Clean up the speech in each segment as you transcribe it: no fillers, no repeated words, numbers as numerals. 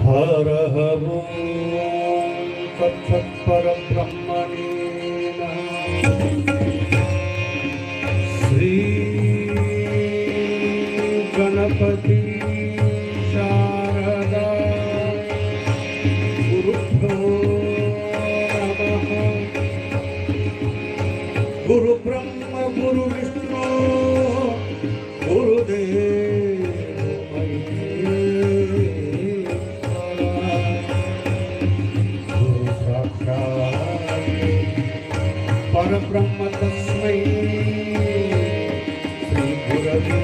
हरः ॐ तत्सत्परब्रह्मणे श्री गणपति शारदा गुरुभ्यो नमः। गुरु ब्रह्म गुरु विष्णु गुरुदेव गुरु साक्षात् परब्रह्म तस्मै श्री गुरवे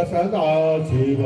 सदा शिव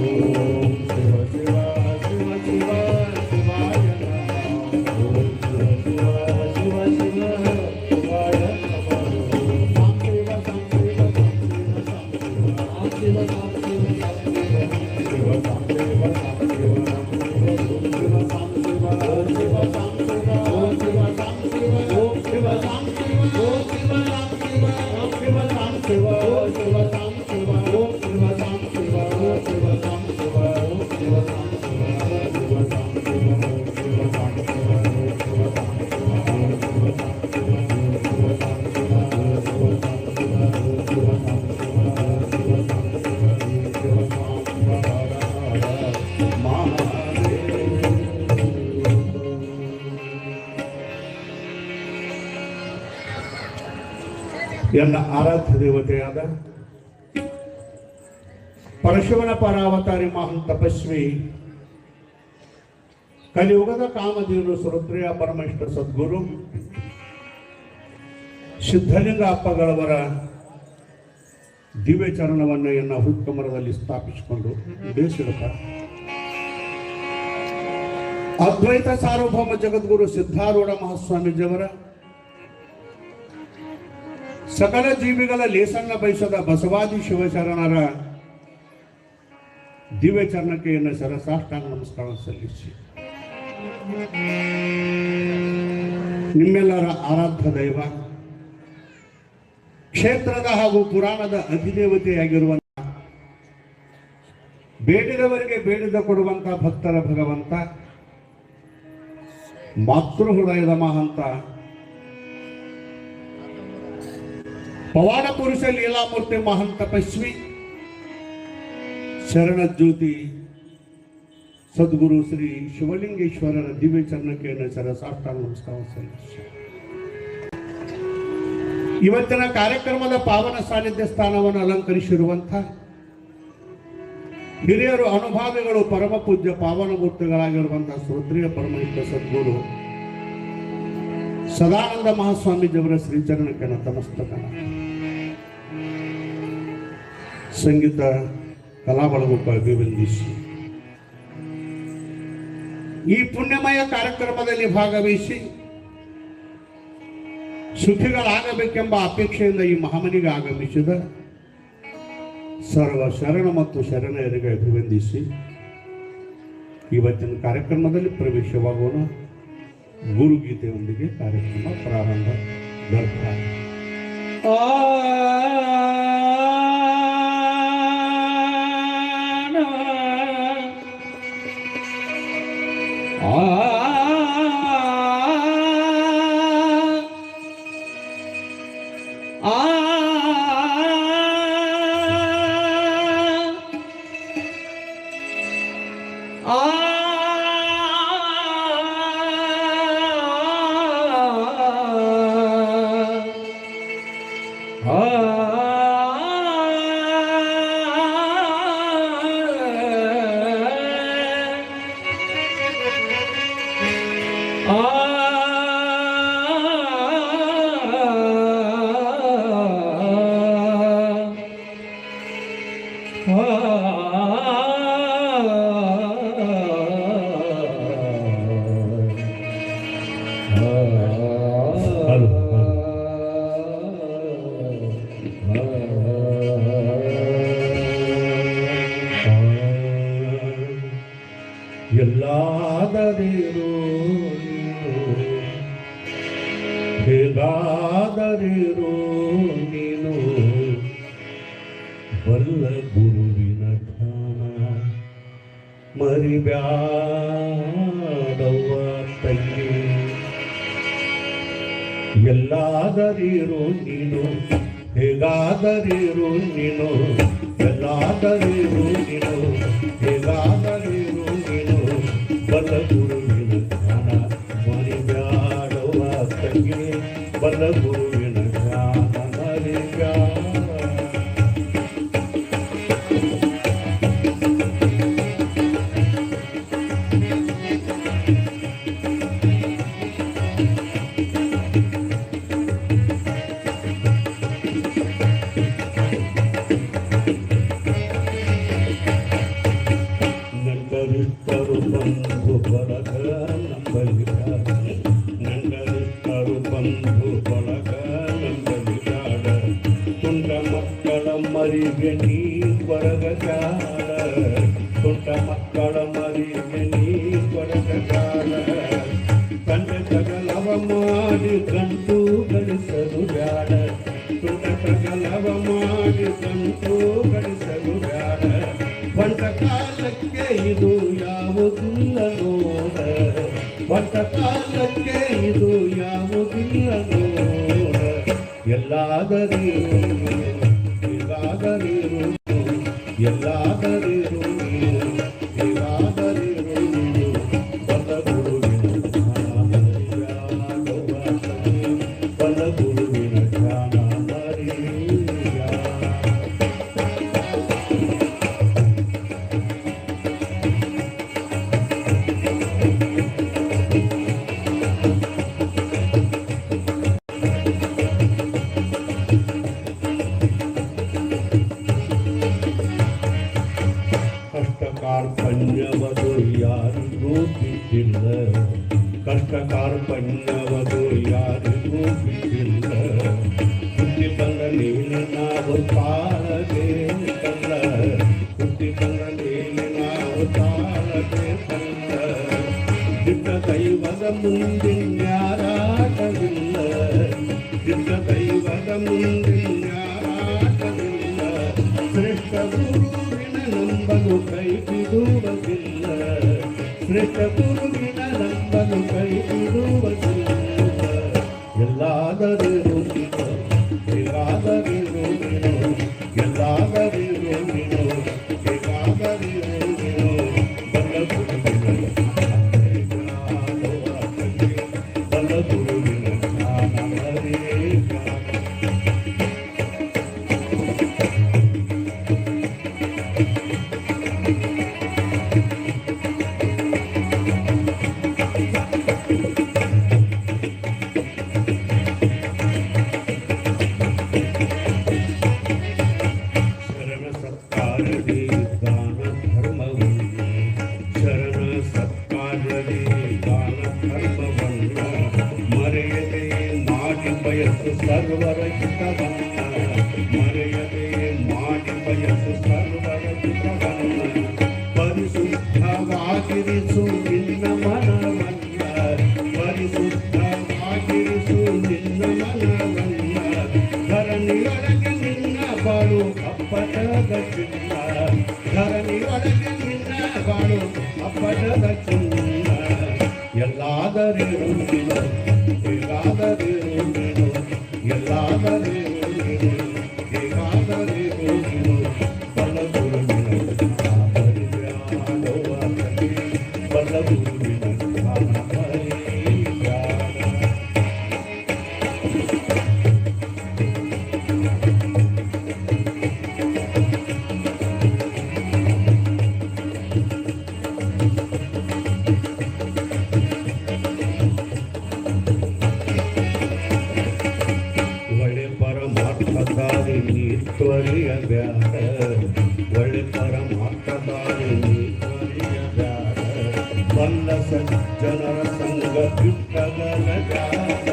ಓಂ ಶಿವ ಶಿವ ಶಿವ ಶಿವ ಶಿವಾಯ ನಮಃ ಓಂ ಶಿವ ಶಿವ ಶಿವ ಶಿವ ಶಿವಾಯ ನಮಃ ಸಾಂ ಶಿವ ಸಾಂ ಶಿವ ಸಾಂ ಶಿವ ಸಾಂ ಶಿವ ಶಿವ ಸಾಂ ಶಿವ ಸಾಂ ಶಿವ ಸಾಂ ಶಿವ ಓಂ ಶಿವ ಸಾಂ ಶಿವ ಓಂ ಶಿವ ಸಾಂ ಶಿವ ಓಂ ಶಿವ ಸಾಂ ಶಿವ ಓಂ ಶಿವ ಸಾಂ ಶಿವ ಓಂ ಶಿವ ಸಾಂ ಶಿವ ಓಂ ಶಿವ ಸಾಂ ಶಿವ ಓಂ ಶಿವ ಸಾಂ ಶಿವ ಓಂ ಶಿವ ಸಾಂ ಶಿವ ಓಂ ಶಿವ ಸಾಂ ಶಿವ ಓಂ ಶಿವ ಸಾಂ ಶಿವ ಓಂ ಶಿವ ಸಾಂ ಶಿವ ಓಂ ಶಿವ ಸಾಂ ಶಿವ ಓಂ ಶಿವ ಸಾಂ ಶಿವ ಓಂ ಶಿವ ಸಾಂ ಶಿವ ಓಂ ಶಿವ ಸಾಂ ಶಿವ ಓಂ ಶಿವ ಸಾಂ ಶಿವ ಓಂ ಶಿವ ಸಾಂ ಶಿವ ಓಂ ಶಿವ ಸಾಂ ಶಿವ ಹರ ಹರ ಮಹಾದೇವ. ಎಲ್ಲ ಆರಾಧ್ಯ ದೇವತೆಯಾದ ಪರಶುವನ ಪರಾವತಾರಿ ಮಹಾನ್ ತಪಸ್ವಿ ಕಲಿಯುಗದ ಕಾಮಧೇನು ಸುರುದ್ರಿಯ ಪರಮೇಶ್ವರ ಸದ್ಗುರು ಸಿದ್ಧಲಿಂಗ ಅಪ್ಪಗಳವರ ದಿವ್ಯ ಚರಣವನ್ನು ಎನ್ನ ಹುಟ್ಟುಮರದಲ್ಲಿ ಸ್ಥಾಪಿಸಿಕೊಂಡು ದೇಶದ ಅದ್ವೈತ ಸಾರ್ವಭೌಮ ಜಗದ್ಗುರು ಸಿದ್ಧಾರೂಢ ಮಹಾಸ್ವಾಮೀಜಿಯವರ ಸಕಲ ಜೀವಿಗಳ ಲೇಸನ್ನ ಬಯಸದ ಬಸವಾದಿ ಶಿವಶರಣರ ದಿವ್ಯ ಚರಣಕ್ಕೆ ಎನ್ನ ಸರಸಾಷ್ಟಾಂಗ ನಮಸ್ಕಾರ ಸಲ್ಲಿಸಿ ನಿಮ್ಮೆಲ್ಲರ ಆರಾಧ್ಯ ದೈವ ಕ್ಷೇತ್ರದ ಹಾಗೂ ಪುರಾಣದ ಅಧಿದೇವತೆಯಾಗಿರುವಂತಹ ಬೇಡಿದವರಿಗೆ ಬೇಡಿದ ಕೊಡುವಂತ ಭಕ್ತರ ಭಗವಂತ ಮಾತೃ ಹೃದಯದ ಮಹಂತ ಪವಾಡ ಪುರುಷ ಲೀಲಾಮೂರ್ತಿ ಮಹಾನ್ ತಪಸ್ವಿ ಶರಣ ಜ್ಯೋತಿ ಸದ್ಗುರು ಶ್ರೀ ಶಿವಲಿಂಗೇಶ್ವರರ ದಿವ್ಯ ಚರಣಕ್ಕೆ ಸರಸಾಷ್ಟಾಂಗ ನಮಸ್ಕಾರ ಸಲ್ಲಿಸಿ ಇವತ್ತಿನ ಕಾರ್ಯಕ್ರಮದ ಪಾವನ ಸಾನ್ನಿಧ್ಯ ಸ್ಥಾನವನ್ನು ಅಲಂಕರಿಸಿರುವಂತಹ ಹಿರಿಯರು ಅನುಭಾವಿಗಳು ಪರಮ ಪೂಜ್ಯ ಪಾವನ ಮೂರ್ತಿಗಳಾಗಿರುವಂತಹ ಶ್ರೋತ್ರಿಯ ಪರಮೇಶ್ವರ ಸದ್ಗುರು ಸದಾನಂದ ಮಹಾಸ್ವಾಮೀಜಿಯವರ ಶ್ರೀಚರಣಕ್ಕೆ ನತಮಸ್ತಕ ಸಂಗೀತ ಕಲಾ ಬಳಗಕ್ಕೆ ಅಭಿವಂದಿಸಿ ಈ ಪುಣ್ಯಮಯ ಕಾರ್ಯಕ್ರಮದಲ್ಲಿ ಭಾಗವಹಿಸಿ ಸುಖಿಗಳಾಗಬೇಕೆಂಬ ಅಪೇಕ್ಷೆಯಿಂದ ಈ ಮಹಾಮನಿಗೆ ಆಗಮಿಸಿದ ಸರ್ವ ಶರಣ ಮತ್ತು ಶರಣರಿಗೆ ಅಭಿವಂದಿಸಿ ಇವತ್ತಿನ ಕಾರ್ಯಕ್ರಮದಲ್ಲಿ ಪ್ರವೇಶವಾಗೋಣ. ಗುರುಗೀತೆಯೊಂದಿಗೆ ಕಾರ್ಯಕ್ರಮ ಪ್ರಾರಂಭ. ಎಲ್ಲಾದರಿರೋ ಹೇಗಾದರಿರೋ ನೀನು ಬಲ್ಲ ಗುರುವಿನ ಧ್ಯಾನ ಮರಿಬ್ಯಾಡವ್ವ ತಂಗಿ. ಎಲ್ಲಾದರಿರೋ ನೀನು ಹೇಗಾದರಿರೋ ನೀನು ಎಲ್ಲಾದರಿರೋ ನೀನು ಹೇಗಾದರಿರೋ ನೀನು ಬಲ್ಲ ಗುರುವಿನ ಧ್ಯಾನ ಮರಿಬ್ಯಾಡವ್ವ ತಂಗಿ ಬಲ್ಲ ಗುರುವಿನ ಧ್ಯಾನ ಮರಿಬ್ಯಾಡ. ನಂಡರಿತ್ತರು ಬಂಧು ಬಳಗ ನಂಬಲಿಗಾಡ ನಂಡರಿತ್ತರು ಬಂಧು ಬಳಗ ನಂಬಲಿಗಾಡ ತುಂಡ ಮಕ್ಕಳ ಮರಿಗೆ ನೀ ಕೊರಗಜಾಡ ತುಂಡ ಮಕ್ಕಳ ಮರಿಗೆ ನೀ ಕೊರಗಜಾಡ ಕಂಡ ಸಗಲವ ಮಾಡಿ ಗಂಟು ಗಳಿಸಲು ಬ್ಯಾಡ ತುಂಡ ಸಗಲವ ಮಾಡಿ ಗಂಟು ಗಳಿಸಲು ಬ್ಯಾಡ ಬಂಟ ಕಾಲಕ್ಕೆ ಇದು ಯಾವುದಿಲ್ಲ ನೋಡ ಬಂಟ ಕಾಲಕ್ಕೆ ಇದು ಯಾವುದಿಲ್ಲ ನೋಡ ಎಲ್ಲಾದರಿರು ಎಲ್ಲಾದರಿರು ಎಲ್ಲಾದರಿರು ಎಲ್ಲಾದರಿರು ಬಲ ಗುರುವಿನ ಬಲ ಗುರುವಿನ ಧ್ಯಾನ ಮರಿಯ ಕಾರ್ಪಣ್ಯವದು ಯಾರಿಗೂ ಬಿಟ್ಟಿಲ್ಲ ಕಷ್ಟ ಕಾರ್ಪಣ್ಯವದು ಯಾರಿಗೂ ಬಿಟ್ಟಿಲ್ಲ ಹುಟ್ಟಿ ಬಂದ ನೀನು ನಾವು ತಾಳಬೇಕಲ್ಲ ಹುಟ್ಟಿ ಬಂದ ನೀನು ನಾವು ತಾಳಬೇಕಲ್ಲ ದಿಟ್ಟ ದೈವದ ಮುಂದಿನ್ಯಾರಾಟವಿಲ್ಲ ದಿಟ್ಟ ದೈವದ ಮುಂದಿನ್ಯಾರಾಟವಿಲ್ಲ ಶ್ರೇಷ್ಠ ಗುರುವಿನ ನಂಬಲು ಕೈ ಬಿಡುವುದಿಲ್ಲ ಶ್ರೇಷ್ಠ ಗುರುವಿನ ನಂಬಲು ಕೈ ಬಿಡುವುದಿಲ್ಲ ಎಲ್ಲಾದರಿರು ಎಲ್ಲಾದರಿರು ಎಲ್ಲಾದರಿರು ಎಲ್ಲಾದರಿರು ಬಲ್ಲ ಗುರುವಿನ ಬಲ್ಲ ಗುರುವಿನ ಜ್ಞಾನ ಮರಿಯ ಸರ್ವರಹಿತವನ್ನ ಮರೆಯದೆ ಮಾಡಿ ಬಯಸು ಸರ್ವರಹಿತವನ್ನ ಪರಿಶುದ್ಧವಾಗಿರಿಸು ನಿನ್ನ ಮನವನ್ನ ಪರಿಶುದ್ಧವಾಗಿರಿಸು ನಿನ್ನ ಮನವನ್ನ ಧರಣಿಯೊಳಗೆ ನಿನ್ನ ಬಾಳು ಅಪ್ಪಟದ ಚಿನ್ನ ಧರಣಿಯೊಳಗೆ ನಿನ್ನ ಬಾಳು ಅಪ್ಪಟದ ಚಿನ್ನ ಎಲ್ಲಾದರಿರು ಎಲ್ಲಾದರಿರು ಎಲ್ಲಾದರಿರು ಎಲ್ಲಾದರಿರು ಬಲ ಗುರುವಿನ ಬಲ ಗುರುವಿನ ಪರಮಾರ್ಥದಾರಿ ನೀ ತ್ವರಿಯ ಬ್ಯಾಡ ಒಳ್ಳೆ ಪರಮಾರ್ಥದಾರಿ ನೀ ತ್ವರಿಯ ಬ್ಯಾಡ ಬಲ್ಲ ಸಜ್ಜನರ ಸಂಗ ಬಿಟ್ಟಗಲ ಬ್ಯಾಡ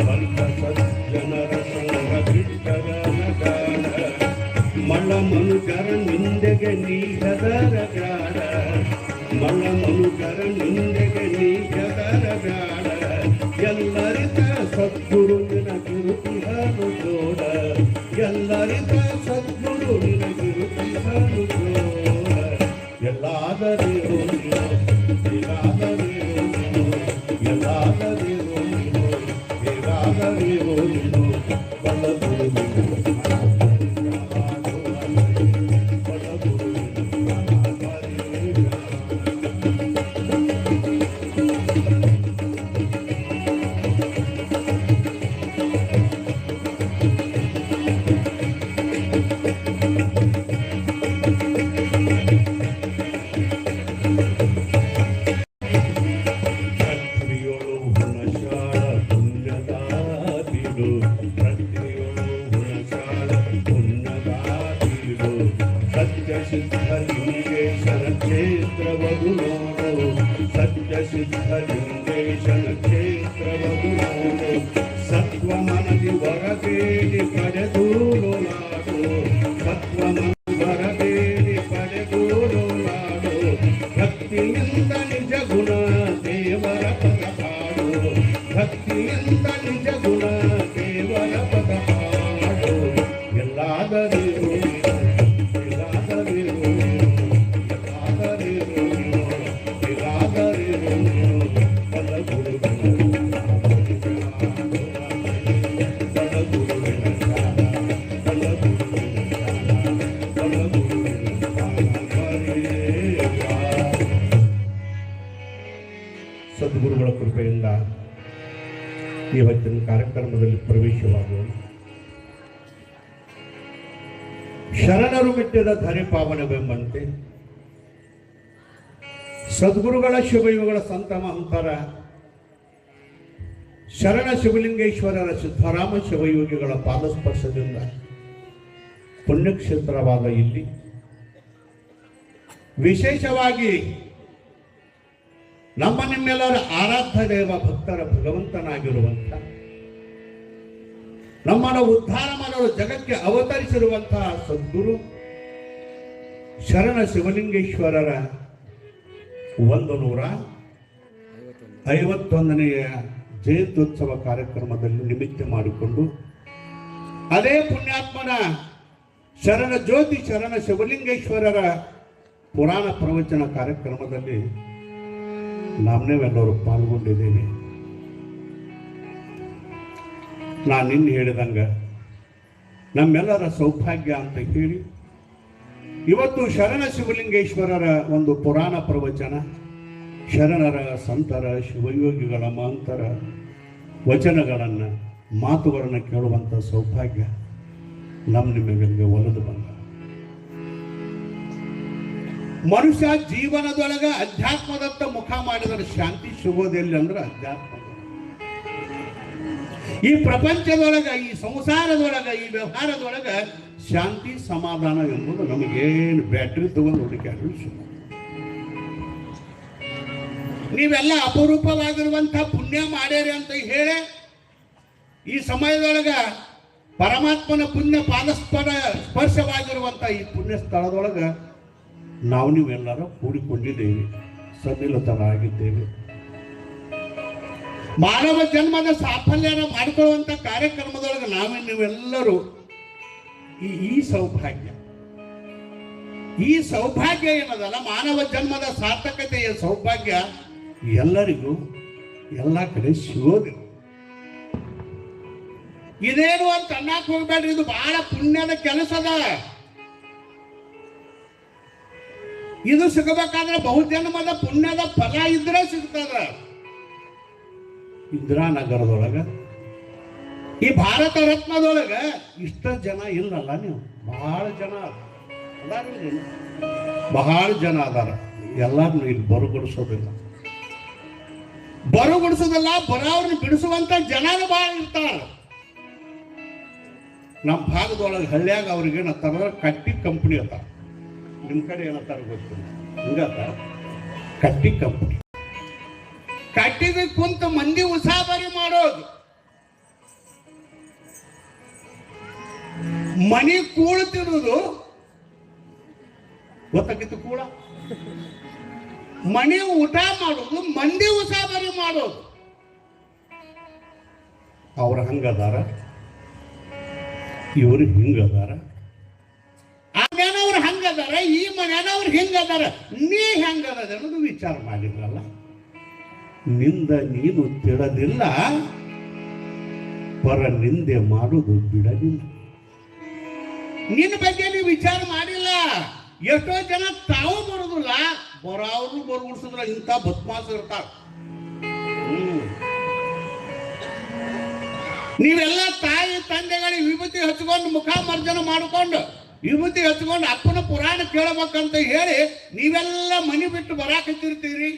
ಬಲ್ಲ ಸಜ್ಜನರ ಸಂಗ ಬಿಟ್ಟಗಲ ಬ್ಯಾಡ ಮಳ್ಳ ಮನುಜರ ನಿಂದೆಗೆ ನೀ ಹೆದರ ಬ್ಯಾಡ ಮಳ್ಳ ಮನುಜರ ನಿಂದೆಗೆ ನೀ ಹೆದರ ಬ್ಯಾಡ ಎಲ್ಲರಿತ ಸದ್ಗುರುವಿನ ಗುರುತಿಹನು ಜೋಡ ಎಲ್ಲರಿತ ಸದ್ಗುರುವಿನ ಗುರುತಿಹನು ಜೋಡ ಎಲ್ಲಾದರಿರು ಎಲ್ಲಾದರಿರು ಎಲ್ಲಾದರಿರು ಎಲ್ಲಾದರಿರು ಬಲ ಗುರುವಿನ ಬಲ ಗುರುವಿನ ನೋಡು ಸತ್ಯ ಸಿದ್ಧ ಲಿಂಗೇಶನ ಕ್ಷೇತ್ರವದು ನೋಡು ಸತ್ವ ಮನದಿ ವರಬೇಡಿ ಪಡೆದು ನಾಡು ಸತ್ವ ಮನದಿ ವರಬೇಡಿ ಪಡೆದು ನಾಡು ಭಕ್ತಿಯಿಂದ ನಿಜ ಗುಣ ದೇವರ ಪದ ಹಾಡು ಭಕ್ತಿಯಿಂದ ನಿಜ ಗುಣ ದೇವರ ಪದ ಹಾಡು ಎಲ್ಲಾದರೂ ಸದ್ಗುರುಗಳ ಕೃಪೆಯಿಂದ ಇವತ್ತಿನ ಕಾರ್ಯಕ್ರಮದಲ್ಲಿ ಪ್ರವೇಶವಾಗುವ ಶರಣರು ಮೆಟ್ಟಿದ ಧರೆ ಪಾವನವೆಂಬಂತೆ ಸದ್ಗುರುಗಳ ಶಿವಯುಗಳ ಸಂತ ಮಹಂತರ ಶರಣ ಶಿವಲಿಂಗೇಶ್ವರರ ಸಿದ್ಧರಾಮ ಶಿವಯೋಗಿಗಳ ಪಾದಸ್ಪರ್ಶದಿಂದ ಪುಣ್ಯಕ್ಷೇತ್ರವಾದ ಇಲ್ಲಿ ವಿಶೇಷವಾಗಿ ನಮ್ಮ ನಿಮ್ಮೆಲ್ಲರ ಆರಾಧ್ಯ ದೇವ ಭಕ್ತರ ಭಗವಂತನಾಗಿರುವಂಥ ನಮ್ಮನ್ನು ಉದ್ಧಾರ ಮಾಡಲು ಜಗಕ್ಕೆ ಅವತರಿಸಿರುವಂತಹ ಸದ್ಗುರು ಶರಣ ಶಿವಲಿಂಗೇಶ್ವರರ 151ನೆಯ ಜಯಂತ್ಯೋತ್ಸವ ಕಾರ್ಯಕ್ರಮದಲ್ಲಿ ನಿಮಿತ್ತ ಮಾಡಿಕೊಂಡು ಅದೇ ಪುಣ್ಯಾತ್ಮನ ಶರಣ ಜ್ಯೋತಿ ಶರಣ ಶಿವಲಿಂಗೇಶ್ವರರ ಪುರಾಣ ಪ್ರವಚನ ಕಾರ್ಯಕ್ರಮದಲ್ಲಿ ನಾವೆಲ್ಲರೂ ಪಾಲ್ಗೊಂಡಿದ್ದೇವೆ. ನಾನು ನಿನ್ನೆ ಹೇಳಿದಂಗ ನಮ್ಮೆಲ್ಲರ ಸೌಭಾಗ್ಯ ಅಂತ ಹೇಳಿ ಇವತ್ತು ಶರಣ ಶಿವಲಿಂಗೇಶ್ವರರ ಒಂದು ಪುರಾಣ ಪ್ರವಚನ ಶರಣರ ಸಂತರ ಶಿವಯೋಗಿಗಳ ಮಹಂತರ ವಚನಗಳನ್ನು ಮಾತುಗಳನ್ನು ಕೇಳುವಂಥ ಸೌಭಾಗ್ಯ ನಿಮಗೆ ಒಲಿದು ಬಂದ. ಮನುಷ್ಯ ಜೀವನದೊಳಗ ಅಧ್ಯಾತ್ಮದತ್ತ ಮುಖ ಮಾಡಿದರೆ ಶಾಂತಿ ಸಿಗೋದಿಲ್ಲ ಅಂದ್ರೆ ಅಧ್ಯಾತ್ಮ ಈ ಪ್ರಪಂಚದೊಳಗ ಈ ಸಂಸಾರದೊಳಗ ಈ ವ್ಯವಹಾರದೊಳಗ ಶಾಂತಿ ಸಮಾಧಾನ ಎಂಬುದು ನಮಗೇನು ಬ್ಯಾಟ್ರಿ ತಗೊಂಡು ಹುಡುಕಾಡಲು ಸುಮ್ಮನೆ. ನೀವೆಲ್ಲ ಅಪರೂಪವಾಗಿರುವಂಥ ಪುಣ್ಯ ಮಾಡ್ಯಾರಿ ಅಂತ ಹೇಳಿ ಈ ಸಮಯದೊಳಗ ಪರಮಾತ್ಮನ ಪುಣ್ಯ ಸ್ಪರ್ಶವಾಗಿರುವಂಥ ಈ ಪುಣ್ಯ ಸ್ಥಳದೊಳಗ ನೀವೆಲ್ಲರೂ ಕೂಡಿಕೊಂಡಿದ್ದೇವೆ, ಸನ್ನಿಲತರಾಗಿದ್ದೇವೆ. ಮಾನವ ಜನ್ಮದ ಸಾಫಲ್ಯನ ಮಾಡಿಕೊಳ್ಳುವಂಥ ಕಾರ್ಯಕ್ರಮದೊಳಗೆ ನೀವೆಲ್ಲರೂ ಈ ಸೌಭಾಗ್ಯ ಏನದಲ್ಲ, ಮಾನವ ಜನ್ಮದ ಸಾರ್ಥಕತೆಯ ಸೌಭಾಗ್ಯ ಎಲ್ಲರಿಗೂ ಎಲ್ಲ ಕಡೆ ಸಿಗೋದಿಲ್ಲ. ಇದೇನು ಅಂತ ಅನ್ನಕ್ಕೆ ಹೋಗ್ಬೇಡ್ರಿ, ಇದು ಬಹಳ ಪುಣ್ಯದ ಕೆಲಸದ. ಇದು ಸಿಗಬೇಕಾದ್ರೆ ಬಹುಜನ್ಮದ ಪುಣ್ಯದ ಫಲ ಇದ್ರೆ ಸಿಗ್ತದ. ಇಂದಿರಾನಗರದೊಳಗ ಈ ಭಾರತ ರತ್ನದೊಳಗ ಇಷ್ಟ ಜನ ಇಲ್ಲಲ್ಲ, ನೀವು ಬಹಳ ಜನ ಅದಾರ. ಎಲ್ಲಾರು ಇಲ್ಲಿ ಬರುಗೊಡಿಸೋದಿಲ್ಲ, ಬರೋವ್ರನ್ನ ಬಿಡಿಸುವಂತ ಜನರು ಬಹಳ ಇರ್ತಾರ. ನಮ್ಮ ಭಾಗದೊಳಗೆ ಹಳ್ಳಿಯಾಗ ಅವ್ರಿಗೆ ಏನತ್ತಾರ, ಕಟ್ಟಿ ಕಂಪನಿ ಅತ್ತ. ನಿಮ್ಮ ಕಡೆ ಏನತ್ತಾರ ಗೊತ್ತಿಲ್ಲ, ಹಿಂಗತ್ತ ಕಟ್ಟಿ ಕಂಪನಿ. ಕಟ್ಟಿಗೆ ಕುಂತ ಮಂದಿ ಉಸಾಬರಿ ಮಾಡೋದು, ಮನಿ ಕೂಳ್ತಿರುವುದು ಗೊತ್ತಾಗಿತ್ತು. ಕೂಳ ಮನಿ ಊಟ ಮಾಡೋದು, ಮಂದಿ ಉಸಾಬರಿ ಮಾಡೋದು. ಅವ್ರ ಹಂಗದಾರ, ಇವರು ಹಿಂಗದಾರ, ಆ ಮನೆಯವ್ರು ಹಂಗದಾರ, ಈ ಮನೆಯವ್ರು ಹಿಂಗದಾರ. ನೀ ಹೆಂಗದ ಅನ್ನೋದು ವಿಚಾರ ಮಾಡಿದ್ರಲ್ಲ. ನಿಂದ ನೀನು ತಿಳದಿಲ್ಲ, ಪರ ನಿಂದೆ ಮಾಡುವುದು ಬಿಡಲಿಲ್ಲ. ನಿನ್ನ ಬಗ್ಗೆ ನೀವು ವಿಚಾರ ಮಾಡಿಲ್ಲ. ಎಷ್ಟೋ ಜನ ತಾವು ಬರೋದಿಲ್ಲ, ಬರೋರು ಬರುಗುಡ್ಸಿದ್ರ ಇಂಥ ಬದ್ಮಾಸ ಇರ್ತಾರ. ನೀವೆಲ್ಲ ತಾಯಿ ತಂದೆಗಳಿಗೆ ವಿಭೂತಿ ಹಚ್ಕೊಂಡು ಮುಖ ಮರ್ಜನ ಮಾಡಿಕೊಂಡು ವಿಭೂತಿ ಹಚ್ಕೊಂಡು ಅಪ್ಪನ ಪುರಾಣ ಕೇಳಬೇಕಂತ ಹೇಳಿ ನೀವೆಲ್ಲ ಮನೆ ಬಿಟ್ಟು ಬರಾಕತ್ತಿರ್ತೀರಿ.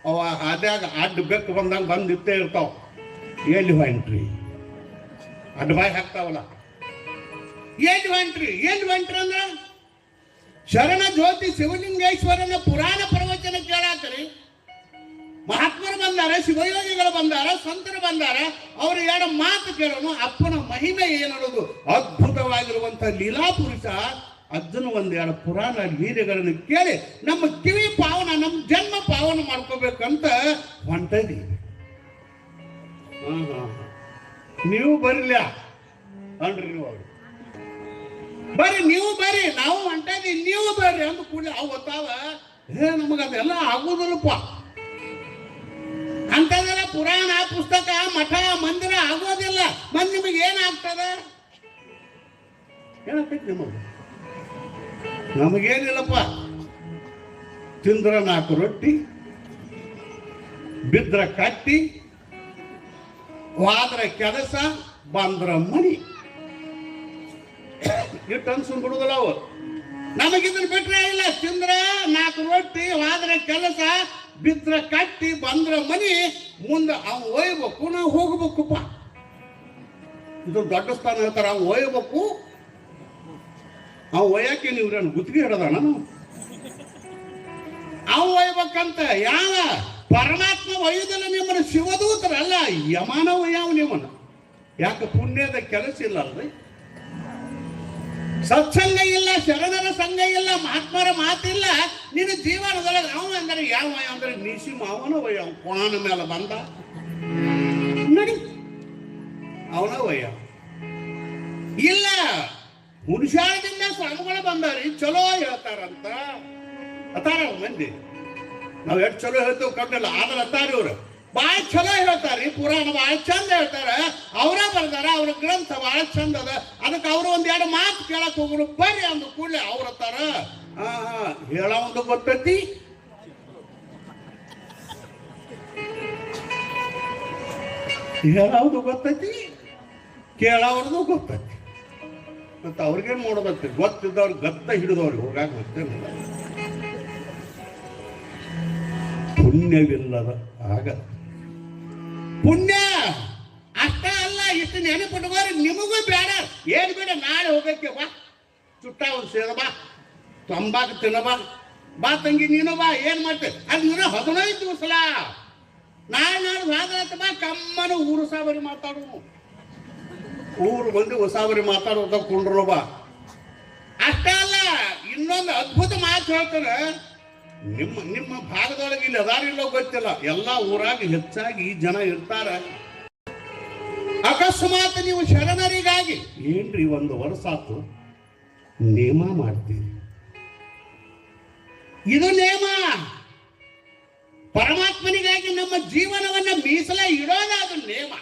ಅವ ಅದ್ಯಾಗ ಅಡ್ಡ ಬೆಕ್ಕು ಬಂದಂಗೆ ಬಂದಿತ್ತೇ ಇರ್ತಾವ. ಎಲ್ಲಿ ಹೊಂಟ್ರಿ? ಅಡ್ಡ ಬಾಯಿ ಹಾಕ್ತಾವಲ್ಲ, ಎಲ್ಲಿ ಹೊಂಟ್ರಿ ಅಂದ್ರೆ ಶರಣ ಜ್ಯೋತಿ ಶಿವಲಿಂಗೇಶ್ವರನ ಪುರಾಣ ಪ್ರವಚನ ಕೇಳಾಕರಿ. ಮಹಾತ್ಮರು ಬಂದಾರ, ಶಿವಯೋಗಿಗಳು ಬಂದಾರ, ಸಂತರು ಬಂದಾರ. ಅವರು ಎರಡು ಮಾತು ಕೇಳೋನು. ಅಪ್ಪನ ಮಹಿಮೆ ಏನನ್ನೋದು ಅದ್ಭುತವಾಗಿರುವಂತ ಲೀಲಾ ಪುರುಷ ಅಜ್ಜನ ಒಂದೆರಡು ಪುರಾಣ ಲೀಲೆಗಳನ್ನು ಕೇಳಿ ನಮ್ಮ ಕಿವಿ ಪಾವನ, ನಮ್ಮ ಜನ್ಮ ಪಾವನ ಮಾಡ್ಕೋಬೇಕಂತ ಹೊಂಟಿದ್ದೀವಿ. ನೀವು ಬರಲಿಲ್ಲ ಅನ್ರಿ, ನೀವು ಬರ್ರಿ, ನೀವು ಬರ್ರಿ, ನಾವು ಹೊಂಟಿದ್ದೀವಿ, ನೀವು ಬರ್ರಿ ಅಂದ ಕೂಡಲೇ ಅವು ಗೊತ್ತಾವ. ನಮಗದೆಲ್ಲ ಆಗುದಿಲ್ಲಪ್ಪ. ಅಂತದೆಲ್ಲ ಪುರಾಣ ಪುಸ್ತಕ ಮಠ ಮಂದಿರ ಆಗೋದಿಲ್ಲ. ನಿಮಗೆ ಏನಾಗ್ತದ? ಏನಾಗ್ತೈತಿ ನಮಗೇನಿಲ್ಲಪ್ಪ. ತಿಂದ್ರ 4 ರೊಟ್ಟಿ, ಬಿದ್ರ ಕಟ್ಟಿ, ಹೋದ್ರ ಕೆಲಸ, ಬಂದ್ರ ಮನಿ, ಇಟ್ಟು ಅನ್ಸ್ಕೊಂಡ್ ಬಿಡುದಿಲ್ಲ ಅವು. ನಮಗಿದ್ರ ಬಿಟ್ರೆ ಇಲ್ಲ. ತಿಂದ್ರ 4 ರೊಟ್ಟಿ, ಹೋದ್ರ ಕೆಲಸ, ಬಿದ್ರ ಕಟ್ಟಿ, ಬಂದ್ರ ಮನಿ, ಮುಂದೆ ಅವ್ನು ಒಯ್ಬೇಕು, ನಾವು ಹೋಗ್ಬೇಕಪ್ಪ. ಇದು ದೊಡ್ಡ ಸ್ಥಾನ ಹೇಳ್ತಾರ. ಅವ್ನು ಒಯ್ಬೇಕು. ಅವ್ ಒಯ್ಯಕ್ಕೆ ನೀವ್ರೇನು ಗುತ್ತಿಗೆ ಹಿಡದಾನ? ಅವ್ ಒಯ್ಬೇಕಂತ ಯಾವ ಪರಮಾತ್ಮ ಒಯ್ಯುದಿಲ್ಲ ನಿಮ್ಮನ್ನು. ಶಿವದೂತರಲ್ಲ, ಯಮಾನ ಒಯ್ಯಾವ ನಿಮ್ಮನ್ನು. ಯಾಕೆ? ಪುಣ್ಯದ ಕೆಲಸ ಇಲ್ಲ ಅಲ್ರಿ, ಸತ್ಸಂಗ ಇಲ್ಲ, ಶರಣರ ಸಂಘ ಇಲ್ಲ, ಮಹಾತ್ಮರ ಮಾತಿಲ್ಲ. ನಿನ್ನ ಜೀವನದೊಳಗೆ ಅವ ಅಂದ್ರೆ ಯಾವ ಅಂದ್ರೆ ನಿಶಿ ಮಾವನ ಒಯ್ಯ. ಕೋಣ ಮೇಲೆ ಬಂದ ನಡಿ, ಅವನ ಒಯ್ಯ ಇಲ್ಲ. ಹುಣಸಾಳದಿಂದ ಸ್ವಾಮಿಗಳು ಬಂದಾರಿ, ಚಲೋ ಹೇಳ್ತಾರಂತ ಅತಾರ ಮಂದಿ. ನಾವ್ ಎಷ್ಟು ಚಲೋ ಹೇಳ್ತೇವೆ ಕಟ್ಟಿಲ್ಲ, ಆದ್ರೆ ಅತ್ತಾರಿ ಅವ್ರು ಭಾಳ ಚಲೋ ಹೇಳ್ತಾರಿ. ಪುರಾಣ ಭಾಳ ಚಂದ ಹೇಳ್ತಾರ. ಅವರ ಬರ್ದಾರ, ಅವ್ರ ಗ್ರಂಥ ಭಾಳ ಚಂದ ಅದ. ಅದಕ್ಕೆ ಅವ್ರು ಒಂದೆರಡು ಮಾತು ಕೇಳಕ್ ಹೋಗ್ರು ಬರ್ರಿ ಅಂದ ಕೂಡಲೇ ಅವ್ರ ಹತ್ತಾರ. ಹೇಳೋದು ಗೊತ್ತೈತಿ, ಹೇಳೋದು ಗೊತ್ತೈತಿ, ಕೇಳೋರ್ದು ಗೊತ್ತೈತಿ. ಮತ್ತೆ ಅವ್ರಿಗೇನ್ ಮಾಡೋದೈತಿ? ಗೊತ್ತಿದ್ದವ್ರು ಗತ್ತ ಹಿಡಿದವ್ರಿಗೆ ಹೋಗಾಕ ಗೊತ್ತೇನಿಲ್ಲ. ಪುಣ್ಯವಿಲ್ಲದ ಆಗ ಪುಣ್ಯ ಅಷ್ಟ ಅಲ್ಲ. ಇಷ್ಟು ನೆನಪಿಟ್ಕೋರಿ, ನಿಮಗೂ ಬೇಡ. ಏನ್ ಬೇಡ, ನಾಳೆ ಹೋಗಕ್ಕೆ ಬಾ, ಚುಟ್ಟ ಒಂದು ಸೇದ ಬಾ, ತಂಬಾಕು ತಿನ್ನ ಬಾ ತಂಗಿ ನೀನು ಬಾ. ಏನ್ ಮಾಡ್ತೇವೆ? ಅದು ನೀನು 15 ದಿವಸ ನಾಳೆ ಭಾಗವತ ಬಾ. ಕಮ್ಮನ ಊರು ಸಾವರಿ ಮಾತಾಡು, ಊರು ಬಂದು ಹೊಸಾವರಿ ಮಾತಾಡೋದ ಕೊಂಡ್ರು ಬಾ. ಅಷ್ಟ ಅಲ್ಲ, ಇನ್ನೊಂದು ಅದ್ಭುತ ಮಾತು ಹೇಳ್ತಾರೆ. ನಿಮ್ಮ ಭಾಗದೊಳಗೆ ಇಲ್ಲಿ ಅದಾರಿಲ್ಲೋ ಗೊತ್ತಿಲ್ಲ, ಎಲ್ಲಾ ಊರಾಗ ಹೆಚ್ಚಾಗಿ ಜನ ಇರ್ತಾರ. ಅಕಸ್ಮಾತ್ ನೀವು ಶರಣರಿಗಾಗಿ ಏನ್ರಿ 1 ವರ್ಷ ಆತು ನೇಮ ಮಾಡ್ತೀರಿ. ಇದು ನೇಮ. ಪರಮಾತ್ಮನಿಗಾಗಿ ನಮ್ಮ ಜೀವನವನ್ನ ಮೀಸಲ ಇಡೋದಾದ ನೇಮ.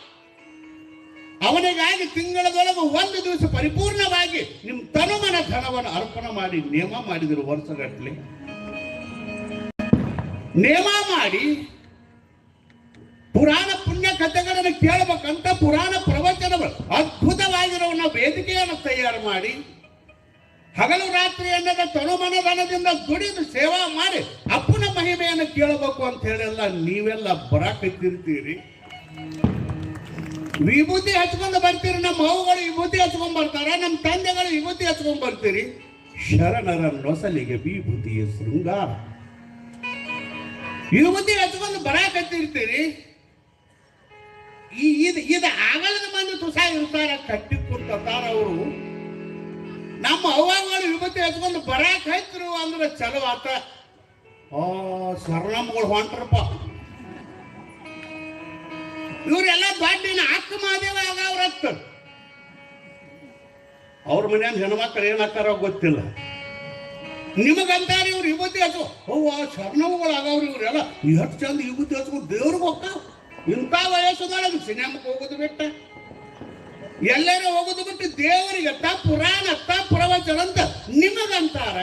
ಅವನಿಗಾಗಿ ತಿಂಗಳದೊಳಗೆ 1 ದಿವಸ ಪರಿಪೂರ್ಣವಾಗಿ ನಿಮ್ಮ ತನುಮನ ಧನವನ್ನು ಅರ್ಪಣೆ ಮಾಡಿ ನೇಮ ಮಾಡಿದ್ರು. ವರ್ಷಗಟ್ಟಲೆ ನೇಮ ಮಾಡಿ ಪುರಾಣ ಪುಣ್ಯ ಕಥೆಗಳನ್ನು ಕೇಳಬೇಕಂತ ಪುರಾಣ ಪ್ರವಚನಗಳು ಅದ್ಭುತವಾಗಿರೋ ವೇದಿಕೆಯನ್ನು ತಯಾರು ಮಾಡಿ ಹಗಲು ರಾತ್ರಿ ಅನ್ನದ ತನುಮನ ಧನದಿಂದ ದುಡಿದು ಸೇವಾ ಮಾಡಿ ಅಪ್ಪನ ಮಹಿಮೆಯನ್ನು ಕೇಳಬೇಕು ಅಂತ ಹೇಳೆಲ್ಲ ನೀವೆಲ್ಲ ಬರಾಕತ್ತಿರ್ತೀರಿ. ವಿಭೂತಿ ಹಚ್ಕೊಂಡು ಬರ್ತೀರಿ. ನಮ್ಮ ಅವುಗಳು ವಿಭೂತಿ ಹಚ್ಕೊಂಡ್ ಬರ್ತಾರ, ನಮ್ಮ ತಂದೆಗಳು ವಿಭೂತಿ ಹಚ್ಕೊಂಡ್ ಬರ್ತೀರಿ. ಶರಣರ ನೊಸಲಿಗೆ ವಿಭೂತಿಯ ಶೃಂಗಾರ. ವಿಭೂತಿ ಹಚ್ಕೊಂಡು ಬರಾಕತ್ತಿರ್ತೀರಿ. ಇದು ಆಗಲದ ಮಂದಿ ತುಸ ಇರ್ತಾರ, ಕಟ್ಟಿ ಕುಂತಾರ. ಅವರು ನಮ್ಮ ಅವ್ವಗಳು ವಿಭೂತಿ ಹಚ್ಕೊಂಡು ಬರಾಕ್ ಹಚ್ಚಿರು ಅಂದ್ರೆ ಚಲೋ ಆತ. ಶರಣಮ್ಮಗಳು ಹೊಂಟ್ರಪ್ಪ. ಇವರೆಲ್ಲ ದೊಡ್ಡ ಅಕ್ಕ ಮಾದೇವ ಆಗವ್ರತ್ತ. ಅವ್ರ ಮನ್ಯಾಗ ಹೆಣ್ಮಕ್ಳು ಏನಾಕಾರ ಗೊತ್ತಿಲ್ಲ. ನಿಮಗಂತಾರ ಇವ್ರು ವಿಭೂತಿ ಹಚ್ಚು. ಶರಣವುಗಳು ಆಗವ್ರು. ಇವರೆಲ್ಲ ಎಷ್ಟು ಚಂದ ವಿಭೂತಿ ಹಚ್ಕೊಂಡು ದೇವ್ರಿಗೆ ಹೋಗ್ತಾವ. ಇಂಥ ವಯಸ್ಸದೊಳಗೆ ಸಿನಿಮಾಕ್ಕೆ ಹೋಗೋದು ಬಿಟ್ಟ, ಎಲ್ಲರೂ ಹೋಗೋದು ಬಿಟ್ಟು ದೇವರಿಗೆ ಪುರಾಣ ಪ್ರವಚನ ಅಂತ ನಿಮಗಂತಾರ.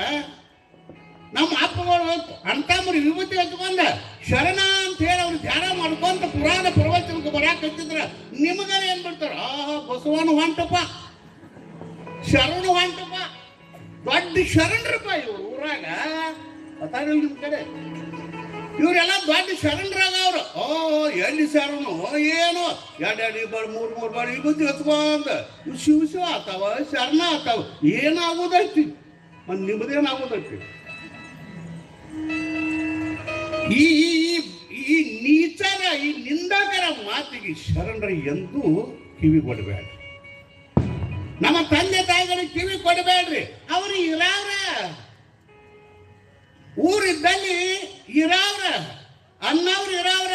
ನಮ್ಮ ಅಪ್ಪಗಳು ಅಂತಮ್ರು ವಿಭೂತಿ ಹಚ್ಕೊಂಡ ಶರಣ ಅಂತ ಹೇಳಿ ಅವ್ರು ಧ್ಯಾನ ಮಾಡ್ಕೊಂತ ಪುರಾಣ ಪ್ರವಚನಕ್ಕೆ ಬರಾಕತ್ತಿದ್ರ ನಿಮಗ ಏನ್ ಬಿಡ್ತಾರ? ಬಸವನು ಹೊಂಟಪ್ಪ, ಶರಣು ಹೊಂಟಪ್ಪ, ದೊಡ್ಡ ಶರಣರಪ್ಪ ಇವ್ರು ಊರಾಗ. ಗೊತ್ತಾಗಲ್ಲ ನಿಮ್ ಕಡೆ ಇವರೆಲ್ಲ ದೊಡ್ಡ ಶರಣರಾಗ ಅವ್ರು. ಎಲ್ಲಿ ಶರಣು ಏನು 2 ಬಾರಿ 3 ಬಾರಿ ವಿಭೂತಿ ಹಚ್ಕೊಂಡ ಶಿವ ಆತಾವ, ಶರಣ ಆತಾವ. ಏನಾಗೋದೈತಿ? ಮತ್ತು ನಿಮ್ಮದೇನಾಗೋದೈತಿ. ಈ ಈ ನೀಚರ ಈ ನಿಂದಕರ ಮಾತಿಗೆ ಶರಣರ ಎಂದೂ ಕಿವಿ ಕೊಡಬೇಡ್ರಿ. ನಮ್ಮ ತಂದೆ ತಾಯಿಗಳಿಗೆ ಕಿವಿ ಕೊಡಬೇಡ್ರಿ. ಅವರು ಇರಾವ್ರ ಊರಿದ್ದಲ್ಲಿ ಇರಾವ್ರ ಅನ್ನವ್ರು ಇರಾವ್ರ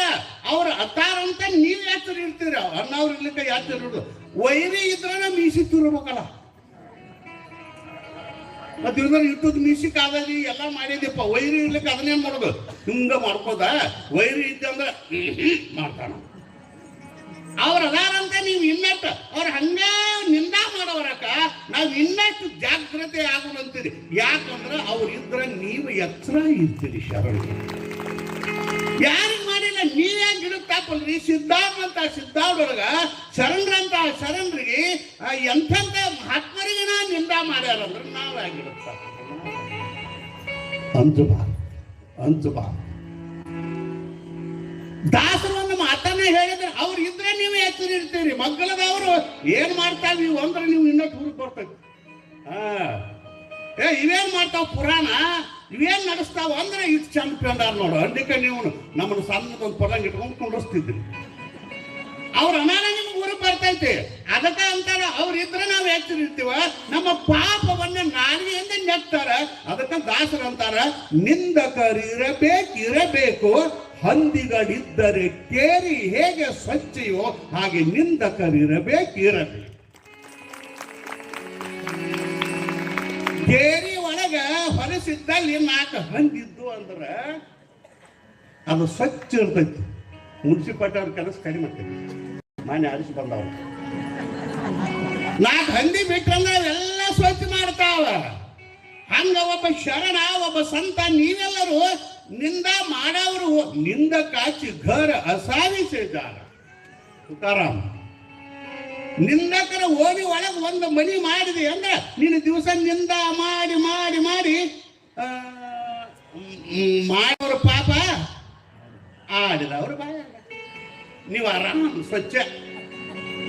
ಅವ್ರ ಅತ್ತಾರ ಅಂತ ನೀವು ಯಾತ್ರ ಇರ್ತೀರ. ಅನ್ನವ್ರು ಇರ್ಲಿಕ್ಕೆ ಯಾತ್ರ ಇರೋದು ವೈರಿ ಇದ್ರ ಮೀಸಿ ತಿರ್ಬೇಕಲ್ಲ. ಮತ್ತೆ ಇವ್ರ ಇಟ್ಟದ್ ಮೀಸಿಕ್ ಆದಲ್ಲಿ ಎಲ್ಲ ಮಾಡಿದಪ್ಪ. ವೈರಿ ಇರ್ಲಿಕ್ಕೆ ಅದನ್ನೇನ್ ಮಾಡೋದು, ಹಿಂಗ ಮಾಡ್ಕೋದ. ವೈರಿ ಇದ್ದಂದ್ರೆ ಮಾಡ್ತಾನ. ಅವ್ರ ಅದಾರಂತ ನೀವು ಇನ್ನಷ್ಟು ಅವ್ರ ಹಂಗ ನಿಂದ ಮಾಡೋರಕ್ಕ ನಾವು ಇನ್ನಷ್ಟು ಜಾಗ್ರತೆ ಆಗೋಣಂತೀರಿ. ಯಾಕಂದ್ರೆ ಅವ್ರು ಇದ್ರ ನೀವು ಎಚ್ಚರ ಇರ್ತೀರಿ. ಶರಣ ಯಾರಿಗೆ ಮಾಡಿಲ್ಲ, ನೀವೇ ಗಿಡಕ್ಕೆ ತಾಪಲ್ರಿ. ಸಿದ್ಧಾರ್ಢೊಳಗ ಶರಣರಂತ ಶರಣರಿಗೆ ಎಂಥಂತ ಮಹಾತ್ಮರಿಗೆ ನಾ ನಿಂದ ಮಾಡ್ಯಾರಂದ್ರೆ ನಾವಾಗಿಡುತ್ತ ಅಂಜಬಾ ದಾಸರು ಒಂದು ಮಾತನ್ನ ಹೇಳಿದ್ರೆ ಅವ್ರು ಇದ್ರೆ ನೀವು ಎಚ್ಚರ ಇರ್ತೀರಿ. ಮಗ್ಗಲದವರು ಏನ್ ಮಾಡ್ತಾವ ನೀವು ಅಂದ್ರೆ ನೀವು ಇನ್ನೊಟ್ಟು ಹುಡುಕ್ ಬರ್ತೈತಿ. ಇವೇನ್ ಮಾಡ್ತಾವ ಪುರಾಣ, ಇವೇನ್ ನಡೆಸ್ತಾವ ಅಂದ್ರೆ ಇಷ್ಟು ಚಂದ ಪೇಂಡಾರ ನೋಡು. ಅದಕ್ಕೆ ನೀವು ನಮ್ಮನ್ನು ಸಣ್ಣದೊಂದು ಪದಂಗ ಇಟ್ಕೊಂಡು ಕುಂಡಿಸ್ತಿದ್ರಿ. ಅವ್ರ ಅನಾನ ನಿಮ್ಗೆ ಊರಿಗೆ ಬರ್ತೈತಿ. ಅದಕ್ಕ ಅಂತಾರ ಅವ್ರ ಇದ್ರೆ ನಾವು ಎಚ್ಚರ ಇರ್ತೀವ. ನಮ್ಮ ಪಾಪವನ್ನ ನಾಲಿಗೆಯಿಂದ ನೆಕ್ತಾರ. ಅದಕ್ಕ ದಾಸರು ಅಂತಾರ, ನಿಂದಕರಿರಬೇಕು ಹಂದಿಗಳಿದ್ದರೆ ಕೇರಿ ಹೇಗೆ ಸ್ವಚ್ಛೆಯೋ ಹಾಗೆ ನಿಂದಕರಿರಬೇಕು. ಕೇರಿ ಒಳಗ ಹೊರಸಿದ್ದಲ್ಲಿ 4 ಹಂದಿದ್ದು ಅಂದ್ರೆ ಅದು ಸ್ವಚ್ಛ ಇರ್ತೈತಿ. ಮುನ್ಸಿಪಾಲ್ಟಿ ಅವ್ರ ಕೆಲಸ ಕಡಿಮೆ ಮಾಡ್ತೈತಿ. ಮಾನ್ಯ ಆರಿಸಿ ಬಂದವ್ರು 4 ಹಂದಿ ಬಿಟ್ರಂದ್ರೆ ಅವೆಲ್ಲ ಸ್ವಚ್ಛ ಮಾಡ್ತಾವ. ಹಂಗ ಒಬ್ಬ ಶರಣ ಒಬ್ಬ ಸಂತ ನೀವೆಲ್ಲರೂ ನಿಂದ ಮಾಡವರು ನಿಂದ ಕಾಚಿ ಘರ ಅಸಾಧಿಸಿದ್ದಾರೆ. ತುಕಾರಾಮ್ ನಿಂದಕರ ಓದಿ ಒಳಗೆ ಒಂದು ಮನಿ ಮಾಡಿದೆ ಅಂದ್ರೆ ನೀನು ದಿವಸ ನಿಂದ ಮಾಡಿ ಮಾಡಿ ಮಾಡಿ ಮಾಡೋರು ಪಾಪ ಆಡಿದವರು ಬಾಯ. ನೀವು ಆರಾಮ ಸ್ವಚ್ಛ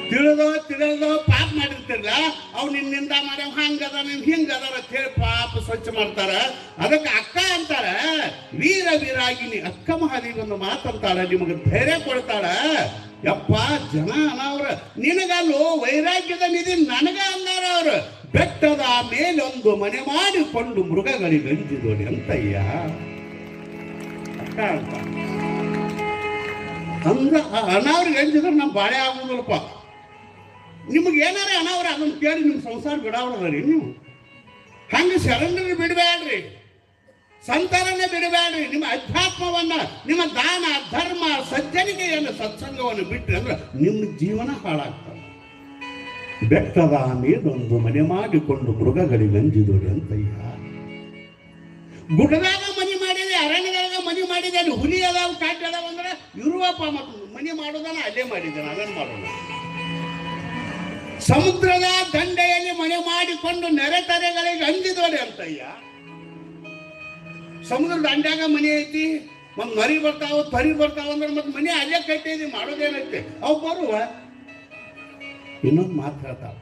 ತಿಳಿದೋ ಪಾಪ ಮಾಡಿರ್ತಿರ್ಲ ಅವ್ ನಿನ್ನಿಂದ ಮಾಡ್ಯಾವ ಹಂಗದ ನಿನ್ ಹಿಂಗದ ಅಂತ ಹೇಳಿ ಪಾಪ ಸ್ವಚ್ಛ ಮಾಡ್ತಾರ. ಅದಕ್ಕೆ ಅಕ್ಕ ಅಂತಾರ, ವೀರ ವೀರಾಗಿನಿ ಅಕ್ಕ ಮಹಾದೇವನ್ನ ಮಾತಂತಾಳ, ನಿಮಗೆ ಧೈರ್ಯ ಕೊಡ್ತಾಳ. ಯಪ್ಪ ಜನ ಅನ್ನವ್ರ ನಿನಗಲ್ಲೋ ವೈರಾಗ್ಯದ ನಿಧಿ ನನಗ ಅಂದಾರ ಅವ್ರು. ಬೆಟ್ಟದ ಮೇಲೊಂದು ಮನೆ ಮಾಡಿಕೊಂಡು ಮೃಗಗಳಿಗೆ ಅಂಜಿದೋಡಿ ಅಂತಯ್ಯ ಅಕ್ಕ ಅಂತ ಅಂದ್ರ ಅನಾವ್ರಿಗೆ ಅಂಜಿದ್ರೆ ನಮ್ ಬಾಳೆ ಆಗುದಿಲ್ಲಪ್ಪ. ನಿಮ್ಗೆ ಏನಾರ ಅನಾವ್ರ ಅದನ್ನ ಕೇಳಿ ನಿಮ್ ಸಂಸಾರ ಬಿಡಾವ್ರಿ. ನೀವು ಹಂಗ ಶರಣರಿಗೆ ಬಿಡಬೇಡ್ರಿ, ಸಂತಾನನ್ನೇ ಬಿಡಬೇಡ್ರಿ. ನಿಮ್ಮ ಅಧ್ಯಾತ್ಮವನ್ನ, ನಿಮ್ಮ ದಾನ ಧರ್ಮ ಸಜ್ಜನಿಕೆಯನ್ನು ಸತ್ಸಂಗವನ್ನು ಬಿಟ್ರಿ ಅಂದ್ರೆ ನಿಮ್ಮ ಜೀವನ ಹಾಳಾಗ್ತದೆ. ಬೆಟ್ಟದ ಮೇಲೊಂದು ಮನೆ ಮಾಡಿಕೊಂಡು ಮೃಗಗಳಿಗೆ ಅಂಜಿದೋಡಿ ಅಂತಯ್ಯ. ಗುಡ್ಡದಾಗ ಮನಿ ಮಾಡಿದೆ, ಅರಣ್ಯದಾಗ ಮನಿ ಮಾಡಿದೆ, ಅಲ್ಲಿ ಹುಲಿ ಅದಾವ ಕಾಟಿ ಅದಾವ ಅಂದ್ರೆ ಇರುವಪ್ಪ ಮತ್ತು ಮನಿ ಮಾಡೋದನ್ನ ಅಲ್ಲೇ ಮಾಡಿದ್ದಾನೆ. ಅದನ್ನು ಮಾಡೋಣ. ಸಮುದ್ರದ ದಂಡೆಯಲ್ಲಿ ಮನೆ ಮಾಡಿಕೊಂಡು ನೆರೆತರೆಗಳಿಗೆ ಅಂಜಿದೋಡಿ ಅಂತಯ್ಯ. ಸಮುದ್ರ ದಂಡ್ಯಾಗ ಮನೆ ಐತಿ, ಮತ್ ಮರಿ ಬರ್ತಾವ ತರಿ ಬರ್ತಾವ ಅಂದ್ರೆ ಮತ್ ಮನೆ ಅಲ್ಲೇ ಕಟ್ಟಿದಿ ಮಾಡೋದೇನೈತಿ. ಅವು ಬರುವ ಇನ್ನೊಂದು ಮಾತು ಹೇಳ್ತಾವ,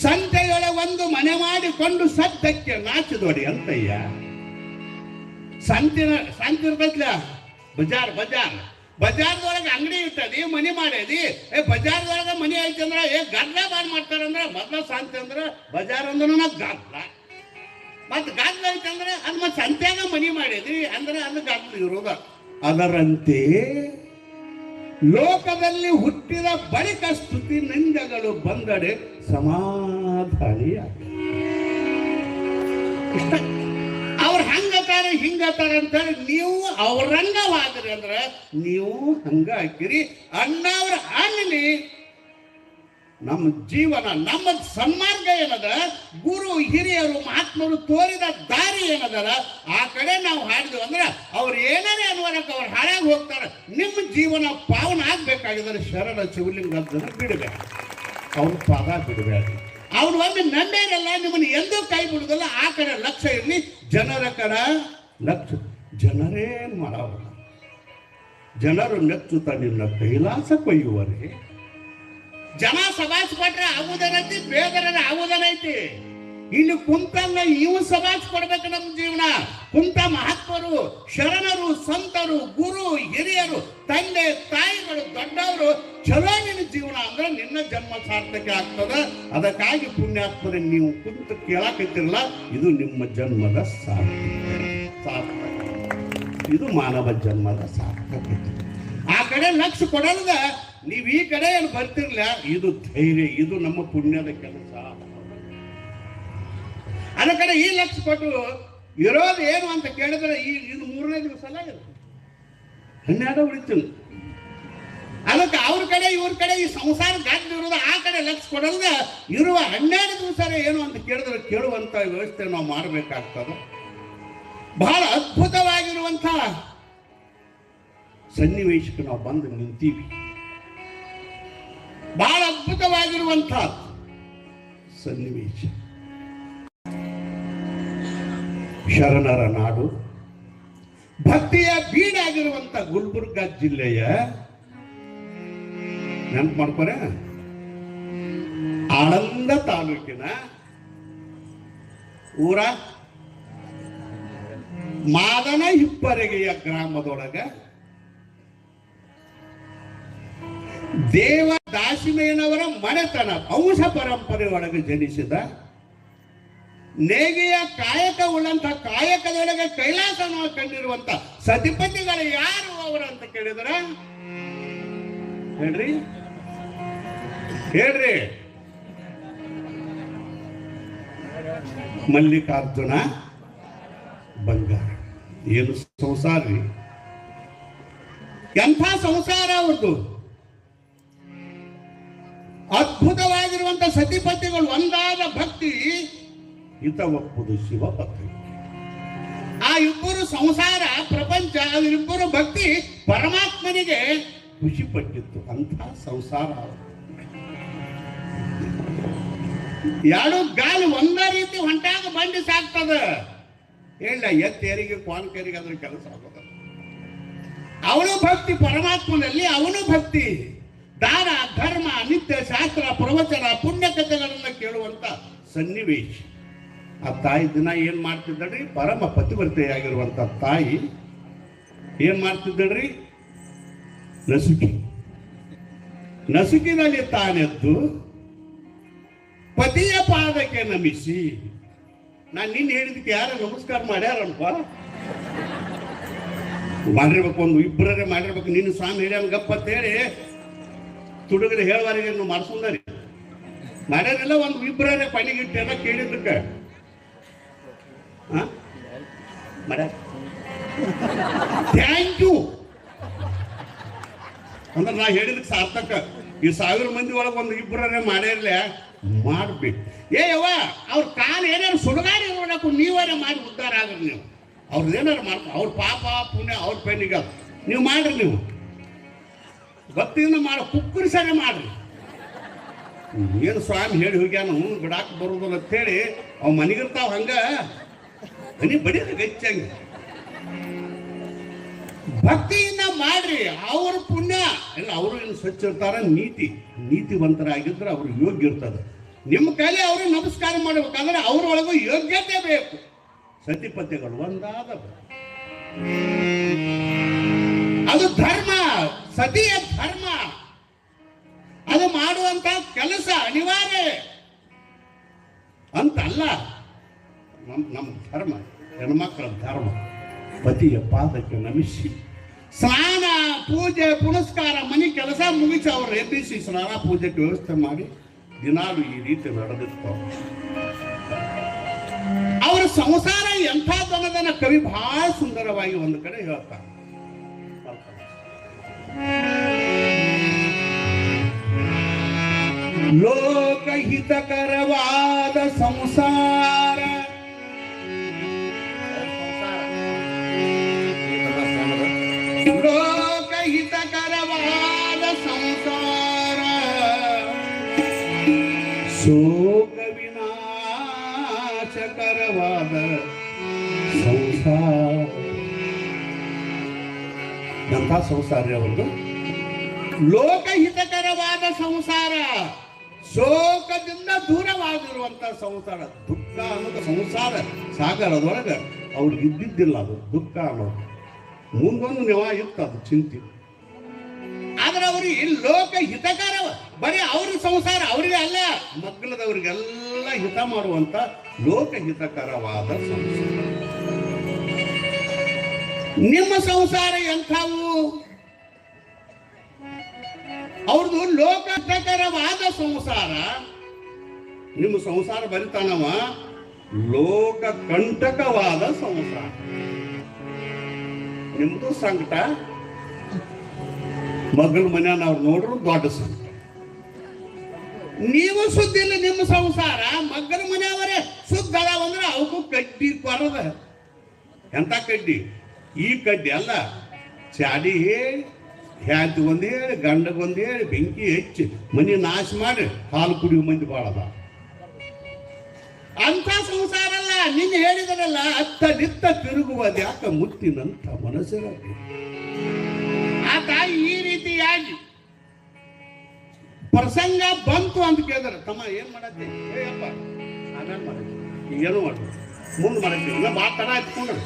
ಸಂತೆಯೊಳಗೆ ಒಂದು ಮನೆ ಮಾಡಿಕೊಂಡು ಸದ್ದಕ್ಕೆ ನಾಚಿದೋಡಿ ಅಂತಯ್ಯ. ಸಂತೆ ಇರ್ತೈತ್ಲ, ಬಜಾರ್ದೊಳಗೆ ಅಂಗಡಿ ಇರ್ತದಿ, ಮನಿ ಮಾಡೇದಿ. ಬಜಾರ್ದೊಳಗೆ ಮನಿ ಐತಿ ಅಂದ್ರ ಗದ್ಲ ಬಾಳ್ ಮಾಡ್ತಾರಂದ್ರ ಮೊದ್ಲ ಸಂತೆ ಅಂದ್ರ ಬಜಾರ್ ಅಂದ್ರ ಗದ್ಲ. ಮತ್ ಗದ್ಲ ಐತಂದ್ರೆ ಅದ್ ಮತ್ ಸಂತ್ಯಾಗ ಮನಿ ಮಾಡಿದ್ರಿ ಅಂದ್ರೆ ಅದು ಗದ್ಲ ಇರೋದ. ಅದರಂತೆ ಲೋಕದಲ್ಲಿ ಹುಟ್ಟಿದ ಬಳಿಕ ಸ್ತುತಿ ನಿಂದೆಗಳು ಬಂದಡೆ ಸಮಾಧಾನಿಯಾಗ. ಅವ್ರು ಹಂಗತಾರ ಹಿಂಗತಾರ ಅಂತೇಳಿ ನೀವು ಅವ್ರಂಗವಾದ್ರಿ ಅಂದ್ರೆ ನೀವು ಹಂಗ ಹಾಕಿರಿ. ಅಣ್ಣವ್ರ ಅನ್ನಲಿ ನಮ್ಮ ಜೀವನ, ನಮ್ಮ ಸನ್ಮಾರ್ಗ ಏನದ, ಗುರು ಹಿರಿಯರು ಮಹಾತ್ಮರು ತೋರಿದ ದಾರಿ ಏನದಲ್ಲ ಆ ಕಡೆ ನಾವು ಹಾಡಿದ್ವಿ ಅಂದ್ರೆ ಅವ್ರು ಏನಾರೇ ಅನ್ವರಕ್ಕೆ ಅವ್ರು ಹಾಳಾಗಿ ಹೋಗ್ತಾರೆ. ನಿಮ್ಮ ಜೀವನ ಪಾವನ ಆಗ್ಬೇಕಾಗಿದ್ರೆ ಶರಣ ಶಿವಲಿಂಗದ್ದನ್ನು ಬಿಡಬೇಡ, ಅವ್ರ ಪಾದ ಬಿಡಬೇಡ್ರಿ. ಅವ್ರು ಒಮ್ಮೆ ನಂಬೇರಲ್ಲ ನಿಮ್ಮನ್ನು ಎಂದೂ ಕೈ ಬಿಡುದಲ್ಲ. ಆ ಕಡೆ ಲಕ್ಷ್ಯ ಇರಲಿ, ಜನರ ಕಡೆ ಲಕ್ಷ್ಯ. ಜನರೇನ್ ಮಾಡಲ್ಲ, ಜನರು ಮೆಚ್ಚುತ್ತ ನಿನ್ನ ಕೈಲಾಸ ಕೊಯ್ಯುವರೆ. ಜನ ಸಭಾಸ್ ಕೊಟ್ರೆ ಆಗುವುದೇನೈತಿ, ಬೇದರ ಆಗುವುದೇನೈತಿ. ಇಲ್ಲಿ ಕುಂತಲ್ಲ ಇವು ಸಮಾಜ ಕೊಡ್ಬೇಕು ನಮ್ಮ ಜೀವನ. ಕುಂತ ಮಹಾತ್ಮರು, ಶರಣರು, ಸಂತರು, ಗುರು ಹಿರಿಯರು, ತಂದೆ ತಾಯಿಗಳು, ದೊಡ್ಡವರು ಚಲೋ ನಿನ್ನ ಜೀವನ ಅಂದ್ರೆ ನಿನ್ನ ಜನ್ಮ ಸಾರ್ಥಕ ಆಗ್ತದ. ಅದಕ್ಕಾಗಿ ಪುಣ್ಯಾತ್ಮರೇ ನೀವು ಕುಂತ ಕೇಳಾಕತ್ತಿರಲ್ಲ, ಇದು ನಿಮ್ಮ ಜನ್ಮದ ಸಾರ್ಥಕ. ಇದು ಮಾನವ ಜನ್ಮದ ಸಾರ್ಥಕತೆ. ಆ ಕಡೆ ಲಕ್ಷ್ಯ ಕೊಡಲ್ದ ನೀವು ಈ ಕಡೆ ಏನು ಬರ್ತಿರ್ಲ, ಇದು ಧೈರ್ಯ, ಇದು ನಮ್ಮ ಪುಣ್ಯದ ಕೆಲಸ. ಅದ ಕಡೆ ಈ ಲಕ್ಷ್ಯ ಕೊಟ್ಟು ಇರೋದು ಏನು ಅಂತ ಕೇಳಿದ್ರೆ ಇದು 3ನೇ ದಿವಸ ಅಲ್ಲ, ಇದು 12 ಉಳಿತೀನಿ. ಅದಕ್ಕೆ ಅವ್ರ ಕಡೆ ಇವ್ರ ಕಡೆ ಈ ಸಂಸಾರ ಗದ್ದು ಇರೋದು, ಆ ಕಡೆ ಲಕ್ಷ್ಯ ಕೊಡಲ್ದ ಇರುವ 12 ದಿವಸ ಏನು ಅಂತ ಕೇಳಿದ್ರೆ ಕೇಳುವಂತ ವ್ಯವಸ್ಥೆ ನಾವು ಮಾಡಬೇಕಾಗ್ತದೆ. ಬಹಳ ಅದ್ಭುತವಾಗಿರುವಂಥ ಸನ್ನಿವೇಶಕ್ಕೆ ನಾವು ಬಂದು ನಿಂತೀವಿ. ಬಹಳ ಅದ್ಭುತವಾಗಿರುವಂಥ ಸನ್ನಿವೇಶ. ಶರಣರ ನಾಡು, ಭಕ್ತಿಯ ಬೀಡಾಗಿರುವಂಥ ಗುಲ್ಬರ್ಗ ಜಿಲ್ಲೆಯ ನೆನಪು ಮಾಡ್ಕೊರೆ, ಆಳಂದ ತಾಲೂಕಿನ ಊರ ಮಾದನ ಹಿಪ್ಪರಗೆಯ ಗ್ರಾಮದೊಳಗ ದೇವ ದಾಸಿಮೇನವರ ಮನೆತನ ವಂಶ ಪರಂಪರೆ ಒಳಗೆ ಜನಿಸಿದ, ನೇಗಿಯ ಕಾಯಕ ಉಳ್ಳಂತ ಕಾಯಕದೊಳಗೆ ಕೈಲಾಸವನ್ನು ಕಂಡಿರುವಂತ ಸತಿಪತಿಗಳು ಯಾರು ಅವರು ಅಂತ ಕೇಳಿದ್ರ ಹೇಳ್ರಿ ಹೇಳ್ರಿ ಮಲ್ಲಿಕಾರ್ಜುನ ಬಂಗಾರ. ಏನು ಸಂಸಾರ ರೀ, ಎಂಥ ಸಂಸಾರ ಅವ್ರದ್ದು. ಅದ್ಭುತವಾಗಿರುವಂತ ಸತಿಪತಿಗಳು, ಒಂದಾದ ಭಕ್ತಿ ಹಿತ ಒಪ್ಪುದು ಶಿವ ಭಕ್ತಿ. ಆ ಇಬ್ಬರು ಸಂಸಾರ ಪ್ರಪಂಚ, ಅವರಿಬ್ಬರು ಭಕ್ತಿ ಪರಮಾತ್ಮನಿಗೆ ಖುಷಿ ಪಟ್ಟಿತ್ತು. ಅಂಥ ಸಂಸಾರ. ಎರಡು ಗಾಲಿ ಒಂದೇ ರೀತಿ ಹೊಂಟಾಗ ಬಂಡಿ ಸಾಕ್ತದ. ಹೇಳ ಎತ್ತೇರಿಗೆ ಕ್ವಾನ್ಕೇರಿಗೆ ಅದ್ರ ಕೆಲಸ ಆಗೋದ. ಅವನು ಭಕ್ತಿ ಪರಮಾತ್ಮನಲ್ಲಿ, ಅವನು ಭಕ್ತಿ ದಾನ ಧರ್ಮ ನಿತ್ಯ ಶಾಸ್ತ್ರ ಪ್ರವಚನ ಪುಣ್ಯಕಥೆಗಳನ್ನ ಕೇಳುವಂತ ಸನ್ನಿವೇಶ. ಆ ತಾಯಿ ದಿನ ಏನ್ ಮಾಡ್ತಿದ್ದಳ್ರಿ, ಪರಮ ಪತಿವ್ರತೆಯಾಗಿರುವಂತ ತಾಯಿ ಏನ್ ಮಾಡ್ತಿದ್ದಳ್ರಿ, ನಸುಕಿನಲ್ಲಿ ತಾನೆದ್ದು ಪತಿಯ ಪಾದಕ್ಕೆ ನಮಿಸಿ. ನಾನು ನಿನ್ನ ಹೇಳಿದಕ್ಕೆ ಯಾರು ನಮಸ್ಕಾರ ಮಾಡ್ಯಾರಪ್ಪ? ಮಾಡಿರ್ಬೇಕು, ಒಂದು ಇಬ್ಬರೇ ಮಾಡಿರ್ಬೇಕು. ನಿನ್ನ ಸ್ವಾಮಿ ಹೇಳ್ಯಾನ ಗಪ್ಪ ಅಂತೇಳಿ ತುಡುಗರು ಹೇಳುವವರೆಗೆ ಮಾಡಿಸ್ಕೊಂಡರಿ ಮಾಡ್ಯಾರಿಲ್ಲ. ಒಂದು ಇಬ್ಬರೇ ಪಣಿಗಿಟ್ಟೆಲ್ಲ ಕೇಳಿದ್ದಕ್ಕೆ ಮಾಡ್ಯಾರ. ಥ್ಯಾಂಕ್ ಯು ಅಂದ್ರೆ ನಾ ಹೇಳಿದಕ್ಕೆ ಸಾರ್ಥಕ. ಈ 1000 ಮಂದಿ ಒಳಗೆ ಒಂದು ಇಬ್ಬರೇ ಮಾಡ್ಯಾರಲ್ಲ, ಮಾಡ್ಬೇಕು. ಯವ್ವ ಅವ್ರ ಕಾಲು ಏನಾರು ಸುಡುಗಾಡಿ ನೋಡಕ್ಕೂ ನೀವೇ ಮಾಡಿ ಉದ್ಧಾರ ಆಗ್ರಿ. ನೀವು ಅವ್ರದ್ದು ಏನಾರು ಮಾಡ್ಕೊ, ಅವ್ರ ಪಾಪ ಪುಣ್ಯ ಅವ್ರ ಪೆನ್ನಿಗ ನೀವು ಮಾಡ್ರಿ. ನೀವು ಭಕ್ತಿಯಿಂದ ಮಾಡೋ ಕುಕ್ಕರಿಸನೆ ಮಾಡ್ರಿ. ಏನು ಸ್ವಾಮಿ ಹೇಳಿ ಹೋಗ್ಯಾನು ಬಿಡಾಕ್ ಬರೋದಿಲ್ಲ ಅಂತೇಳಿ ಅವ್ ಮನೆಗಿರ್ತಾವ ಹಂಗ ಮನಿ ಬಡಿದ್ರೆ ಗಚ್ಚಂಗ. ಭಕ್ತಿಯಿಂದ ಮಾಡ್ರಿ, ಅವ್ರ ಪುಣ್ಯ ಎಲ್ಲ. ಅವರು ಏನು ಸ್ವಚ್ಛ ಇರ್ತಾರ, ನೀತಿವಂತರಾಗಿದ್ರೆ ಅವ್ರು ಯೋಗ್ಯ ಇರ್ತದೆ. ನಿಮ್ಮ ಕೈಲಿ ಅವರು ನಮಸ್ಕಾರ ಮಾಡ್ಬೇಕಾದ್ರೆ ಅವ್ರೊಳಗೂ ಯೋಗ್ಯತೆ ಬೇಕು. ಸತಿಪತಿಗಳು ಒಂದಾದ ಅದು ಧರ್ಮ, ಸತಿಯ ಧರ್ಮ. ಅದು ಮಾಡುವಂತ ಕೆಲಸ ಅನಿವಾರ್ಯ ಅಂತಲ್ಲ. ನಮ್ಮ ಧರ್ಮ, ಹೆಣ್ಮಕ್ಳ ಧರ್ಮ. ಪತಿಯ ಪಾದಕ್ಕೆ ನಮಿಸಿ ಸ್ನಾನ ಪೂಜೆ ಪುನಸ್ಕಾರ ಮನೆ ಕೆಲಸ ಮುಗಿಸಿ ಅವ್ರು ಎಬ್ಬಿಸಿ ಸ್ನಾನ ಪೂಜೆಗೆ ವ್ಯವಸ್ಥೆ ಮಾಡಿ ದಿನಾಲು ಈ ರೀತಿ ನಡೆದಿರ್ತಾವ. ಅವರ ಸಂಸಾರ ಎಂಥದ್ದನ್ನದನ್ನ ಕವಿ ಬಹಳ ಸುಂದರವಾಗಿ ಒಂದು ಕಡೆ ಹೇಳ್ತಾರೆ. ಲೋಕಹಿತಕರವಾದ ಸಂಸಾರ, ಲೋಕಹಿತಕರವಾದ ಸಂಸಾರ, ಶೋಕ ವಿನಾಶಕರವಾದ ಸಂಸಾರ. ಎಂಥ ಸಂಸಾರ ಅವರದು? ಲೋಕಹಿತಕರವಾದ ಸಂಸಾರ, ಶೋಕದಿಂದ ದೂರವಾಗಿರುವಂತ ಸಂಸಾರ, ದುಃಖ ದುಃಖ ಅನ್ನೋದು ಸಂಸಾರ ಸಾಗರದೊಳಗೆ ಅವ್ರಿಗೆ ಇದ್ದಿದ್ದಿಲ್ಲ ಅದು ದುಃಖ ಅನ್ನೋದು. ಮುಂದೊಂದು ನೆವ ಇತ್ತು ಅದು ಚಿಂತೆ. ಆದ್ರೆ ಅವ್ರಿಗೆ ಲೋಕ ಹಿತಕರ, ಬರೀ ಅವ್ರಿಗೆ ಸಂಸಾರ ಅವ್ರಿಗೆ ಅಲ್ಲ, ಮಗ್ಗಲದವ್ರಿಗೆಲ್ಲ ಹಿತ ಮಾಡುವಂತ ಲೋಕ ಹಿತಕರವಾದ ಸಂಸಾರ. ನಿಮ್ಮ ಸಂಸಾರ ಎಂಥವು? ಅವ್ರದ್ದು ಲೋಕ ಹಿತಕರವಾದ ಸಂಸಾರ. ನಿಮ್ಮ ಸಂಸಾರ ಬರಿತಾನವ ಲೋಕ ಕಂಟಕವಾದ ಸಂಸಾರ. ನಿಮ್ದು ಸಂಕಟ, ಮಗಳ ಮನೆಯನ್ನ ಅವ್ರು ನೋಡ್ರು ದೊಡ್ಡ ಸಂಕಟ. ನೀವು ಸುದ್ದಿ ಇಲ್ಲ ನಿಮ್ಮ ಸಂಸಾರ, ಮಗನ ಮನೆಯವರೇ ಸುದ್ದ ಅದಾವಂದ್ರೆ ಅವಕ್ಕೂ ಕಡ್ಡಿ ಕೊರದ. ಎಂತ ಕಡ್ಡಿ? ಈ ಕಡ್ಡಿ ಅಲ್ಲ, ಚಾಡಿ ಹೇಳಿ, ಹ್ಯಾಂತಿಗೊಂದು ಹೇಳಿ, ಗಂಡಗೊಂದು ಹೇಳಿ, ಬೆಂಕಿ ಹೆಚ್ಚಿ ಮನೆ ನಾಶ ಮಾಡಿ ಹಾಲು ಕುಡಿಯುವ ಮಂದಿ ಬಾಳದ. ಅಂತ ಸಂಸಾರ ಅಲ್ಲ. ನಿನ್ನೆ ಹೇಳಿದರಲ್ಲ, ಅತ್ತ ನಿತ್ತ ತಿರುಗುವುದು ಯಾಕ ಮುತ್ತಿನಂತ ಮನಸ್ಸಿರ ಆತ ಈ ರೀತಿಯಾಗಿ ಪ್ರಸಂಗ ಬಂತು ಅಂತ ಕೇಳಿದ್ರೆ, ತಮ್ಮ ಏನ್ ಮಾಡತ್ತೆ? ಏಯಪ್ಪ ಆಮೇಲೆ ಮಾಡಕ್ಕೆ ಏನು ಮಾಡ್ತೀವಿ, ಮುಂದೆ ಮಾಡಕ್ಕೆ ಇಲ್ಲ, ಭಾಳ ತಡ ಹಚ್ಕೊಂಡ್ರೆ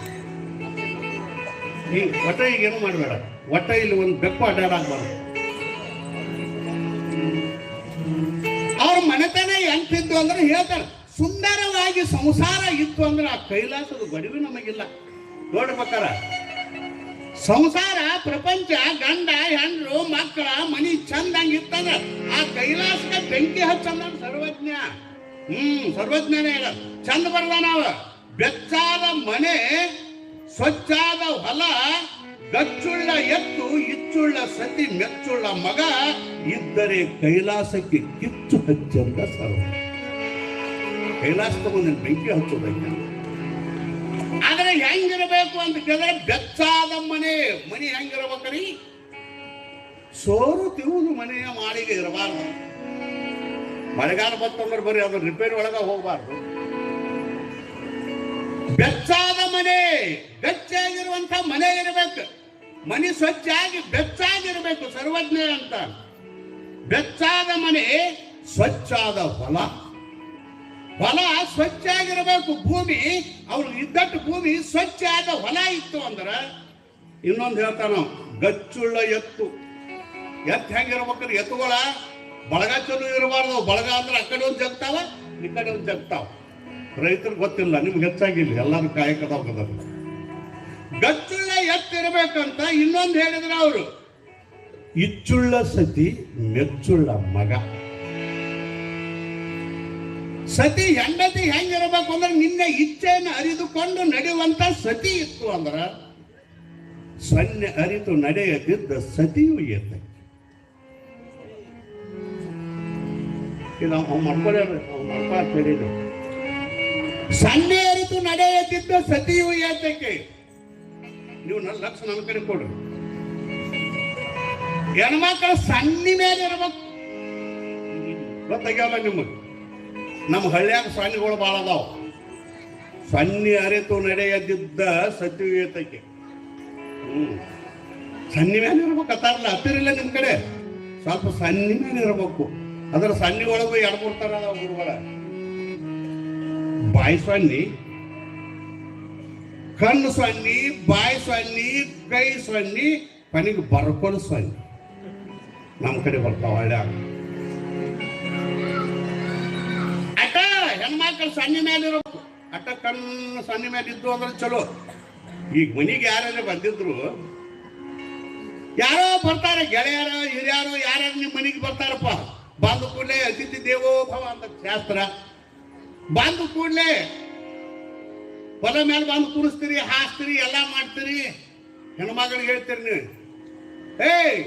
ಈ ಒಟ್ಟ ಈಗ ಏನು ಮಾಡಬೇಡ. ಒಟ್ಟ ಇಲ್ಲಿ ಒಂದು ಬೆಕ್ಕು ಅಡ್ಡಾಡಾಕ್ಬಾರ್ದು. ಅವ್ರ ಮನೆತನ ಎಂತಿದ್ದು ಅಂದ್ರೆ ಹೇಳ್ತಾರೆ, ಸುಂದರವಾಗಿ ಸಂಸಾರ ಇತ್ತು ಅಂದ್ರೆ ಆ ಕೈಲಾಸದ ಗಡಿವಿ ನಮಗಿಲ್ಲ. ನೋಡ್ಬೇಕಾರ ಸಂಸಾರ ಪ್ರಪಂಚ ಗಂಡ ಹೆಂಡ್ರು ಮಕ್ಕಳ ಮನಿ ಚಂದಂಗ ಇತ್ತಂದ್ರ ಆ ಕೈಲಾಸಕ್ಕೆ ಬೆಂಕಿ ಹಚ್ಚಂದ ಸರ್ವಜ್ಞ. ಸರ್ವಜ್ಞನೇ ಹೇಳ ಚಂದ ಬರ್ದ. ನಾವ ಬೆಚ್ಚಾದ ಮನೆ, ಸ್ವಚ್ಛಾದ ಹೊಲ, ಗಚ್ಚುಳ್ಳ ಎತ್ತು, ಇಚ್ಚುಳ್ಳ ಸತಿ, ಮೆಚ್ಚುಳ್ಳ ಮಗ ಇದ್ದರೆ ಕೈಲಾಸಕ್ಕೆ ಕಿಚ್ಚು ಹಚ್ಚಂದ ಸರ್ವ. ಕೈಲಾಸ ತಗೊಂಡು ಬೆಂಕಿ ಹಚ್ಚೋದಕ್ಕೆ. ಆದ್ರೆ ಹೆಂಗಿರಬೇಕು ಅಂತ ಕೇಳಿದ್ರೆ, ಬೆಚ್ಚಾದ ಮನೆ ಹೆಂಗಿರ್ಬೇಕ್ರಿ? ಸೋರು ತಿರುವುದು ಮನೆಯ ಮಾಳಿಗೆ ಇರಬಾರ್ದು. ಮಳೆಗಾಲ ಬಂತಂದ್ರೆ ಬರೀ ಅದು ರಿಪೇರಿ ಒಳಗ ಹೋಗಬಾರ್ದು. ಬೆಚ್ಚಾದ ಮನೆ, ಬೆಚ್ಚಾಗಿರುವಂತ ಮನೆ ಇರಬೇಕು. ಮನೆ ಸ್ವಚ್ಛಾಗಿ ಬೆಚ್ಚಾಗಿರ್ಬೇಕು. ಸರ್ವಜ್ಞ ಅಂತ. ಬೆಚ್ಚಾದ ಮನೆ, ಸ್ವಚ್ಛಾದ ಹೊಲ ಸ್ವಚ್ಛಾಗಿರಬೇಕು. ಭೂಮಿ ಅವ್ರು ಇದ್ದಟ್ಟು ಭೂಮಿ ಸ್ವಚ್ಛ ಆದ ಹೊಲ ಇತ್ತು ಅಂದ್ರ. ಇನ್ನೊಂದು ಹೇಳ್ತಾನ, ಗಚ್ಚುಳ್ಳ ಎತ್ತು ಹೆಂಗಿರ್ಬೇಕ್ರಿ? ಎತ್ತುಗಳ ಬಳಗ ಚಲೋ ಇರಬಾರ್ದು. ಬಳಗ ಅಂದ್ರೆ ಆ ಕಡೆ ಒಂದು ಜಗ್ತಾವ, ಈ ಕಡೆ ಒಂದು ಜಗ್ತಾವ. ರೈತರಿಗೆ ಗೊತ್ತಿಲ್ಲ, ನಿಮ್ಗೆ ಹೆಚ್ಚಾಗಿಲ್ಲ, ಎಲ್ಲರೂ ಕಾಯಕದವ್ರ. ಗಚ್ಚುಳ್ಳ ಎತ್ತಿರ್ಬೇಕಂತ ಇನ್ನೊಂದು ಹೇಳಿದ್ರ ಅವರು. ಇಚ್ಚುಳ್ಳ ಸತಿ, ಮೆಚ್ಚುಳ್ಳ ಮಗ. ಸತಿ ಹೆಂಡತಿ ಹೆಂಗಿರಬೇಕು ಅಂದ್ರೆ ನಿನ್ನೆ ಇಚ್ಛೆಯನ್ನು ಅರಿದುಕೊಂಡು ನಡೆಯುವಂತ ಸತಿ ಇತ್ತು ಅಂದ್ರ, ಸನ್ನೆ ಅರಿತು ನಡೆಯದಿದ್ದ ಸತಿಯು ಎತ್ತ. ಇದು ಅವ್ನು ಮಾಡ್ಕೊಳ್ಳ ಸನ್ನೆ ಅರಿತು ನಡೆಯದಿದ್ದ ಸತಿಯು ಏತಕ್ಕೆ. ನೀವು ನನ್ನ ಲಕ್ಷ ನನ್ನ ಕಡೆ ಕೊಡ್ರಿ. ಹೆಣ್ಮಕ್ಳು ಸನ್ನಿ ಮೇಲೆ ಇರ್ಬೇಕು. ಗೊತ್ತಾಗ್ಯಾವಲ್ಲ ನಿಮಗೆ? ನಮ್ಮ ಹಳ್ಳಿಯಾಗ ಸನ್ನಿಗಳು ಭಾಳ ಅದಾವ. ಸನ್ನಿ ಅರಿತು ನಡೆಯದಿದ್ದ ಸತಿಯು ಏತಕ್ಕೆ. ಸನ್ನಿ ಮೇಲೆ ಇರ್ಬೇಕು ಅತ್ತಾರಲ್ಲ, ಹತ್ತಿರಿಲ್ಲ ನಿಮ್ ಕಡೆ. ಸ್ವಲ್ಪ ಸನ್ನಿ ಮೇಲೆ ಇರ್ಬೇಕು. ಅದರ ಸನ್ನಿ ಒಳಗೂ ಎಡ್ಬಿಡ್ತಾರ ಗುರುಗಳ. ಬಾಯಿ ಸೊನ್ನಿ, ಕಣ್ಣು ಸೊನ್ನಿ, ಬಾಯಿ ಸೊನ್ನಿ, ಕೈ ಸೊನ್ನಿ, ಕೊನೆಗೆ ಬರ್ಕೊಂಡು ಸೊನ್ನಿ ನಮ್ಮ ಕಡೆ ಬರ್ತಾವ ಹಳ್ಳ್ಯಾಗ. ಅಟ ಹೆಣ್ಮಕ್ಳು ಸನ್ನಿ ಮೇಲೆ ಇರಬೇಕು. ಅಟ ಕಣ್ಣು ಸನ್ನಿ ಮೇಲೆ ಇದ್ದು ಅಂದ್ರೆ ಚಲೋ. ಈಗ ಮನಿಗೆ ಯಾರೇ ಬಂದಿದ್ರು, ಯಾರೋ ಬರ್ತಾರೆ, ಗೆಳೆಯರು ಹಿರಿಯರು ಯಾರ್ಯಾರು ನಿಮ್ಮ ಮನೆಗೆ ಬರ್ತಾರಪ್ಪ. ಬಂದು ಕೂಡಲೇ ಅತಿಥಿ ದೇವೋ ಭವ ಅಂತ ಶಾಸ್ತ್ರ. ಬಂದು ಕೂಡಲೇ ಹೊಲ ಮೇಲೆ ಬಂದು ಕೂರಿಸ್ತೀರಿ, ಹಾಸ್ತೀರಿ, ಎಲ್ಲ ಮಾಡ್ತೀರಿ. ಹೆಣ್ಮಗಳಿಗೆ ಹೇಳ್ತೀರಿ ನೀವು, ಏಯ್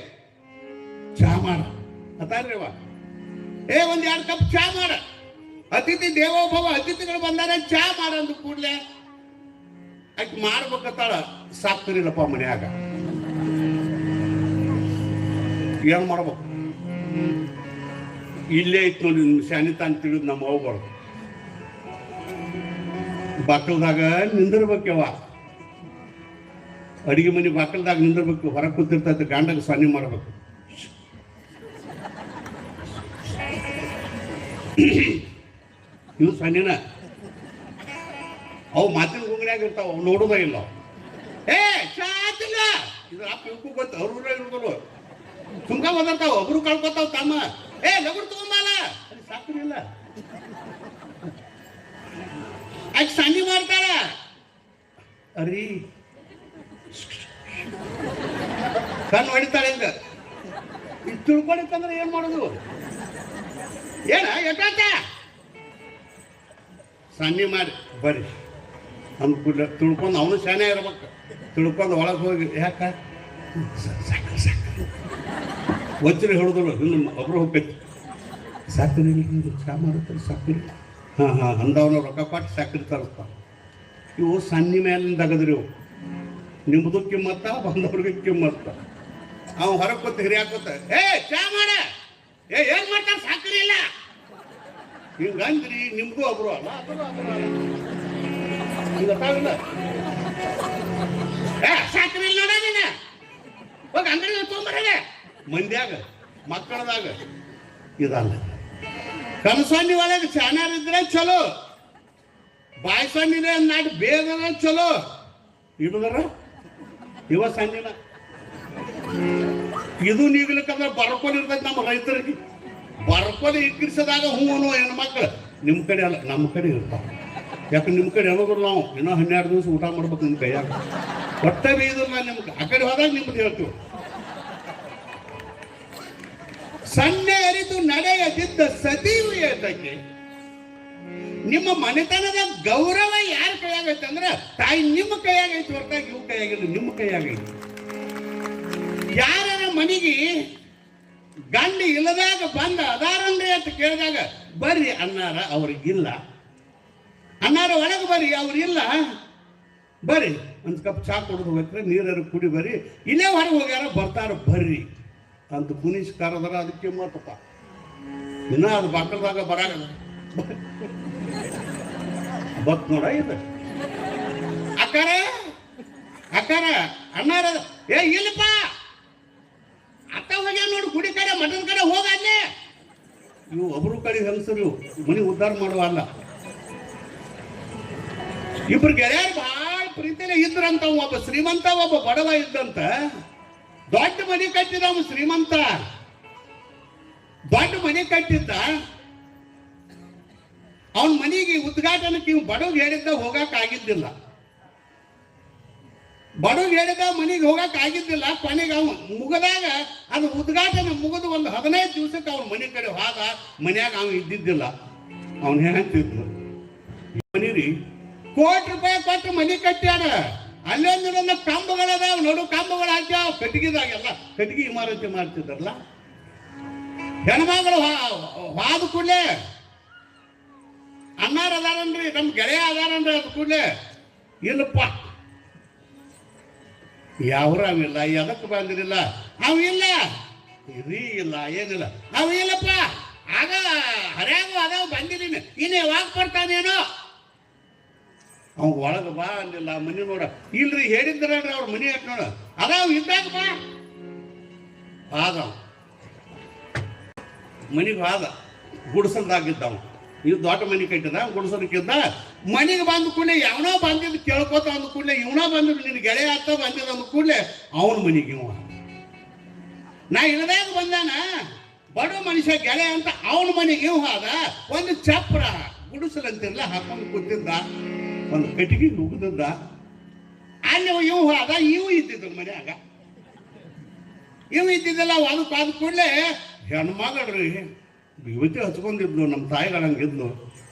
ಚಾ ಮಾಡ ಅತ್ತಾರ್ರಿ ಅವ. ಒಂದ್ 2 ಕಪ್ ಚಾ ಮಾಡ. ಅತಿಥಿ ದೇವೋಭವ, ಅತಿಥಿಗಳು ಬಂದಾರೆ, ಚಾ ಮಾಡ ಅಂದ ಕೂಡಲೇ ಆಕೆ ಮಾಡ್ಬೇಕತ್ತಾಳ. ಸಾಕ್ತಿರಿಲ್ಲಪ್ಪ ಮನ್ಯಾಗ. ಏನ್ ಮಾಡ್ಬೇಕು? ಇಲ್ಲೇ ಇತ್ತು ನೋಡಿ ಶಾನಿತ ಅಂತ ತಿಳಿದು ನಮ್ಮ ಹೋಗ್ಬಾರ್ದು. ಬಾಕಲ್ದಾಗ ನಿಂದಿರ್ಬೇಕವ. ಅಡಿಗೆ ಮನೆ ಬಾಕಲ್ದಾಗ ನಿಂದಿರ್ಬೇಕು. ಹೊರಗೆ ಕೂತಿರ್ತೈತೆ, ಗಂಡಗೆ ಸನ್ನಿ ಮಾಡ್ಬೇಕು. ಇವು ಸನ್ನಿನ ಅವು ಮಾತಿನ ಗುಂಗಿನಾಗ ಇರ್ತಾವ, ಅವು ನೋಡೋದೇ ಇಲ್ಲ. ಏ ಚಾತಿಲ್ಲ ಇದ್ರ ಅಪ್ಪ ಇವಕ್ಕೂ ಗೊತ್ತು, ಅವ್ರ ಇರ್ಬೋದು ಸುಮ್ಕ ಓದಿರ್ತಾವ, ಒಬ್ರು ಕಳ್ಕೊತಾವ ತಮ್ಮ. ಏ ಲಗುಡ್ ತಗೊಂಬಲ್ಲ, ಅಲ್ಲಿ ಸಾಕ್ರಿ ಇಲ್ಲ, ಆಕೆ ಸಂಜೆ ಮಾಡ್ತಾರ. ಅರಿ ಕಣ್ಣು ಹೊಡಿತಾಳೆ ಹಿಂಗ. ಇದು ತಿಳ್ಕೊಂಡಿತ್ತಂದ್ರೆ ಏನ್ ಮಾಡೋದು? ಏನ ಎಟ್ಟಾತ ಸನ್ನಿ ಮಾಡಿ ಬರ್ರಿ ಅಂದ್ಕೂಡ್ಲೆ ತಿಳ್ಕೊಂಡು ಅವನು ಶಾನೆ ಇರ್ಬೇಕು. ತಿಳ್ಕೊಂಡು ಒಳಗೆ ಹೋಗಿ ಯಾಕ ಸಾಕ್ರಿ ಸಾಕ್ರಿ ಒಚ್ಚರಿ ಹಿಡಿದ್ರು ಇನ್ನು ಒಬ್ರು ಹೋಗ್ಬೇಕು. ಸಾಕ್ರಿ ಚಾ ಮಾಡುತ್ತಾರೆ ಸಾಕ್ರಿ. ಹಾಂ ಹಾಂ ಅಂದವನು ರೊಕ್ಕ ಕೊಟ್ಟು ಸಾಕ್ರಿ ತರಿಸ್ತಾವ. ಇವು ಸನ್ನಿ ಮೇಲಿಂದ ತೆಗೆದ್ರಿ ಇವು. ನಿಮ್ಮದು ಕಿಮ್ಮತ್ತ, ಬಂದವ್ರಿಗೆ ಕಿಮ್ಮತ್ತ. ಅವ ಹೊರಗೆ ಕೂತ ಹಿರಿಯಾಕೋತ ಏ ಚಾ ಮಾಡ, ಏನ್ ಮಾಡ್ತಾರ ಸಾಕ್ರಿ ಇಲ್ಲ ಹಿಂಗಂದ್ರಿ. ನಿಮ್ದು ಒಬ್ರು ಅಲ್ಲ, ಗೊತ್ತಾಗಿಲ್ಲ. ಏ ಸಾಕ್ರಿ ಇಲ್ಲ ನೋಡ ನೀನ ಹೋಗಿ ಅಂಗಡಿಗೆ ತೊಗೊಂಬರಲ್ಲ. ಮಂದ್ಯಾಗ ಮಕ್ಕಳದಾಗ ಇದಲ್ಲ. ಕನಸಣ್ಣಿ ಒಳಗೆ ಚಾನರ್ ಇದ್ರೆ ಚಲೋ, ಬಾಯಿ ಸಣ್ಣಿದೆ ನಾಟ್ ಬೇಗ ಚಲೋ. ಇಡುದರ ಇವ ಸಣ್ಣಿನ ಇದು ನೀಗ್ಲಿಕ್ಕಂದ್ರೆ ಬರ್ಕೊಂಡಿರ್ತೈತಿ ನಮ್ಮ ರೈತರಿಗೆ. ಬರ್ಕೊಂಡು ಇಕ್ಕಿರಿಸಿದಾಗ ಹೂವನು ಹೆಣ್ಮಕ್ಳು ನಿಮ್ಮ ಕಡೆ ಅಲ್ಲ ನಮ್ಮ ಕಡೆ ಇರ್ತಾವ. ಯಾಕೆ ನಿಮ್ಮ ಕಡೆ ಹೇಳೋದಿಲ್ಲ, ನಾವು ಇನ್ನೂ 12 ದಿವಸ ಊಟ ಮಾಡ್ಬೇಕು ನಿಮ್ಮ ಕೈಯಾಗ. ಹೊಟ್ಟೆ ಬೇಯ್ದಿಲ್ಲ ನಿಮ್ಗೆ. ಆ ಕಡೆ ಹೋದಾಗ ನಿಮ್ದು ಹೇಳ್ತೀವಿ. ಸನ್ನೆ ಅರಿತು ನಡೆಯದಿದ್ದ ಸತೀವು ಏತಕ್ಕೆ. ನಿಮ್ಮ ಮನೆತನದ ಗೌರವ ಯಾರ ಕೈಯಾಗೈತೆ ಅಂದ್ರೆ ತಾಯಿ ನಿಮ್ಮ ಕೈಯಾಗೈತಿ ಹೊರತಾಗಿ ಇವ್ ಕೈಯಾಗಿಲ್ಲ, ನಿಮ್ಮ ಕೈಯಾಗೈತಿ. ಯಾರ ಮನೆಗೆ ಗಂಡ ಇಲ್ಲದಾಗ ಬಂದ ಅದಾರನ್ರಿ ಅಂತ ಕೇಳಿದಾಗ ಬರ್ರಿ ಅನ್ನಾರ, ಅವ್ರಿಗಿಲ್ಲ. ಅನ್ನಾರ ಒಳಗೆ ಬರ್ರಿ, ಅವ್ರಿಲ್ಲ, ಬರ್ರಿ ಒಂದು ಕಪ್ ಚಾ ಕೊಡೋದು ಹೋಗ್ಬೇಕ್ರೆ, ನೀರಾರು ಕುಡಿ ಬರ್ರಿ, ಇಲ್ಲೇ ಹೊರಗೆ ಹೋಗ್ಯಾರ ಬರ್ತಾರ ಬರ್ರಿ ಅಂತ ಕುಣಿಸಿ ಕರೆದಾರ. ಅದಕ್ಕೆ ಮಾತಪ್ಪ ಇನ್ನ ಅದು ಬಾಕಲ್ದಾಗ ಬರಾಗಲ್ಲ ಬತ್ ನೋಡ ಇದು ಅಕ್ಕಾರ ಅಕ್ಕಾರ ಅನ್ನಾರ ಏ ಇಲ್ಲಪ್ಪ ಅತ್ತ ಹೋಗ್ಯ ನೋಡು, ಗುಡಿ ಕಡೆ ಮಠದ ಕಡೆ ಹೋಗ ಅಲ್ಲೇ. ಇವು ಒಬ್ರು ಕಡೆ ಹೆಂಗಸರು ಮನೆ ಉದ್ಧಾರ ಮಾಡುವ ಅಲ್ಲ. ಇಬ್ರು ಗೆಳೆಯರು ಬಹಳ ಪ್ರೀತಿಯಲ್ಲಿ ಇದ್ರಂತ. ಒಬ್ಬ ಶ್ರೀಮಂತ, ಒಬ್ಬ ಬಡವ ಇದ್ದಂತ. ದೊಡ್ಡ ಮನೆ ಕಟ್ಟಿದ ಅವ ಶ್ರೀಮಂತ, ದೊಡ್ಡ ಮನೆ ಕಟ್ಟಿದ್ದ. ಅವನ ಮನೆಗೆ ಉದ್ಘಾಟನಕ್ಕೆ ಇವ್ ಬಡವ್ ಹೇಳಿದ್ದ ಹೋಗಕ್ ಆಗಿದ್ದಿಲ್ಲ. ಬಡವ್ ಹೇಳಿದ ಮನೆಗೆ ಹೋಗಕ್ ಆಗಿದ್ದಿಲ್ಲ. ಕೊನೆಗೆ ಅವನು ಮುಗದಾಗ ಅದು ಉದ್ಘಾಟನೆ ಮುಗಿದು ಒಂದು 15 ದಿವಸಕ್ಕೆ ಅವನ ಮನೆ ಕಡೆ ಹೋದ. ಮನ್ಯಾಗ ಅವನು ಇದ್ದಿದ್ದಿಲ್ಲ. ಅವನು ಹೇಳ್ತಿದ್ನು, ಮನೆ ರೀ ₹1,00,00,000 ಕೊಟ್ಟು ಮನೆ ಕಟ್ಟ್ಯಾರ. ಅಲ್ಲೊಂದು ಕಂಬಗಳದಾವ, ನೋಡು ಕಂಬಗಳು ಹಾಕ್ಯಾವ. ಕಟ್ಟಿಗೆದಾಗೆಲ್ಲ ಕಟ್ಟಿಗೆ ಇಮಾರತಿ ಮಾಡ್ತಿದ್ದಾರಲ್ಲ. ಹೆಣ್ಮಗಳು ಹಾದ ಕೂಡಲೇ ಅನ್ನಾರ ಅದಾರನ್ರಿ, ನಮ್ಮ ಗೆಳೆಯ ಅದಾರನ್ರಿ. ಅದ ಕೂಡಲೇ ಇಲ್ಲಪ್ಪ ಯಾವ್ರಾವಿಲ್ಲ, ಎದಕ್ಕೆ ಬಂದಿರಲಿಲ್ಲ, ಅವಿಲ್ಲ ರೀ ಇಲ್ಲ ಏನಿಲ್ಲ, ಅವು ಇಲ್ಲಪ್ಪ ಆಗ ಹರ್ಯಾಗು ಅದಾವ ಬಂದಿದ್ದೀನಿ, ಇನ್ನು ಯಾವಾಗ ಬರ್ತಾನೇನೋ. ಅವ್ ಒಳಗೆ ಬಾ ಅಂದಿಲ್ಲ. ಮನೆ ನೋಡ ಇಲ್ರಿ ಹೇಳಿದ್ರಲ್ರಿ ಅವ್ರ ಮನೆ ಹಾಕಿ ನೋಡ ಅದಾವ ಇದ್ದಾಗ ಬಾ ಆದ ಮನೆಗೆ ಆದ. ಗುಡಿಸಲ್ದಾಗಿದ್ದವ. ಇವ್ ದೊಡ್ಡ ಮನೆ ಕಟ್ಟಿದ, ಗುಡಿಸಲಕ್ಕಿದ್ದ. ಮನೆಗೆ ಬಂದ ಕೂಡಲೇ ಯಾವನೋ ಬಂದಿದ್ದು ಕೇಳ್ಕೊತ ಅಂದ ಕೂಡಲೇ ಇವನೋ ಬಂದಿದ್ದು ನಿನ್ನ ಗೆಳೆಯ ಹತ್ತ ಬಂದಿದ್ದ ಅಂದ ಕೂಡಲೇ ಅವನ ಮನೆಗೆ ಇವ. ನಾ ಇಳದಾಗ ಬಂದಾನ ಬಡ ಮನುಷ್ಯ ಗೆಳೆಯ ಅಂತ ಅವನ ಮನೆಗೆ ಇವ್ ಆದ. ಒಂದು ಚಪ್ರ ಗುಡಿಸಲಂತಿರ್ಲ ಹಾಕೊಂಡು ಕೂತಿದ್ದ, ಒಂದು ಕಟ್ಟಿಗೆ ನುಗ್ಗದ. ಅಲ್ಲಿ ಇವ್ ಆದ. ಇವು ಇದ್ದಿದ್ದ ಮನ್ಯಾಗ, ಇವು ಇದ್ದಿದ್ದಲ್ಲ. ಅದಕ್ಕೆ ಆದ ಕೂಡಲೇ ಹೆಣ್ಮಗಳ್ರಿ ಇವತ್ತೇ ಹಚ್ಕೊಂಡಿದ್ಲು, ನಮ್ಮ ತಾಯಿಗಳಂಗಿದ್ಲು.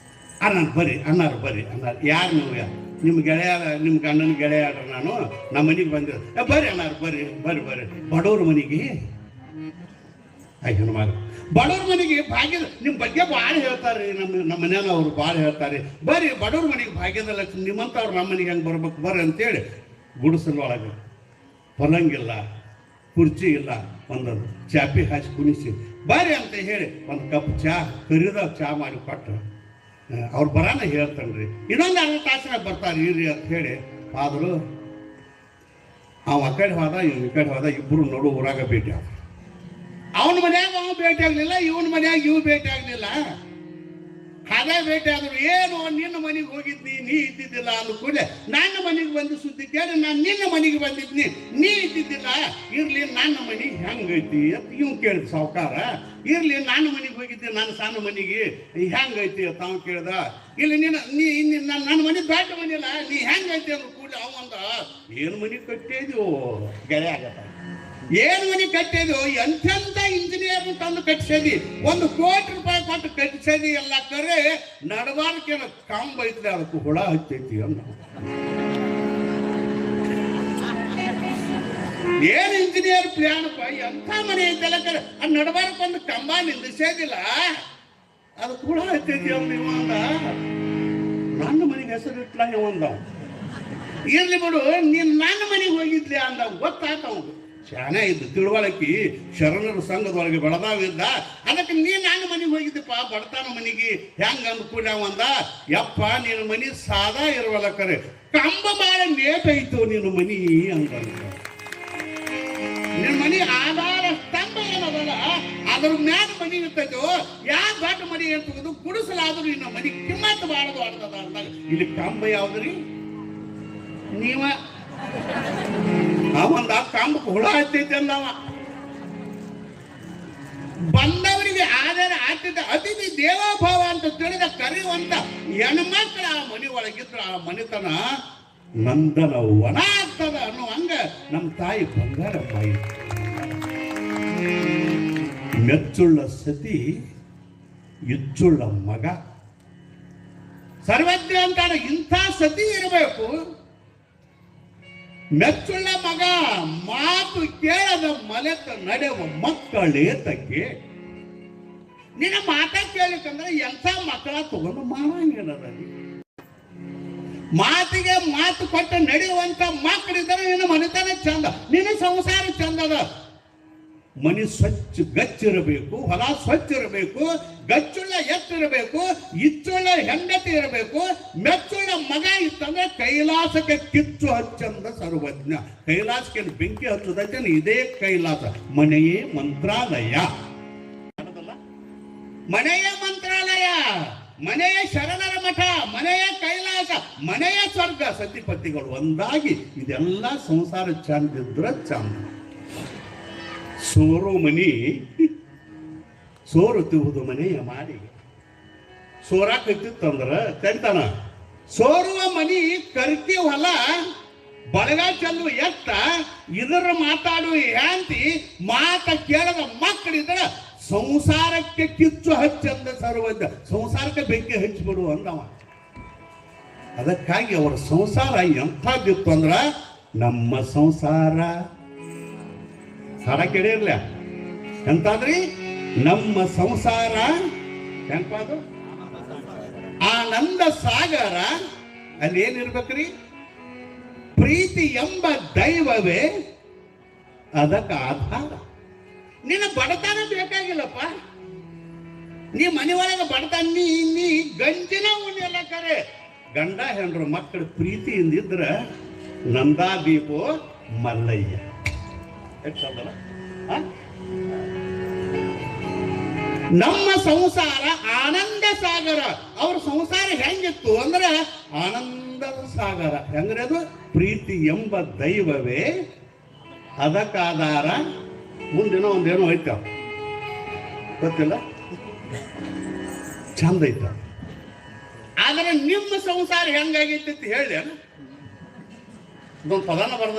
ಅನ್ನ ಬರ್ರಿ ಅನ್ನಾರು ಬರ್ರಿ ಅನ್ನಾರು. ಯಾರು ನೀವು? ನಿಮ್ಮ ಗೆಳೆಯ, ನಿಮ್ಮ ಗಂಡನ ಗೆಳೆಯ ನಾನು ನಮ್ಮ ಮನೆಗೆ ಬಂದಿದ್ದೆ. ಬರ್ರಿ ಅನ್ನಾರು ಬರ್ರಿ ಬರ್ರಿ ಬರ್ರಿ. ಬಡವ್ರ ಮನೆಗೆ ಹೆಣ್ಮಗ ಬಡವ್ರ ಮನೆಗೆ ಭಾಗ್ಯದ ನಿಮ್ಮ ಬಗ್ಗೆ ಭಾಳ ಹೇಳ್ತಾರೆ. ನಮ್ಮ ಮನೆಯಲ್ಲ ಅವರು ಭಾಳ ಹೇಳ್ತಾರೆ. ಬರ್ರಿ ಬಡವ್ರ ಮನೆಗೆ ಭಾಗ್ಯದ ಲಕ್ಷ್ಮಿ ನಿಮ್ಮಂಥವ್ರು ನಮ್ಮ ಮನೆಗೆ ಹೆಂಗೆ ಬರ್ಬೇಕು ಬರ್ರಿ ಅಂತೇಳಿ ಗುಡಿಸಲೊಳಗೆ ಪಲಂಗಿಲ್ಲ, ಕುರ್ಚಿ ಇಲ್ಲ, ಒಂದೊಂದು ಚಾಪಿ ಹಾಕಿ ಕುಣಿಸಿ ಬರ್ರಿ ಅಂತ ಹೇಳಿ ಒಂದು ಕಪ್ ಚಾ ಕರಿದ ಚಾ ಮಾಡಿ ಕೊಟ್ಟು ಅವ್ರು ಬರಾನ ಹೇಳ್ತಾನ್ರಿ. ಇನ್ನೊಂದು ಅರ್ಧ ತಾಸಿನಾಗ ಬರ್ತಾರೆ ಇರ್ರಿ ಅಂತ ಹೇಳಿ ಆದರೂ ಅವ ಆ ಕಡೆ ಹೋದ, ಇವ್ ಈ ಕಡೆ ಹೋದ. ಇಬ್ಬರು ನೋಡು ಊರಾಗ ಭೇಟಿ ಆದ. ಅವನ ಮನ್ಯಾಗ ಅವ ಭೇಟಿ ಆಗ್ಲಿಲ್ಲ, ಇವನ ಮನ್ಯಾಗ ಇವ್ ಭೇಟಿ ಆಗ್ಲಿಲ್ಲ. ಅದೇ ಭೇಟಿ ಆದ್ರು, ಏನು ನಿನ್ನ ಮನೆಗೆ ಹೋಗಿದ್ನಿ ನೀ ಇದ್ದಿದ್ದಿಲ್ಲ ಅಂದ ಕೂಡಲೇ ನನ್ನ ಮನೆಗೆ ಬಂದು ಸುದ್ದಿ ಕೇಳಿ ನಾನು ನಿನ್ನ ಮನೆಗೆ ಬಂದಿದ್ನಿ ನೀ ಇದ್ದಿದ್ದಿಲ್ಲ, ಇರ್ಲಿ ನನ್ನ ಮನೆಗೆ ಹೆಂಗೈತಿ ಅಂತ ಇವ್ ಕೇಳಿದ ಸಾವುಕಾರ. ಇರ್ಲಿ ನನ್ನ ಮನೆಗೆ ಹೋಗಿದ್ದೆ ನನ್ನ ಸಣ್ಣ ಮನೆಗೆ ಹೆಂಗೈತಿ ಅಂತ ಅವ್ ಕೇಳ್ದ. ಇಲ್ಲಿ ನನ್ನ ಮನೆ ದೊಡ್ಡ ಮನೆ ಇಲ್ಲ, ನೀ ಹೆಂಗೈತಿ ಅಂದ ಕೂಡಲೇ ಅವಂದ ಏನು ಮನೆ ಕಟ್ಟಿದ್ಯೋ ಗೆಳೆ ಆಗತ್ತ, ಏನು ಮನೆ ಕಟ್ಟಿದ್ಯೋ, ಎಂತೆಂತ ಇಂಜಿನಿಯರ್ ತಂದು ಕಟ್ಟಿಸದಿ, 1 ಕೋಟಿ ರೂಪಾಯಿ ಕೊಟ್ಟು ಕಟ್ಟಿಸದಿ ಎಲ್ಲ ಕರೆ ನಡಬಾರ್ಕೇನ ಕಂಬ ಐತ್ರಿ ಅದಕ್ಕೆ ಹುಳ ಹಚ್ಚೈತಿ ಅಂದ. ಏನು ಇಂಜಿನಿಯರ್ ಪ್ಲಾನ್ಪ, ಎಂಥ ಮನೆ ಐತೆಲ್ಲ ಕರೆ ಅದು ನಡಬಾರ್ಕ ಒಂದು ಕಂಬ ನಿಂದಿಸೇದಿಲ್ಲ ಅದಕ್ಕೆ ಹುಳ ಹಚ್ಚೈತಿ ಅಂದ. ಇವ ಅಂದ ನನ್ನ ಮನೆಗೆ ಹೆಸರು ಇಟ್ಲ ಇವಂದ. ಇರ್ಲಿ ಬಿಡು, ನೀನ್ ನನ್ನ ಮನೆಗೆ ಹೋಗಿದ್ಲಿ ಅಂದ. ಗೊತ್ತಾತ ಅವನು ಶಾನೆ ಇದ್ದು ತಿಳುವಳಕಿ ಶರಣರ ಸಂಘದೊಳಗೆ ಬೆಳದಾವಿದ್ದ. ಅದಕ್ಕೆ ನೀ ನನ್ನ ಮನೆಗೆ ಹೋಗಿದ್ದಪ್ಪ ಬಡತನ ಮನೆಗೆ ಹೆಂಗ ಅಂದ್ಕೂಡ ಅಂದ. ಯಪ್ಪ ನಿನ್ನ ಮನೆ ಸಾದಾ ಇರುವಲ್ಲ ಕರೆ ಕಂಬ ಬಾಳ ನೇಟೈತು ನಿನ್ನ ಮನಿ ಅಂತ. ನಿನ್ನ ಮನಿ ಆಧಾರ ಸ್ತಂಭ ಏನದಲ್ಲ ಅದ್ರ ಮ್ಯಾಲ ಮನಿ ಇರ್ತೈತೋ, ಯಾವ ದೊಡ್ಡ ಮನಿ ಇರ್ತದ ಗುಡಿಸಲಾದ್ರೂ ನಿನ್ನ ಮನಿ ಕಿಮ್ಮತ್ತು ಬಾಳದು ಆಡ್ತದ ಅಂದಾಗ ಇಲ್ಲಿ ಕಂಬ ಯಾವ್ದ್ರಿ ನೀವ ಅವಂದ ಕಂಬಕ್ಕೆ ಹುಳ ಹತ್ತೈತೆ ಅಂದವ. ಬಂದವರಿಗೆ ಆಧಾರ ಆಗ್ತಿದ್ದ ಅತಿಥಿ ದೇವೋಭಾವ ಅಂತ ತಿಳಿದ ಕರೆಯುವಂತ ಹೆಣ್ಮಕ್ಳ ಆ ಮನೆ ಒಳಗಿದ್ರು ಆ ಮನೆತನ ನಂದನ ವನ ಆಗ್ತದ ಅನ್ನೋ ಹಂಗ ನಮ್ಮ ತಾಯಿ ಬಂಗಾರಪ್ಪ. ಮೆಚ್ಚುಳ್ಳ ಸತಿ ಇಚ್ಚುಳ್ಳ ಮಗ ಸರ್ವಜ್ಞ ಅಂತಾರ. ಇಂಥ ಸತಿ ಇರಬೇಕು, ಮೆಚ್ಚುಳ್ಳ ಮಗ, ಮಾತು ಕೇಳದ ಮಲೆತ ನಡೆಯುವ ಮಕ್ಕಳೇತಕ್ಕೆ. ನಿನ್ನ ಮಾತ ಕೇಳಿಕಂದ್ರೆ ಎಂಥ ಮಕ್ಕಳ ತಗೊಂಡು ಮಾಡಂಗಿಲ್ಲದಲ್ಲಿ. ಮಾತಿಗೆ ಮಾತು ಕೊಟ್ಟು ನಡೆಯುವಂತ ಮಕ್ಕಳಿದ್ದಾರೆ ನಿನ್ನ ಮನೆತನ ಚಂದ, ನಿನ್ನ ಸಂಸಾರ ಚಂದದ. ಮನೆ ಸ್ವಚ್ಛ ಗಚ್ಚಿರಬೇಕು, ಹೊಲ ಸ್ವಚ್ಛ ಇರಬೇಕು, ಗಚ್ಚುಳ್ಳ ಎತ್ತಿರಬೇಕು, ಇಚ್ಚುಳ್ಳ ಹೆಂಡತಿ ಇರಬೇಕು, ಮೆಚ್ಚುಳ್ಳ ಮಗ ಇತ್ತಂದ್ರೆ ಕೈಲಾಸಕ್ಕೆ ಕಿಚ್ಚು ಹಚ್ಚಂದ ಸರ್ವಜ್ಞ. ಕೈಲಾಸಕ್ಕೆ ಬೆಂಕಿ ಹಚ್ಚುದಕ್ಕೆ ಇದೇ ಕೈಲಾಸ. ಮನೆಯೇ ಮಂತ್ರಾಲಯ, ಮನೆಯೇ ಮಂತ್ರಾಲಯ, ಮನೆಯ ಶರಣರ ಮಠ, ಮನೆಯ ಕೈಲಾಸ, ಮನೆಯ ಸ್ವರ್ಗ. ಸತಿಪತಿಗಳು ಒಂದಾಗಿ ಇದೆಲ್ಲ ಸಂಸಾರ ಚಂದಿದ್ರ ಚಂದ. ಸೋರು ಮನಿ ಸೋರುತ್ತಿರುವುದು ಮನೆಯ ಮಾಡಿ ಸೋರಾಕತ್ತಿತ್ತಂದ್ರ ತೆಂತನ. ಸೋರುವ ಮನಿ ಕರ್ಕಿ ಹೊಲ ಬಳಗ ಚೆಲ್ಲುವ ಎತ್ತ, ಇದರ ಮಾತಾಡುವ ಹ್ಯಾಂತಿ ಮಾತ ಕೇಳದ ಮಕ್ಕಳಿದ್ರ ಸಂಸಾರಕ್ಕೆ ಕಿಚ್ಚು ಹಚ್ಚಂದ ಸರ್ವಜ್ಞ. ಸಂಸಾರಕ್ಕೆ ಬೆಂಕಿ ಹಚ್ಚಿಬಿಡು ಅಂದವ. ಅದಕ್ಕಾಗಿ ಅವರ ಸಂಸಾರ ಎಂಥದ್ದಿತ್ತು ಅಂದ್ರ ನಮ್ಮ ಸಂಸಾರ ಹಾಡ ಕೇಳಿರ್ಲ ಎಂತಾದ್ರಿ, ನಮ್ಮ ಸಂಸಾರ ಹೆಂಗದು ಆನಂದ ಸಾಗರ. ಅಲ್ಲಿ ಏನಿರ್ಬೇಕ್ರಿ, ಪ್ರೀತಿ ಎಂಬ ದೈವವೇ ಅದಕ್ಕೆ ಆಧಾರ. ನಿನ್ನ ಬಡತನ ಬೇಕಾಗಿಲ್ಲಪ್ಪ, ನೀ ಮನೆ ಒಳಗೆ ಬಡತನ ನೀ ಗಂಜಿನ ಉಣ್ಣೆಲ್ಲ ಕರೆ. ಗಂಡ ಹೆಂಡ್ರು ಮಕ್ಕಳು ಪ್ರೀತಿಯಿಂದ ಇದ್ರ ನಂದಾದೀಪೋ ಮಲ್ಲಯ್ಯ. ನಮ್ಮ ಸಂಸಾರ ಆನಂದ ಸಾಗರ. ಅವ್ರ ಸಂಸಾರ ಹೆಂಗಿತ್ತು ಅಂದ್ರೆ ಆನಂದದ ಸಾಗರ. ಹೆಂಗ್ರೆ ಅದು ಪ್ರೀತಿ ಎಂಬ ದೈವವೇ ಅದಕ್ಕಾಧಾರ. ಮುಂದಿನ ಒಂದೇನೋ ಐತ ಗೊತ್ತಿಲ್ಲ, ಚಂದ ಐತ. ಆದ್ರೆ ನಿಮ್ಮ ಸಂಸಾರ ಹೆಂಗಾಗೈತಿ ಅಂತ ಹೇಳಿ ಇದೊಂದು ಪದಾನ ಬರ್ದ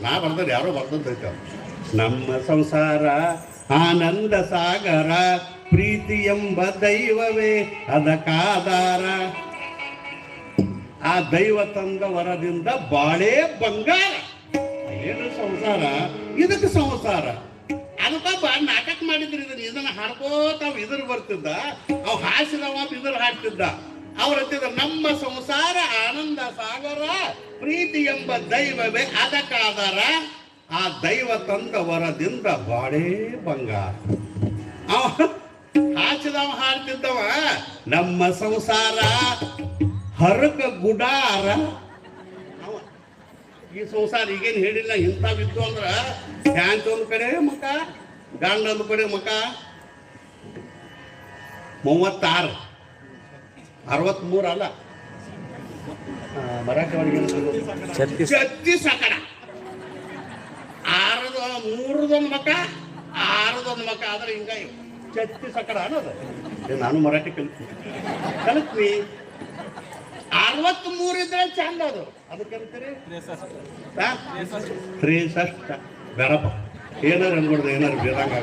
ನಾ ಬರ್ದ ಯಾರೋ ಬರ್ದೈತ. ನಮ್ಮ ಸಂಸಾರ ಆನಂದ ಸಾಗರ, ಪ್ರೀತಿ ಎಂಬ ದೈವವೇ ಅದಕ್ಕಾಧಾರ. ಆ ದೈವ ತಂದ ವರದಿಂದ ಬಾಳೆ ಬಂಗಾರ. ಏನು ಸಂಸಾರ, ಇದಕ್ಕೆ ಸಂಸಾರ. ಅದಕ್ಕೊಬ್ಬ ನಾಟಕ ಮಾಡಿದ್ರು ಇದನ್ನ ಹಾಡ್ಕೋತಾವ ಇದ್ರ ಬರ್ತಿದ್ದ, ಅವ್ ಹಾಸಿದವ ಇದ್ರ ಹಾಡ್ತಿದ್ದ. ಅವ್ರ ಹತ್ತಿದ ನಮ್ಮ ಸಂಸಾರ ಆನಂದ ಸಾಗರ, ಪ್ರೀತಿ ಎಂಬ ದೈವವೇ ಅದಕ್ಕಾಧಾರ. ಆ ದೈವ ತಂದ ವರದಿಂದ ಬಾಳೆ ಬಂಗಾರ. ಅವ ಹಾಸಿದವ ಹಾಡ್ತಿದ್ದವ ನಮ್ಮ ಸಂಸಾರ ಹರಕ ಗುಡಾರ. ಈ ಸಂಸಾರ ಈಗೇನು ಹೇಳಿಲ್ಲ, ಇಂಥ ಬಿದ್ದು ಅಂದ್ರ ಹ್ಯಾಂಚ್ ಒಂದ್ ಕಡೆ ಮಕ, ಗಂಡ ಒಂದ್ ಕಡೆ ಮಕ. 36 63 ಅಲ್ಲ, ಮರಾಠಿ ಒಳಗೆ ಛತ್ತೀಸಕಡ. 3 ಮಕ 6 ಮಕ ಆದ್ರೆ ಹಿಂಗ ಛತ್ತೀಸಕಡ ಅನ್ನೋದು. ನಾನು ಮರಾಠಿ ಕಲಿತ್ನಿ 63 ಇದ್ರೆ ಚಂದ. ಅದು ಕರಿತೀರಿ 63 ಬೇಡಪ್ಪ, ಏನಾರು ಅನ್ಕೊಡ್ದು, ಏನಾರು ಬೇರಂಗ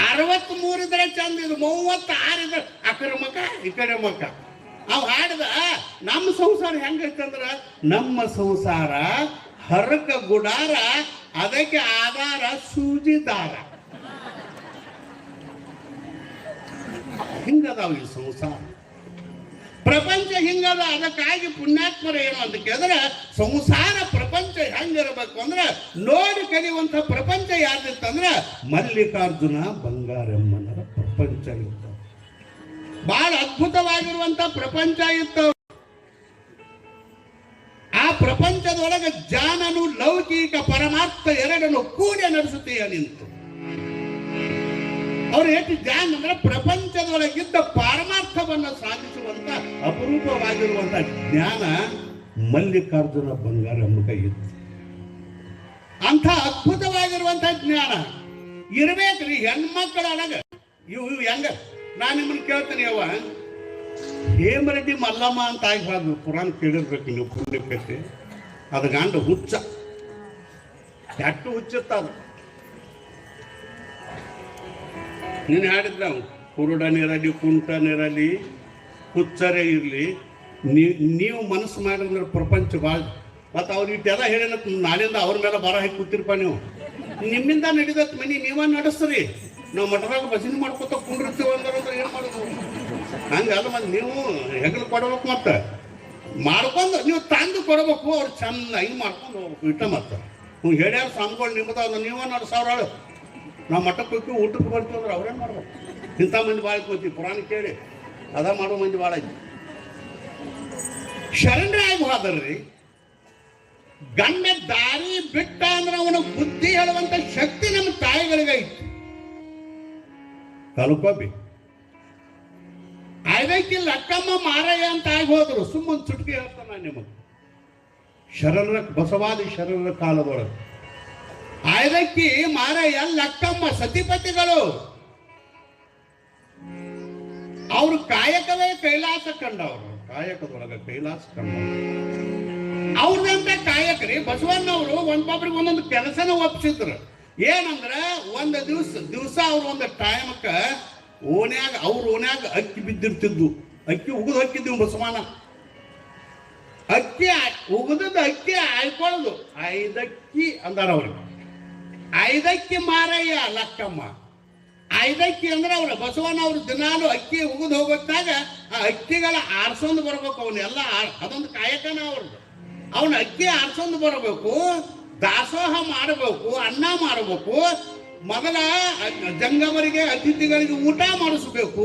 63 ಇದ್ರೆ ಚಂದ. ಇದು 36 ಇದ್ರೆ ಆ ಕಡೆ ಮಕ ಈ ಕಡೆ ಮಕ. ಅವ್ ಹಾಡಿದ ನಮ್ಮ ಸಂಸಾರ ಹೆಂಗೈತಂದ್ರ, ನಮ್ಮ ಸಂಸಾರ ಹರಕ ಗುಡಾರ, ಅದಕ್ಕೆ ಆಧಾರ ಸೂಜಿ ದಾರ. ಹಿಂಗದಾವ ಈ ಸಂಸಾರ, ಪ್ರಪಂಚ ಹಿಂಗದ. ಅದಕ್ಕಾಗಿ ಪುಣ್ಯಾತ್ಮರ ಏನು ಅಂತ ಕೇಳಿದ್ರೆ, ಸಂಸಾರ ಪ್ರಪಂಚ ಹೆಂಗಿರಬೇಕು ಅಂದ್ರೆ ನೋಡಿ ಕಲಿಯುವಂತ ಪ್ರಪಂಚ ಯಾವ್ದಿತ್ತಂದ್ರೆ ಮಲ್ಲಿಕಾರ್ಜುನ ಬಂಗಾರಮ್ಮನರ ಪ್ರಪಂಚ ಇತ್ತು. ಬಹಳ ಅದ್ಭುತವಾಗಿರುವಂತ ಪ್ರಪಂಚ ಇತ್ತು. ಆ ಪ್ರಪಂಚದೊಳಗೆ ಜಾನನು ಲೌಕಿಕ ಪರಮಾರ್ಥ ಎರಡನ್ನು ಕೂಡಿ ನಡೆಸುತ್ತೀಯ ನಿಂತು. ಅವ್ರು ಎಷ್ಟು ಜ್ಞಾನ ಅಂದ್ರೆ ಪ್ರಪಂಚದೊಳಗಿದ್ದ ಪಾರಮಾರ್ಥವನ್ನು ಸಾಧಿಸುವಂತ ಅಪರೂಪವಾಗಿರುವಂತ ಜ್ಞಾನ ಮಲ್ಲಿಕಾರ್ಜುನ ಬಂಗಾರಮ್ಮ ಇತ್ತು. ಅಂಥ ಅದ್ಭುತವಾಗಿರುವಂತ ಜ್ಞಾನ ಇರ್ಬೇಕ್ರಿ ಹೆಣ್ಮಕ್ಕಳೊಳಗ. ಇವು ಹೆಂಗ ನಾನು ನಿಮ್ಮನ್ನ ಕೇಳ್ತೀನಿ, ಅವ ಹೇಮರೆಡ್ಡಿ ಮಲ್ಲಮ್ಮ ಅಂತ ಆಗ್ಬಾರ್ದು. ಪುರಾಣ ಕೇಳಿರ್ಬೇಕು ನೀವು, ಪುಣ್ಯಕ್ಕೆ ಅದು ಗಂಡ ಹುಚ್ಚ, ಕೆಟ್ಟು ಹುಚ್ಚುತ್ತ. ಅದು ನೀನು ಹಾಡಿದ್ರ ಕುರುಡನಿರಲಿ ಕುಂಟನಿರಲಿ ಹುಚ್ಚರೇ ಇರಲಿ, ನೀವು ಮನಸ್ಸು ಮಾಡಿದ್ರೆ ಪ್ರಪಂಚ ಭಾಳ. ಮತ್ತು ಅವ್ರು ಇಟ್ಟೆಲ್ಲ ಹೇಳಿದ ನಾಳಿಂದ ಅವ್ರ ಮೇಲೆ ಬರ ಹಾಕಿ ಕೂತಿರ್ಪ. ನೀವು ನಿಮ್ಮಿಂದ ನಡೀದತ್ ಮನಿ ನೀವ ನಡೆಸ್ರಿ. ನಾವು ಮಠದಾಗ ಭಜನೆ ಮಾಡ್ಕೊತ ಕುಂಡಿರ್ತೀವಿ ಅಂದ್ರೆ ಏನು ಮಾಡೋದು? ಹಂಗಲ್ಲ. ಮತ್ತೆ ನೀವು ಹೆಗಲು ಕೊಡ್ಬೇಕು, ಮತ್ತೆ ಮಾಡ್ಕೊಂಡು ನೀವು ತಂದು ಕೊಡ್ಬೇಕು. ಅವ್ರು ಚೆನ್ನಾಗಿ ಮಾಡ್ಕೊಂಡು ಹೋಗ್ಬೇಕು. ಇಟ್ಟ ಮತ್ತೆ ನೀವು ಹೇಳ್ಯಾರ ಸ್ವಾಮಿಗಳು ನಿಮ್ಮದ ನೀವ ನಡೆಸವ್ರ. ನಾವು ಮಠಕ್ಕೆ ಹೋಗ್ತೀವಿ, ಊಟಕ್ಕೆ ಬರ್ತೀವಿ ಅಂದ್ರೆ ಅವ್ರೇನು ಮಾಡ್ಬೇಕು? ಇಂಥ ಮಂದಿ ಭಾಳ ಹೋಗ್ತೀವಿ, ಪುರಾಣ ಕೇಳಿ ಅದ ಮಾಡೋ ಮಂದಿ ಭಾಳ ಐತಿ. ಶರಣರಾಗಿ ಹೋದ್ರಿ ಗಂಡ ದಾರಿ ಬಿಟ್ಟ ಅಂದ್ರೆ ಅವನ ಬುದ್ಧಿ ಹೇಳುವಂತ ಶಕ್ತಿ ನಮ್ಮ ತಾಯಿಗಳಿಗೆ ಐತಿ. ಕಲ್ಕೋಬಿ ಅದಕ್ಕೆ ಲಕ್ಕಮ್ಮ ಮಾರಯ್ಯ ಅಂತ ಆಗಿ ಹೋದ್ರು. ಸುಮ್ಮನೆ ಚುಟ್ಕಿ ಹೇಳ್ತಾನೆ ನಾನು ನಿಮಗೆ. ಶರಣರ ಬಸವಾದಿ ಶರಣರ ಕಾಲದೊಳಗೆ ಆಯ್ದಕ್ಕಿ ಮಾರಯ್ಯ ಲಕ್ಕಮ್ಮ ಸತಿಪತಿಗಳು. ಅವರು ಕಾಯಕವೇ ಕೈಲಾಸ ಕಂಡವರು. ಕಾಯಕದೊಳಗೆ ಕೈಲಾಸ ಕಂಡವರು ಅವ್ರದಂತ ಕಾಯಕರಿ. ಬಸವಣ್ಣವರು ಒಂದೊಬ್ಬರಿಗೆ ಒಂದೊಂದು ಕೆಲಸನ ಒಪ್ಪಿಸಿದ್ರು. ಏನಂದ್ರ ಒಂದು ದಿವಸ ಅವ್ರು ಒಂದು ಟೈಮಕ್ಕ ಅವ್ರ ಓನ್ಯಾಗ ಅಕ್ಕಿ ಬಿದ್ದಿರ್ತಿದ್ವು. ಅಕ್ಕಿ ಉಗಿದು ಹಾಕಿದ್ವಿ ಬಸವಣ್ಣ. ಅಕ್ಕಿ ಉಗಿದದ ಅಕ್ಕಿ ಆಯ್ಕೊಳ್ಳೋದು 5 ಅಕ್ಕಿ ಅಂದಾರ ಅವ್ರಿಗೆ. 5 ಅಕ್ಕಿ ಮಾರಯ್ಯ ಲಕ್ಕಮ್ಮ. 5 ಅಕ್ಕಿ ಅಂದ್ರೆ ಅವ್ರ ಬಸವಣ್ಣ ಅವ್ರ ದಿನಾಲು ಅಕ್ಕಿ ಉಗಿದು ಹೋಗೋದಾಗ ಆ ಅಕ್ಕಿಗಳ ಆರ್ಸೊಂದು ಬರ್ಬೇಕು. ಅವನ್ನೆಲ್ಲ ಅದೊಂದು ಕಾಯಕನ ಅವ್ರದ್ದು. ಅವನ ಅಕ್ಕಿ ಆರ್ಸೊಂದು ಬರಬೇಕು, ದಾಸೋಹ ಮಾಡಬೇಕು, ಅನ್ನ ಮಾಡಬೇಕು, ಮೊದಲ ಜಂಗಮರಿಗೆ ಅತಿಥಿಗಳಿಗೆ ಊಟ ಮಾಡಿಸ್ಬೇಕು,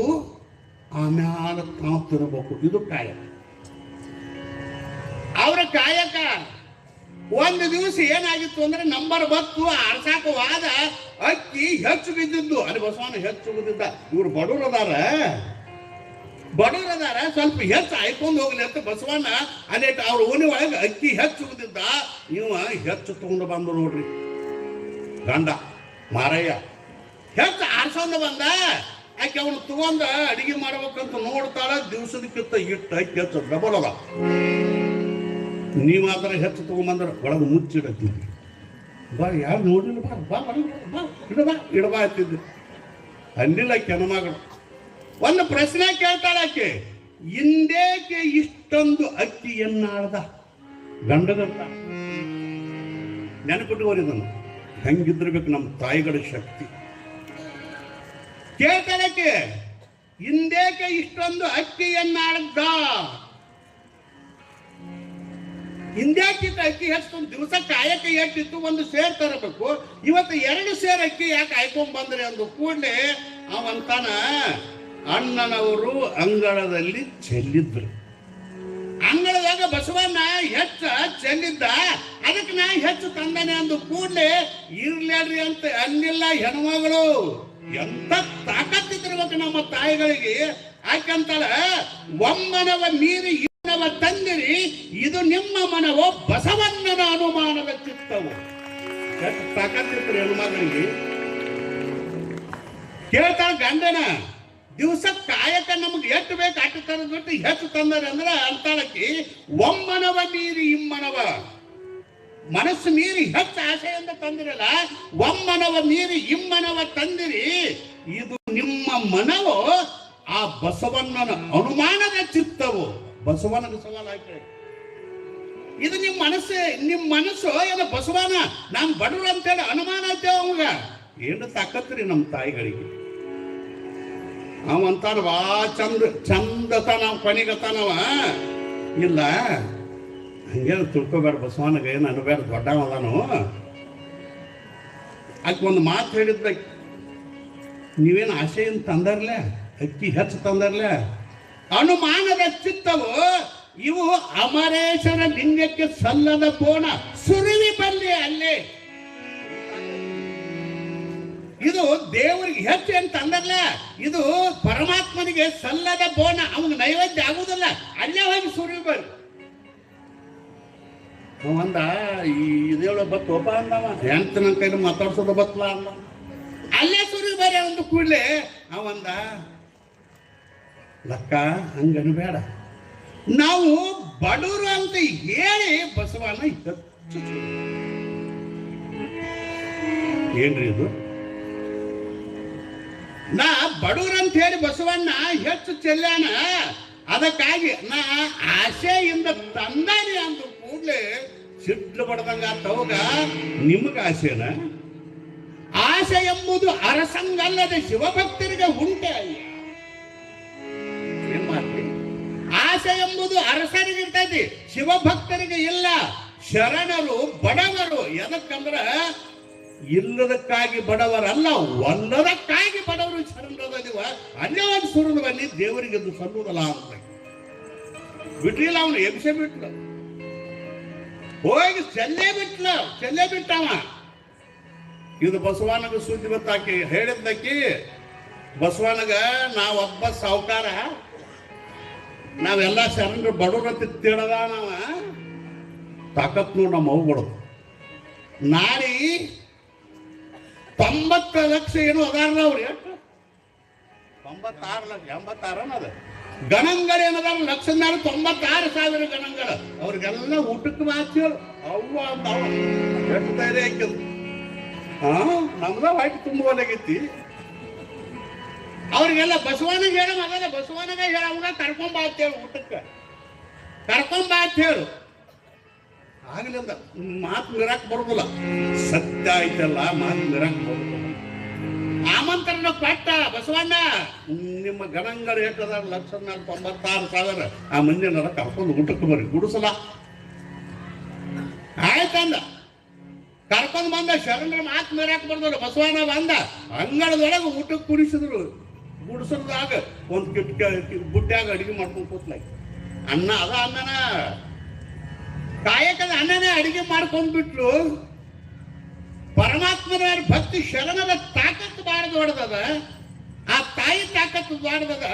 ಆಮ್ಯಾಲ ತಾವು ತಿರಬೇಕು. ಇದು ಕಾಯಕ, ಅವರ ಕಾಯಕ. ಒಂದು ದಿವಸ ಏನಾಗಿತ್ತು ಅಂದ್ರೆ ನಂಬರ್ ಬತ್ತು ಆರ್ಸಾಕವಾದ ಅಕ್ಕಿ ಹೆಚ್ಚು ಬಿದ್ದಿದ್ದು. ಅಲ್ಲಿ ಬಸವಣ್ಣ ಹೆಚ್ಚು ಬಿದ್ದಿದ್ದ. ಇವ್ರು ಬಡವರದಾರ ಸ್ವಲ್ಪ ಹೆಚ್ಚು ಆಯ್ಕೊಂಡು ಹೋಗ್ಲಿ ಅಂತ ಬಸವಣ್ಣ ಅದೇ ಅವ್ರ ಓಣಿ ಒಳಗೆ ಅಕ್ಕಿ ಹೆಚ್ಚು ಬಿದ್ದಿದ್ದ. ಇವ ಹೆಚ್ಚು ತಗೊಂಡು ಬಂದು ನೋಡ್ರಿ ಗಂಡ ಮಾರಯ್ಯ ಹೆಚ್ಚು ಆರ್ಸೊಂದು ಬಂದ. ಆಕೆ ಅವನು ತಗೊಂಡ ಅಡಿಗೆ ಮಾಡ್ಬೇಕಂತ ನೋಡ್ತಾಳ. ದಿವಸದಕ್ಕಿಂತ ಇಟ್ಟು ಅಕ್ಕಿ ಹೆಚ್ಚು ಡಬಲ್ ಅದ. ನೀವು ಆತರ ಹೆಚ್ಚು ತಗೊಂಬಂದ್ರ ಒಳಗೆ ಮುಚ್ಚಿಡತ್ತಿದ್ವಿ. ಬಾ ಯಾರು ನೋಡಿಲ್ಲ, ಬಾ ಇಡಬಾ ಅಂತಿದ್ವಿ. ಅಂದಿಲ್ಲ ಹೆಣ್ಮಗಳು. ಒಂದು ಪ್ರಶ್ನೆ ಕೇಳ್ತಾಳ ಆಕೆ, ಇಂದೇಕೆ ಇಷ್ಟೊಂದು ಅಕ್ಕಿಯನ್ನಾಳ್ದ ಗಂಡದಂತ? ನೆನಪಿಟ್ಟುವರಿದನು. ಹೆಂಗಿದ್ರಬೇಕು ನಮ್ಮ ತಾಯಿಗಳ ಶಕ್ತಿ. ಕೇಳ್ತಾಳಕ್ಕೆ, ಇಂದೇಕೆ ಇಷ್ಟೊಂದು ಅಕ್ಕಿಯನ್ನಾಳ್ದ? ಹಿಂದ್ಯಾಕಿತ್ತು ಅಕ್ಕಿ ಹೆಚ್ಚು ದಿವಸ ಕಾಯಕ ಎಷ್ಟಿತ್ತು? ಒಂದು ಸೇರ್ ತರಬೇಕು. ಇವತ್ತು 2 ಸೇರ್ ಅಕ್ಕಿ ಯಾಕೆ ಹಾಕೊಂಡ್ ಬಂದ್ರಿ ಅಂದು ಕೂಡಲೇ ಅವಂತಾನ ಅಣ್ಣನವರು ಅಂಗಳದಲ್ಲಿ ಚೆಲ್ಲಿದ್ರು. ಅಂಗಳದಾಗ ಬಸವಣ್ಣ ಹೆಚ್ಚ ಚೆಲ್ಲಿದ್ದ, ಅದಕ್ಕೆ ನಾ ಹೆಚ್ಚು ತಂದಾನೆ ಅಂದು ಕೂಡಲೇ ಇರ್ಲೇಡ್ರಿ ಅಂತ ಅನ್ನಿಲ್ಲ ಹೆಣ್ಮಗಳು. ಎಂತ ತಾಕತ್ತಿರ್ಬೇಕು ನಮ್ಮ ತಾಯಿಗಳಿಗೆ. ಯಾಕಂತಾಳ ಒಮ್ಮನವ ಮೀರಿ ಇನ್ನವ ತಂದಿರಿ, ಇದು ನಿಮ್ಮ ಮನವೋ ಬಸವಣ್ಣನ ಅನುಮಾನದ ಚಿತ್ತವು. ಎಷ್ಟು ತಾಕತ್ತಿತ್ತು ಹೆಣ್ಮಗಳಿಗೆ. ಕೇಳ್ತಾಳ ಗಂಡನ, ದಿವಸ ಕಾಯಕ ನಮ್ಗೆ ಎಷ್ಟು ಬೇಕು ಅಟ್ಟು ತರದ ಬಿಟ್ಟು ಹೆಚ್ಚು ತಂದರೆ ಅಂದ್ರೆ ಅಂತಾಳಕಿ ಒಮ್ಮನವ ಮೀರಿ ಇಮ್ಮನವ, ಮನಸ್ಸು ಮೀರಿ ಹೆಚ್ಚು ಆಸೆಯಿಂದ ತಂದಿರಲ್ಲ, ಒಮ್ಮನವ ಮೀರಿ ಇಮ್ಮನವ ತಂದಿರಿ, ಇದು ನಿಮ್ಮ ಮನವೋ ಆ ಬಸವಣ್ಣನ ಅನುಮಾನದ ಚಿತ್ತವು. ಬಸವನಗ ಸವಾಲ್ ಹಾಕಿ, ಇದು ನಿಮ್ಮ ಮನಸ್ಸು ಏನು ಬಸವನ ನಾನು ಬಡವರು ಅಂತೇಳಿ ಅನುಮಾನ ಐತೆ ಅವಾಗ. ಏನು ತಾಕತ್ರಿ ನಮ್ಮ ತಾಯಿಗಳಿಗೆ. ಅವಂತಾನ ಬಾ ಚಂದತನ ಕೊನೆಗತನವ ಇಲ್ಲ, ಹಂಗೇನು ತಿಳ್ಕೊಬೇಡ ಬಸವನಗ ಏನು ಅನ್ಬೇಡ, ದೊಡ್ಡವನು. ಆಕೆ ಒಂದು ಮಾತು ಹೇಳಿದ್ದ, ನೀವೇನು ಆಸೆಯನ್ನು ತಂದರ್ಲೆ, ಅಕ್ಕಿ ಹೆಚ್ಚು ತಂದರ್ಲೆ, ಅನುಮಾನದ ಚಿತ್ತವು ಇವು ಅಮರೇಶನ ಲಿಂಗಕ್ಕೆ ಸಲ್ಲದ ಬೋಣ ಸುರುವಿ ಬಲ್ಲಿ ಅಲ್ಲೇ. ಇದು ದೇವರಿಗೆ ಹೆಚ್ಚು ಅಂತ ಅಂದರ್ಲ, ಇದು ಪರಮಾತ್ಮನಿಗೆ ಸಲ್ಲದ ಬೋಣ, ಅವನಿಗೆ ನೈವೇದ್ಯ ಆಗುವುದಿಲ್ಲ, ಅಲ್ಲೇ ಹೋಗಿ ಸುರುವಿ ಬರ್ರಿ. ಅವಂದ ಇದೇಳ ಬತ್ತೋಪ ಅಂದವ, ಎಂತ ನನ್ನ ಕೈಲಿ ಮಾತಾಡ್ಸೋದ ಬತ್ತಲ ಅಂದ, ಅಲ್ಲೇ ಸುರುವಿ ಬರ್ರಿ ಒಂದು ಕೂಡಲೇ ಅವಂದ, ಲಕ್ಕ ಹಂಗನ್ಬೇಡ, ನಾವು ಬಡವರು ಅಂತ ಹೇಳಿ ಬಸವಣ್ಣ ಹೆಚ್ಚು. ಏನ್ರಿ ಇದು? ನಾ ಬಡವ್ರ ಅಂತ ಹೇಳಿ ಬಸವಣ್ಣ ಹೆಚ್ಚು ಚೆಲ್ಲಾನ, ಅದಕ್ಕಾಗಿ ನಾ ಆಸೆಯಿಂದ ತಂದಾನೆ ಅಂದ ಕೂಡಲೇ ಸಿಡ್ಲು ಬಡ್ದಂಗ ತವಗ ನಿಮಗ ಆಸೆನ? ಆಸೆ ಎಂಬುದು ಅರಸಂಗಲ್ಲದೆ ಶಿವಭಕ್ತರಿಗೆ ಉಂಟೆ. ಏನ್ ಮಾಡ್ತಿ? ಆಸೆ ಎಂಬುದು ಅರಸರಿಗೆ ಇರ್ತೈತಿ, ಶಿವಭಕ್ತರಿಗೆ ಇಲ್ಲ. ಶರಣರು ಬಡವರು ಎದಕ್ಕಂದ್ರ ಇಲ್ಲದಕ್ಕಾಗಿ ಬಡವರಲ್ಲ, ಒಲ್ಲದಕ್ಕಾಗಿ ಬಡವರು ಶರಣರದಿವ. ಅಲ್ಲೇ ಒಂದು ಸುರುಳು ಬನ್ನಿ ದೇವರಿಗೆ ಅದು ಸಲ್ಲುವುದಲ್ಲ ಅಂತ ಬಿಟ್ಲಿಲ್ಲ. ಅವನು ಎಬ್ಸೆ ಬಿಟ್ಲ, ಹೋಗಿ ಚೆಲ್ಲೇ ಬಿಟ್ಟವ. ಇದು ಬಸವನಗ ಸುದ್ದಿ ಗೊತ್ತಾಕಿ ಹೇಳಿದ್ದಕ್ಕಿ, ಬಸವನಗ ನಾವೊಬ್ಬ ಸಾವುಕಾರ, ನಾವೆಲ್ಲ ಶರಣರು ಬಡವ್ರ ಅಂತ ತಿಳದ ನಾವ ತಾಕತ್ ನೋಡಿ ನಮ್ಮ ಅವು ಬಡದು. ನಾಡಿ 90 ಲಕ್ಷ ಏನು ಅದಾರಲ್ಲ ಅವ್ರು, ಎಷ್ಟು 96 ಲಕ್ಷ 86 ಅದ ಗಣಂಗಳ ಏನದಾರ ಲಕ್ಷದ ಮೇಲೆ 96,000 ಗಣಂಗಳ. ಅವ್ರಿಗೆಲ್ಲ ಊಟಕ್ಕೆ ಮಾತೇಳು ಅವ್ವ ಅಂತ ಎಷ್ಟು ಧೈರ್ಯ ಹಾಕಿದ್ರು. ನಮ್ದ ಹೊಟ್ಟೆ ತುಂಬುವಲಾಗೈತಿ. ಅವ್ರಿಗೆಲ್ಲ ಬಸವನಿಗೆ ಹೇಳ ಮಗನ, ಬಸವನಿಗೆ ಹೇಳ ಅವನ ಕರ್ಕೊಂಬ ಅಂತ ಹೇಳು, ಊಟಕ್ಕೆ ಕರ್ಕೊಂಬ ಅಂತ ಹೇಳು. ಆಗ್ಲಿಂದ ಮಾತು ಮೀರಾಕ್ ಬರುದಿಲ್ಲ, ಸತ್ಯ ಐತಲ್ಲ ಮಾತು ಮೀರಾಕ್ ಬರುದಿಲ್ಲ. ಆಮಂತ್ರಣ ಕೊಟ್ಟ ಬಸವಣ್ಣ, ನಿಮ್ಮ ಗಣಂಗಳು ಎಷ್ಟದ ಲಕ್ಷದ ಮೇಲೆ 96,000 ಆ ಮಂದಿನ ಕರ್ಕೊಂಡು ಊಟಕ್ಕೆ ಬರ್ರಿ, ಗುಡಿಸಲ ಆಯ್ತಂದ. ಕರ್ಕೊಂಡು ಬಂದ, ಶರಣರ ಮಾತು ಮೀರಾಕ್ ಬರುದಿಲ್ಲ. ಬಸವಣ್ಣ ಬಂದ, ಅಂಗಳದೊಳಗೆ ಊಟಕ್ಕೆ ಕುಡಿಸಿದ್ರು. ಗುಡಿಸಲ್ದಾಗ ಒಂದು ಬುಟ್ಟ್ಯಾಗ ಅಡಿಗೆ ಮಾಡ್ಕೊಂಡು ಕೂತ್ಲಾಗಿ, ಅನ್ನ ಅದ ಅನ್ನನ ಕಾಯಕದ ಅನ್ನನೇ ಅಡಿಗೆ ಮಾಡ್ಕೊಂಡ್ ಬಿಟ್ರು. ಪರಮಾತ್ಮನ ಭಕ್ತಿ ಶರಣದ ತಾಕತ್ತು ಬಾಳ ದೊಡ್ಡದ, ಆ ತಾಯಿ ತಾಕತ್ತು ದೊಡ್ಡದ.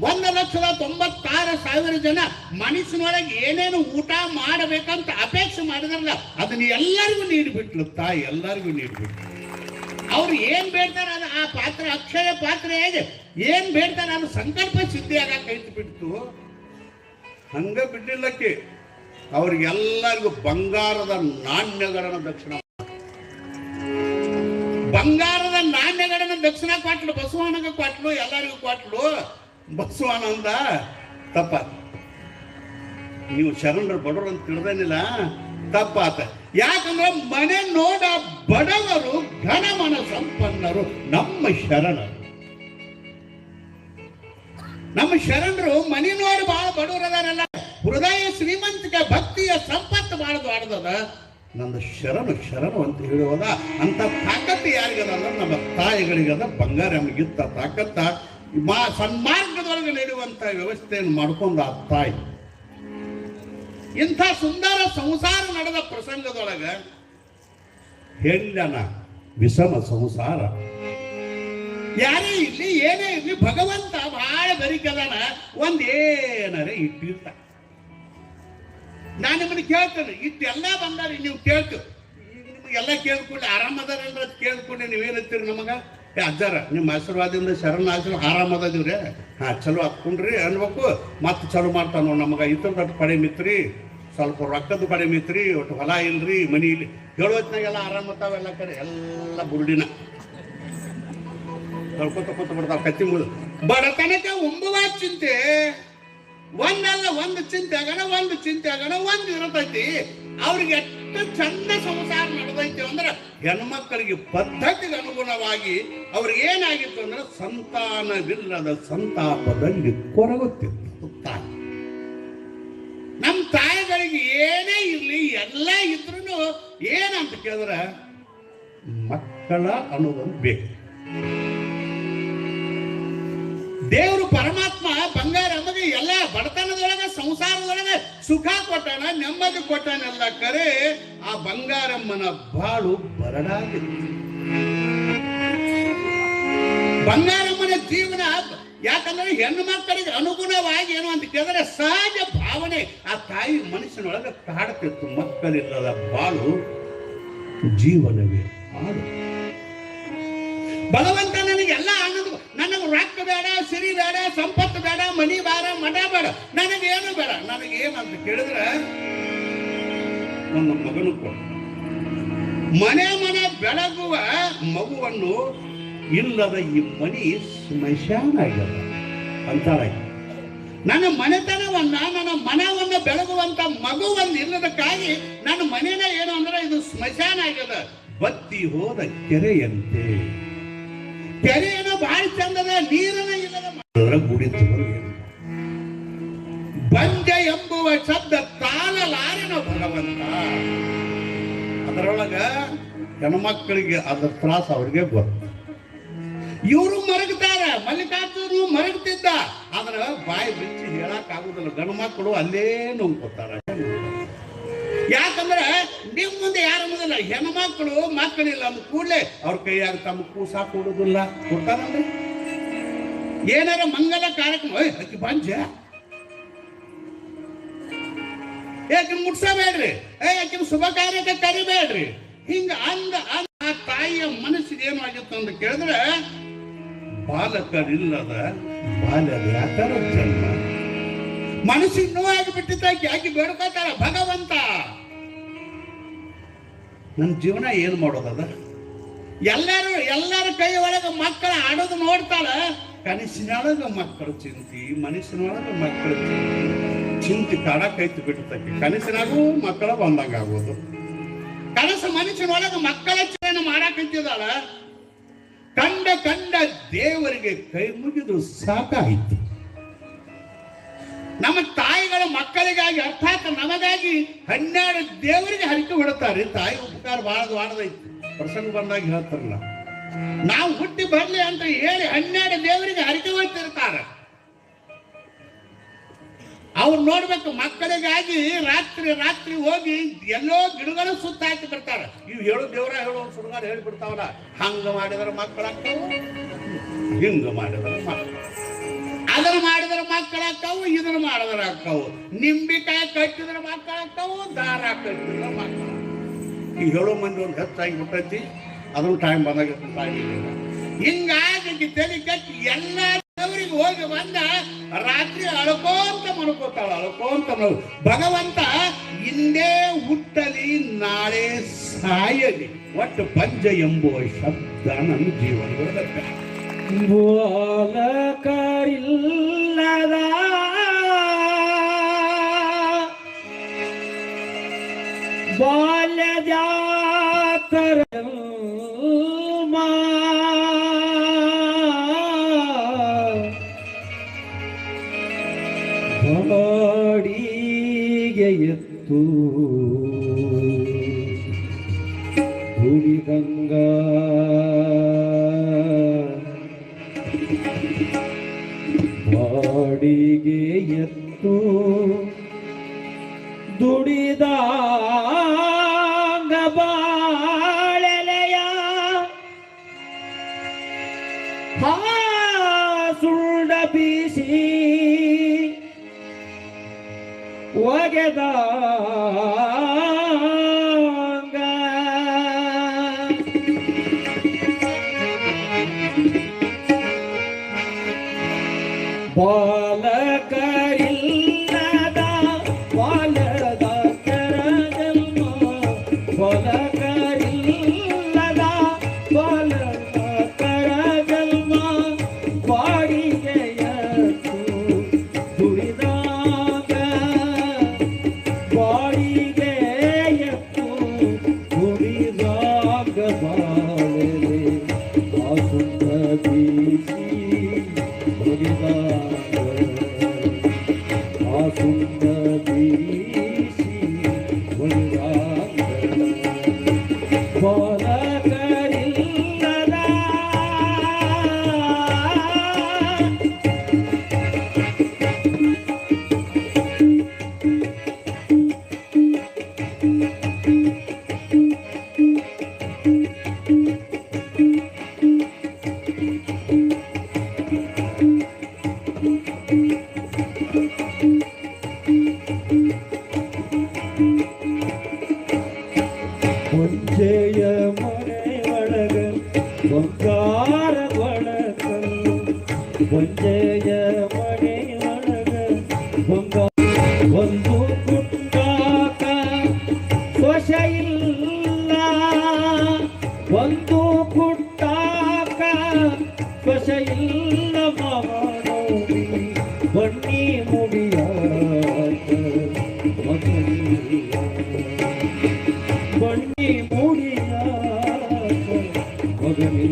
1,96,000 ಜನ ಮನಸ್ಸಿನೊಳಗೆ ಏನೇನು ಊಟ ಮಾಡಬೇಕಂತ ಅಪೇಕ್ಷೆ ಮಾಡಿದ್ರಲ್ಲ, ಅದನ್ನ ಎಲ್ಲರಿಗೂ ನೀಡಿಬಿಟ್ಲು ತಾಯಿ, ಎಲ್ಲರಿಗೂ ನೀಡಿಬಿಟ್ಲು. ಅವ್ರು ಏನ್ ಬೇಡ್ತಾರೆ ಅದು ಆ ಪಾತ್ರ, ಅಕ್ಷಯ ಪಾತ್ರ ಹೇಗೆ ಏನ್ ಬೇಡ್ತಾರೆ ಅದು ಸಂಕಲ್ಪ ಸಿದ್ಧಿಯಾಗ ಕೈತು ಬಿಡ್ತು. ಹಂಗ ಬಿಡ್ಲಿಲ್ಲಕ್ಕೆ ಅವ್ರಿಗೆಲ್ಲರಿಗೂ ಬಂಗಾರದ ನಾಣ್ಯಗಳನ್ನು ದಕ್ಷಿಣ, ಬಂಗಾರದ ನಾಣ್ಯಗಳನ್ನು ದಕ್ಷಿಣ ಕೊಟ್ಲು. ಬಸವಣ್ಣಗ ಕೊಟ್ಲು, ಎಲ್ಲರಿಗೂ ಕೊಟ್ಲು. ಬಸವಣ್ಣಂದ ತಪ್ಪ, ನೀವು ಶರಣರು ಬಡವರು ಅಂತ ತಿಳಿದೇನಿಲ್ಲ, ತಪ್ಪಾತ. ಯಾಕಂದ್ರೆ ಮನೆ ನೋಡ ಬಡವರು ಘನಮನ ಸಂಪನ್ನರು ನಮ್ಮ ಶರಣರು. ನಮ್ಮ ಶರಣರು ಮನೆ ನೋಡಿ ಬಹಳ ಬಡವರು ಅದಾರಲ್ಲ, ಹೃದಯ ಶ್ರೀಮಂತಿಕೆ ಭಕ್ತಿಯ ಸಂಪತ್ತು ಬಹಳ ದೊಡ್ಡದ. ನನ್ನ ಶರಣು ಅಂತ ಹೇಳುವುದ ಅಂತ ತಾಕತ್ತು ಯಾರಿಗದ ಅಂದ್ರೆ ನಮ್ಮ ತಾಯಿಗಳಿಗದ. ಬಂಗಾರ ನಮಗಿತ್ತ ತಾಕತ್ತ ಸನ್ಮಾರ್ಗದೊಳಗೆ ನಡೆಯುವಂತ ವ್ಯವಸ್ಥೆಯನ್ನು ಮಾಡ್ಕೊಂಡ ಆ ತಾಯಿ. ಇಂಥ ಸುಂದರ ಸಂಸಾರ ನಡೆದ ಪ್ರಸಂಗದೊಳಗ ಹೆಣ್ಣನ ವಿಷಮ ಸಂಸಾರ ಯಾರೇ ಇರ್ಲಿ ಏನೇ ಇರ್ಲಿ ಭಗವಂತ ಬಹಳ ಬರಿಕದಾನ ಒಂದೇನಾರ ಇಟ್ಟಿರ್ತ. ನಾನು ನಿಮ್ಮನ್ನ ಕೇಳ್ತೇನೆ, ಇಷ್ಟೆಲ್ಲ ಬಂದಾರಿ ನೀವು ಕೇಳ್ತೀವಿ, ಈಗ ನಿಮಗೆಲ್ಲ ಕೇಳ್ಕೊಂಡು ಆರಾಮದಾರಲ್ರ ಕೇಳ್ಕೊಂಡು ನೀವೇನತ್ತೀರಿ ನಮಗ ಅಜ್ಜಾರ ನಿಮ್ಮ ಆಶೀರ್ವಾದದಿಂದ ಶರಣ ಆರಾಮದಿವ್ರಿ, ಹಾ ಚಲೋ ಹತ್ಕೊಂಡ್ರಿ ಅನ್ಬೇಕು. ಮತ್ತೆ ಚಲೋ ಮಾಡ್ತಾನ ನಮಗ ಇತ್ತೊಂದು ಪಡೆ ಮಿತ್ರಿ, ಸ್ವಲ್ಪ ರೊಕ್ಕದ ಪಡೆ ಮಿತ್ರಿ, ಒಟ್ಟು ಹೊಲ ಇಲ್ರಿ ಮನಿ ಇಲ್ಲಿ ಹೇಳೋತ್ನಾಗೆಲ್ಲ ಆರಾಮತ್ತಾವೆಲ್ಲ ಕರೆ ಎಲ್ಲ ಬುರುಡಿನ ಕಳ್ಕೊತ ಕೂತ ಬಿಡ್ತಾವ ಕತ್ತಿ ಮುಳು. ಬಡತನಕ್ಕೆ ಒಂಬುವ ಚಿಂತೆ ಒಂದಲ್ಲ ಒಂದು ಚಿಂತೆ ಆಗೋಣ, ಒಂದು ಚಿಂತೆ ಆಗೋಣ, ಒಂದು ಇರತೈತಿ. ಅವ್ರಿಗೆ ಎಷ್ಟು ಚಂದ ಸಂಸಾರ ನಡೆದೈತಿ ಅಂದ್ರೆ ಹೆಣ್ಮಕ್ಕಳಿಗೆ ಪದ್ಧತಿಗೆ ಅನುಗುಣವಾಗಿ ಅವ್ರಿಗೆ ಏನಾಗಿತ್ತು ಅಂದ್ರೆ ಸಂತಾನವಿಲ್ಲದ ಸಂತಾಪದಲ್ಲಿ ಕೊರಗುತ್ತಿತ್ತು ತಾಯಿ. ನಮ್ಮ ತಾಯಿಗಳಿಗೆ ಏನೇ ಇರ್ಲಿ ಎಲ್ಲ ಇದ್ರೂ ಏನಂತ ಕೇಳಿದ್ರೆ ಮಕ್ಕಳ ಅನ್ನೋದೊಂದು ಬೇಕು. ದೇವರು ಪರಮಾತ್ಮ ಬಂಗಾರ ನಮಗೆ ಎಲ್ಲ ಬಡತನದೊಳಗೆ ಸಂಸಾರದೊಳಗೆ ಸುಖ ಕೊಟ್ಟಾನ, ನೆಮ್ಮದಿ ಕೊಟ್ಟಾನೆಲ್ಲ ಕರೆ ಆ ಬಂಗಾರಮ್ಮನ ಬಾಳು ಬರಡಾಗಿತ್ತು. ಬಂಗಾರಮ್ಮನ ಜೀವನ ಯಾಕಂದ್ರೆ ಹೆಣ್ಣು ಮಕ್ಕಳಿಗೆ ಅನುಗುಣವಾಗಿ ಏನು ಅಂತ ಕೇಳಿದ್ರೆ ಸಹಜ ಭಾವನೆ ಆ ತಾಯಿ ಮನುಷ್ಯನೊಳಗೆ ಕಾಡ್ತಿತ್ತು. ಮಕ್ಕಳಿಲ್ಲದ ಬಾಳು ಜೀವನವೇ ಹಾಳು. ಭಗವಂತ ನನಗೆಲ್ಲ ಆನಂದ, ನನಗೆ ರೊಕ್ಕ ಬೇಡ, ಸಿರಿ ಬೇಡ, ಸಂಪತ್ತು ಬೇಡ, ಮನಿ ಬೇಡ, ಮಠ ಬೇಡ, ನನಗೇನು ಬೇಡ. ನನಗೇನಂತ ಕೇಳಿದ್ರೆ ನನ್ನ ಮಗನು ಕೊಡ, ಮನೆ ಮನೆ ಬೆಳಗುವ ಮಗುವನ್ನು ಇಲ್ಲದ ಈ ಮನಿ ಸ್ಮಶಾನ ಆಗ್ಯದ ಅಂತಾಳೆ. ನನ್ನ ಮನೆತನವನ್ನ, ನನ್ನ ಮನವನ್ನ ಬೆಳಗುವಂತ ಮಗುವನ್ನ ಇಲ್ಲದಕ್ಕಾಗಿ ನನ್ನ ಮನೇನ ಏನು ಅಂದ್ರೆ ಇದು ಸ್ಮಶಾನ ಆಗ್ಯದ. ಬತ್ತಿ ಹೋದ ಕೆರೆಯಂತೆ. ಕೆರೆ ಏನೋ ಬಹಳ ಚಂದದ, ನೀರನ್ನ ಇಲ್ಲದ ಗುಡಿತು ಬಂಜ ಎಂಬುವ ಶಬ್ದ ತಾಳಲಾರಿನ ಭಗವಂತ. ಅದರೊಳಗ ಹೆಣ್ಮಕ್ಕಳಿಗೆ ಅದ್ರ ತ್ರಾಸ ಅವ್ರಿಗೆ ಗೊತ್ತು. ಇವರು ಮರಗ್ತಾರ, ಮಲ್ಲಿಕಾರ್ಜುನು ಮರಗ್ತಿದ್ದ, ಆದ್ರ ಬಾಯಿ ಬಿಚ್ಚಿ ಹೇಳಕ್ ಆಗುದಿಲ್ಲ. ಗಂಡು ಮಕ್ಕಳು ಅಲ್ಲೇ ನುಂಗ್ಕೊತಾರ. ಯಾಕಂದ್ರೆ ನಿಮ್ ಮುಂದೆ ಯಾರು ಅನ್ನೋದಿಲ್ಲ. ಹೆಣ್ಮಕ್ಳು ಮಕ್ಕಳಿಲ್ಲ ಅಂದ ಕೂಡಲೇ ಅವ್ರ ಕೈಯಾಗ ತಮ್ಮ ಕೂಸ ಕೊಡುದಿಲ್ಲ, ಕೊಡ್ತಾರಲ್ರಿ. ಏನಾರ ಮಂಗಲ ಕಾರ್ಯಕ್ರಮ ಅಕ್ಕಿ ಬಂಜ ಯಾಕೆ ಮುಟ್ಸಬೇಡ್ರಿ, ಯಾಕೆ ಶುಭ ಕಾರ್ಯಕ್ಕೆ ಕರಿಬೇಡ್ರಿ, ಹಿಂಗ ಅಂದ ಆ ತಾಯಿಯ ಮನಸ್ಸಿಗೆ ಏನು ಆಗಿತ್ತು ಅಂತ ಕೇಳಿದ್ರೆ ಬಾಲಕರಿಲ್ಲದ ಬಾಲ್ಯದ ಯಾಕಾರ ಜನ್ಮ. ಮನಸ್ಸಿಗೆ ನೋವಾಗಿ ಬಿಟ್ಟಿದ್ದಾಕಿ ಯಾಕೆ ಬೇಡ್ಕೋತಾರ ಭಗವಂತ ನನ್ನ ಜೀವನ ಏನು ಮಾಡೋದದ. ಎಲ್ಲರ ಕೈ ಒಳಗೆ ಮಕ್ಕಳ ಆಡೋದು ನೋಡ್ತಾಳ. ಕನಸಿನೊಳಗ ಮಕ್ಕಳು ಚಿಂತಿ, ಮನಸ್ಸಿನೊಳಗ ಮಕ್ಕಳು ಚಿಂತಿ ಕಾಡಕೈತಿ ಬಿಟ್ಟಕ್ಕೆ. ಕನಸಿನಾಗೂ ಮಕ್ಕಳ ಬಂದಂಗ ಆಗೋದು. ಕನಸು ಮನಸ್ಸಿನೊಳಗ ಮಕ್ಕಳ ಚಿಂತನೆ ಮಾಡಾಕಂತಿದ್ದಾಳ. ಕಂಡ ದೇವರಿಗೆ ಕೈ ಮುಗಿದು ಸಾಕಾಯಿತು. ನಮ್ಮ ತಾಯಿಗಳ ಮಕ್ಕಳಿಗಾಗಿ ಅರ್ಥಾತ್ ನಮಗಾಗಿ 12 ದೇವರಿಗೆ ಹರಿಕೆ ಹೊಡ್ತಾರೆ. ತಾಯಿ ಉಪಕಾರ ಬಹಳ ವಾಡದೈತಿ. ಪ್ರಸಂಗ ಬಂದಾಗ ಹೇಳ್ತಾರಲ್ಲ, ನಾವು ಹುಟ್ಟಿ ಬರ್ಲಿ ಅಂತ ಹೇಳಿ 12 ದೇವರಿಗೆ ಹರಿಕೆ ಹೊಡ್ತಿರ್ತಾರ. ಅವ್ರು ನೋಡ್ಬೇಕು, ಮಕ್ಕಳಿಗಾಗಿ ರಾತ್ರಿ ಹೋಗಿ ಎಲ್ಲೋ ಗಿಡಗಳು ಸುತ್ತ ಹಾಕಿ ಬರ್ತಾರ. ಇವು ಹೇಳು ದೇವರ ಹೇಳೋ ಸುಡುಗಾರ ಹೇಳಿಬಿಡ್ತಾವಲ್ಲ, ಹಂಗ ಮಾಡಿದ್ರೆ ಮಕ್ಕಳಾಗ್ತಾವು, ಹಿಂಗ ಮಾಡಿದ್ರೆ ಮಕ್ಕಳು, ಅದನ್ನ ಮಾಡಿದ್ರೆ ಮಕ್ಕಳಾಗ್ತಾವು, ಇದನ್ನ ಮಾಡಿದ್ರೆ ಆಗ್ತಾವು. ನಿಂಬಿಕಾಯಿ ಕಟ್ಟಿದ್ರೆ ಮಕ್ಕಳಾಗ್ತಾವು, ದಾರ ಕಟ್ಟಿದ್ರೆ ಮಕ್ಕಳು. ಈ ಹೇಳೋ ಮಂದಿ ಒಂದು ಹೆಚ್ಚಾಗಿ ಬಿಟ್ಟೈತಿ. ಅದನ್ನು ಟೈಮ್ ಬಂದಾಗ ಹಿಂಗಾಗಿ ತಲೆ ಕಟ್ಟಿ ಎಲ್ಲ ದೇವರಿಗೆ ಹೋಗಿ ಬಂದ ರಾತ್ರಿ ಅಳ್ಕೋಂತ ಮಡ್ಕೋತಾಳ. ಭಗವಂತ ಹಿಂದೆ ಹುಟ್ಟಲಿ ನಾಳೆ ಸಾಯಲಿ, ಒಟ್ಟು ಪಂಜ ಎಂಬುವ ಶಬ್ದ ನನ್ನ ಜೀವನದ ಬಾಲಕರಿಲ್ಲದ ಬಾಲ್ಯಜಾತರ ಬಾಡಿಗೆ ಎತ್ತು ಗುಡಿಗಂಗಾ ಬಾಡಿಗೆ ಎತ್ತು ದುಡಿದ ಬಾಳೆಲೆಯ ಹಾ ಸುಳ್ಳ ಬೀಸಿ ಒಗೆದ ಬಾಲಕರಿಲ್ಲದ ಬಾಲದ ಜನ್ಮ ಬಾಲಕರಿಲ್ಲದ ಬಾಲದ ಜನ್ಮ ಬಾಡಿಗೆಯತ್ತು ದುಡಿದಾಗ ಬಾಡಿಗೆಯತ್ತು ದುಡಿದಾಗ ಬಾಳಲೆ ಆ ಸುಂದ ಬೀಸಿ ಆ ಸುಂದ ಬೀಸಿ ಬಾಲಕರಿಲ್ಲದ ಮುಂಚೆಯ ಮನೆ ಒಳಗ ಬಂಗಾರ ಒಳಕಲ್ಲು ಮುಂಚೆಯ ಮನೆ ಒಳಗ ಬಂಗಾರ ಒಂದು ಕುಟ್ಟಾಕ ಸ್ವಶ ಇಲ್ಲ ಒಂದು ಕುಟ್ಟಾಕ ಸ್ವಶ ಇಲ್ಲ ಮಾನೋಡಿ ಬನ್ನಿ ಮುಡಿಯ ಬನ್ನಿ ಮೂಡಿಯ ಮಗನಿ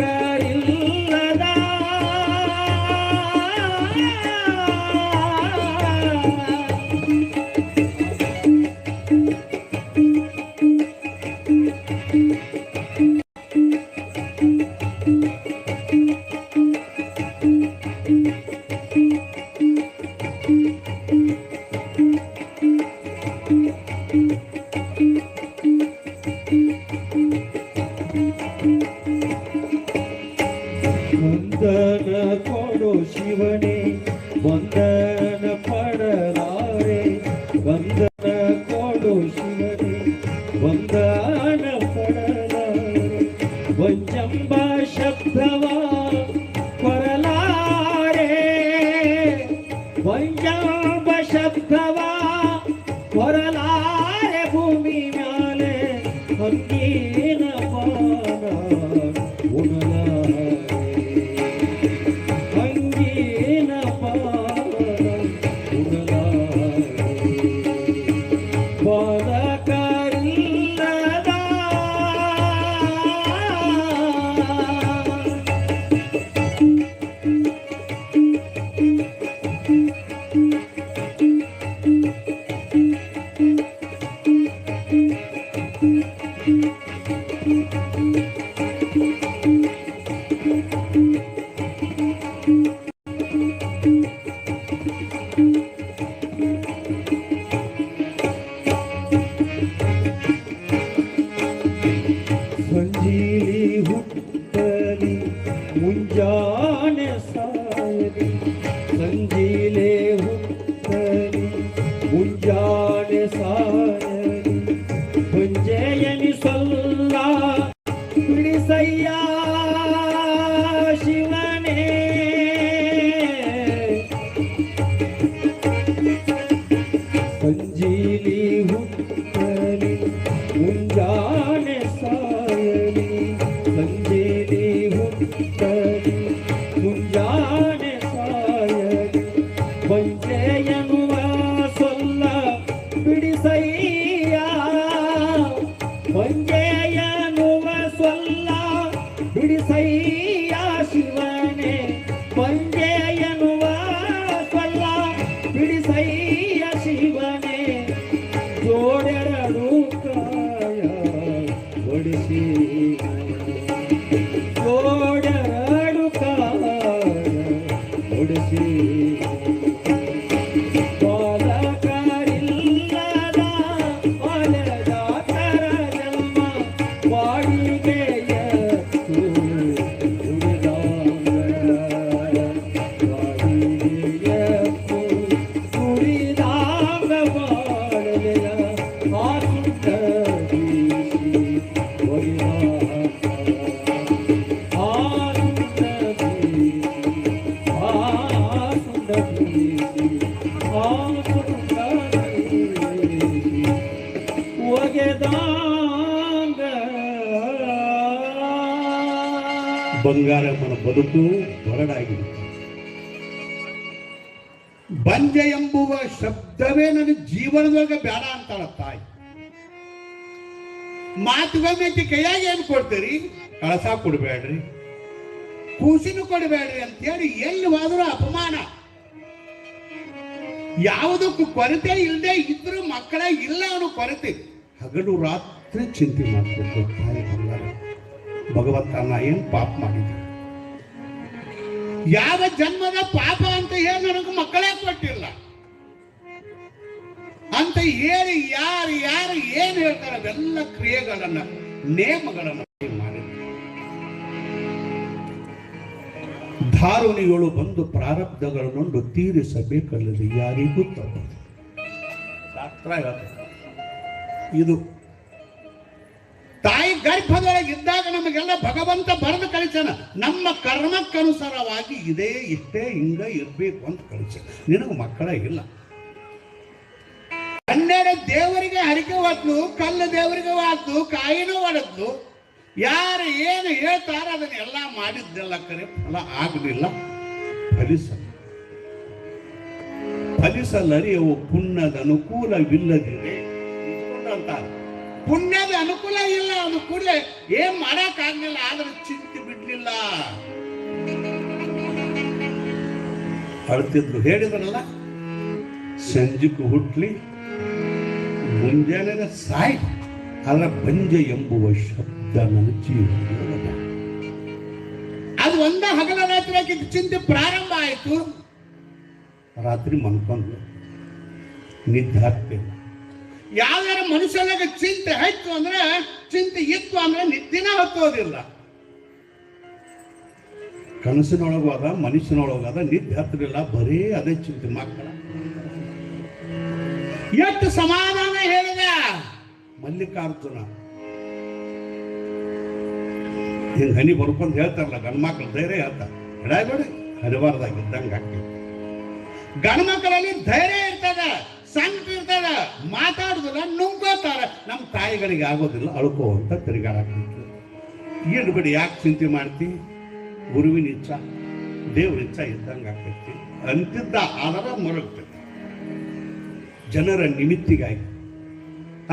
ಬಾಲಕರಿಲ್ಲದ ವಂದನ ಕೊಡು ಶಿವನೇ ವಂದನ ಪಡಲಾರೆ ವಂದನ ಕೊಡು ಶಿವನೇ ವಂದನ ಪಡಲಾರೆ ವಂಜಂಬ ಶಬ್ದವ ಕೊರಲಾರೆ ವಂಜಂಬ ಶಬ್ದವ ಕೊರಲಾರೆ ಭೂಮಿ ಮ್ಯಾಲೆ ಹಂಗಿನ ಪಾನ ಉಣಲಾರೆ ಹಂಗಿನ ಪಾನ ಉಣಲಾರೆ ಬಾಲಕರಿಲ್ಲದ ಸಂಜೀಲಿ ಹುಟ್ಟಲಿ ಮುಂಜಾನೆ ಸಾಯಲಿ ಸಂಜೀಲೆ ಹುಟ್ಟಲಿ ಮುಂಜಾನೆ ಸಾಯಲಿ ಸಂಜೆಯನಿಸಲ್ಲ ಬಿಡಿಸಯ್ಯ ಶಿವನೇ ಸಂಜೀಲಿ ಹುಟ್ಟಲಿ ಮುಂಜಾನೆ ಸಾಯಲಿ ಸಂಜೀಲಿ ಹುಟ್ಟಲಿ ಮುಂಜಾನೆ ಸಾಯಲಿ ಬಂಜೆಯನುವ ಸೊಲ್ಲ ಬಿಡಿಸಯ್ಯ ಬಂಜೆಯನುವ ಸೊಲ್ಲ ಬಿಡಿಸಯ್ಯ ಶಿವನೇ ಬಂಜೆಯನುವ ಸೊಲ್ಲ ಬಿಡಿಸಯ್ಯ ಶಿವನೇ ಜೋಡೆರಡು ಕಾಯ ಒಡಿಸಿ ಜೋಡೆರಡು ಕಾಯ ಒಡಿಸಿ ಬಾಲಕರಿಲ್ಲದ ಬಾಲದ ತರ ಜನ್ಮ ಬಾಡಿಗೆಯ ಬಂಗಾರಮ್ಮನ ಬದುಕು ಹೊರಡಾಗಿದೆ. ಬಂಜೆ ಎಂಬುವ ಶಬ್ದವೇ ನನ್ನ ಜೀವನದೊಳಗೆ ಬೇಡ ಅಂತಾಳ ತಾಯಿ. ಮಾತುಗೊಮ್ಮೆ ಕೈಯಾಗಿ ಏನು ಕೊಡ್ತೀರಿ? ಕಳಸ ಕೊಡಬೇಡ್ರಿ, ಕೂಸಿನೂ ಕೊಡಬೇಡ್ರಿ ಅಂತೇಳಿ ಎಲ್ಲಿ ಹೋದ್ರೂ ಅಪಮಾನ. ಯಾವುದಕ್ಕೂ ಕೊರತೆ ಇಲ್ಲದೆ ಇದ್ರೂ ಮಕ್ಕಳ ಇಲ್ಲ ಅನ್ನೋ ಕೊರತೆ. ಹಗಲು ರಾತ್ರಿ ಚಿಂತೆ ಮಾಡ್ತಿದ್ರು ತಾಯಿ ಬಂಗಾರ. ಭಗವಂತ ನಾ ಏನು ಪಾಪ ಮಾಡಿದ್ದೆ, ಯಾವ ಜನ್ಮದ ಪಾಪ ಅಂತ ಹೇಳಿ ನನಗೆ ಮಕ್ಕಳೇ ಕೊಟ್ಟಿಲ್ಲ ಅಂತ ಹೇಳಿ ಯಾರು ಯಾರು ಏನು ಹೇಳ್ತಾರೆ ಅವೆಲ್ಲ ಕ್ರಿಯೆಗಳನ್ನ ನೇಮಗಳನ್ನ ಮಾಡಿದ್ರು. ಧಾರುಣಿಗಳು ಬಂದು ಪ್ರಾರಬ್ಧಗಳನ್ನೊಂದು ತೀರಿಸಬೇಕಲ್ಲದೆ ಯಾರಿಗೂ ತಪ್ಪದು. ಇದು ತಾಯಿ ಗರ್ಭದೊಳಗಿದ್ದಾಗ ನಮಗೆಲ್ಲ ಭಗವಂತ ಬರೆದು ಕಳಿಸನ. ನಮ್ಮ ಕರ್ಮಕ್ಕನುಸಾರವಾಗಿ ಇದೇ ಇಷ್ಟೇ ಹಿಂಗ ಇರ್ಬೇಕು ಅಂತ ಕಳಿಸ. ನಿನಗೆ ಮಕ್ಕಳ ಇಲ್ಲ. 12 ದೇವರಿಗೆ ಹರಿಕೆ ಹೊತ್ತು, ಕಲ್ಲು ದೇವರಿಗೆ ಹೊತ್ತು, ಕಾಯಿನೂ ಹೊಡೆದ್ದು, ಯಾರು ಏನು ಹೇಳ್ತಾರ ಅದನ್ನೆಲ್ಲ ಮಾಡಿದ್ದೆಲ್ಲ ಕರೆ ಫಲ ಆಗಲಿಲ್ಲ, ಫಲಿಸಲರಿಯವು ಪುಣ್ಯದ ಅನುಕೂಲವಿಲ್ಲದಿದೆ ಅಂತಾರೆ. ಪುಣ್ಯದ ಅನುಕೂಲ ಇಲ್ಲ ಅನುಕೂಲ ಏನ್ ಮಾಡಕ್ ಆಗ್ಲಿಲ್ಲ, ಆದ್ರೆ ಚಿಂತೆ ಬಿಡ್ಲಿಲ್ಲ. ಅಳ್ತಿದ್ರು, ಹೇಳಿದ್ರಲ್ಲ ಸಂಜೆಗೂ ಹುಟ್ಲಿ ಮುಂಜಾನೆ ಸಾಯ್, ಅದರ ಬಂಜೆ ಎಂಬುವ ಶಬ್ದ ನನ್ನ ಜೀವನ. ಅದು ಒಂದ ಹಗಲ ರಾತ್ರಿ ಚಿಂತೆ ಪ್ರಾರಂಭ ಆಯ್ತು. ರಾತ್ರಿ ಮನ್ಕೊಂಡು ನಿದ್ದೆ ಆಗ್ತಿಲ್ಲ. ಯಾವ್ದಾರ ಮನುಷ್ಯನಾಗ ಚಿಂತೆ ಹೆಚ್ಚು ಅಂದ್ರೆ, ಚಿಂತೆ ಇತ್ತು ಅಂದ್ರೆ ನಿದ್ದಿನ ಹತ್ತೋದಿಲ್ಲ. ಕನಸಿನೊಳಗೋದ ಮನುಷ್ಯನೊಳಗೋದ ನಿದ್ದೆ ಹತ್ತಲಿಲ್ಲ, ಬರೀ ಅದೇ ಚಿಂತೆ. ಮಕ್ಕಳ ಎಷ್ಟು ಸಮಾಧಾನ ಹೇಳಿದ ಮಲ್ಲಿಕಾರ್ಜುನ. ಹಿಂಗ ಹನಿ ಬರ್ಕೊಂಡ್ ಹೇಳ್ತಾರಲ್ಲ ಗಂಡ ಮಕ್ಳು ಧೈರ್ಯ ಹೇಳ್ತಾರೆ, ಎಡಬೇಡಿ ಹರಿವಾರದಾಗ ಇದ್ದಂಗೆ ಆಗ್ತದೆ. ಗಂಡ ಮಕ್ಕಳಲ್ಲಿ ಧೈರ್ಯ ಇರ್ತದ, ಸಂಕಟ ಇರ್ತದ, ಮಾತಾಡುದಿಲ್ಲ, ನುಂಗೋತಾರ. ನಮ್ಮ ತಾಯಿಗಳಿಗೆ ಆಗೋದಿಲ್ಲ, ಅಳ್ಕೋ ಅಂತ ತಿರುಗಾಡಕ್ಕೆ. ಏನು ಬಿಡಿ, ಯಾಕೆ ಚಿಂತೆ ಮಾಡ್ತಿ? ಗುರುವಿನ ಇಚ್ಛಾ ದೇವ್ರ ಇಚ್ಛಾ ಇದ್ದಂಗೆ ಆಗ್ತೈತಿ ಅಂತಿದ್ದ. ಅದರ ಮರಗ್ತೈತಿ ಜನರ ನಿಮಿತ್ತಿಗಾಗಿ.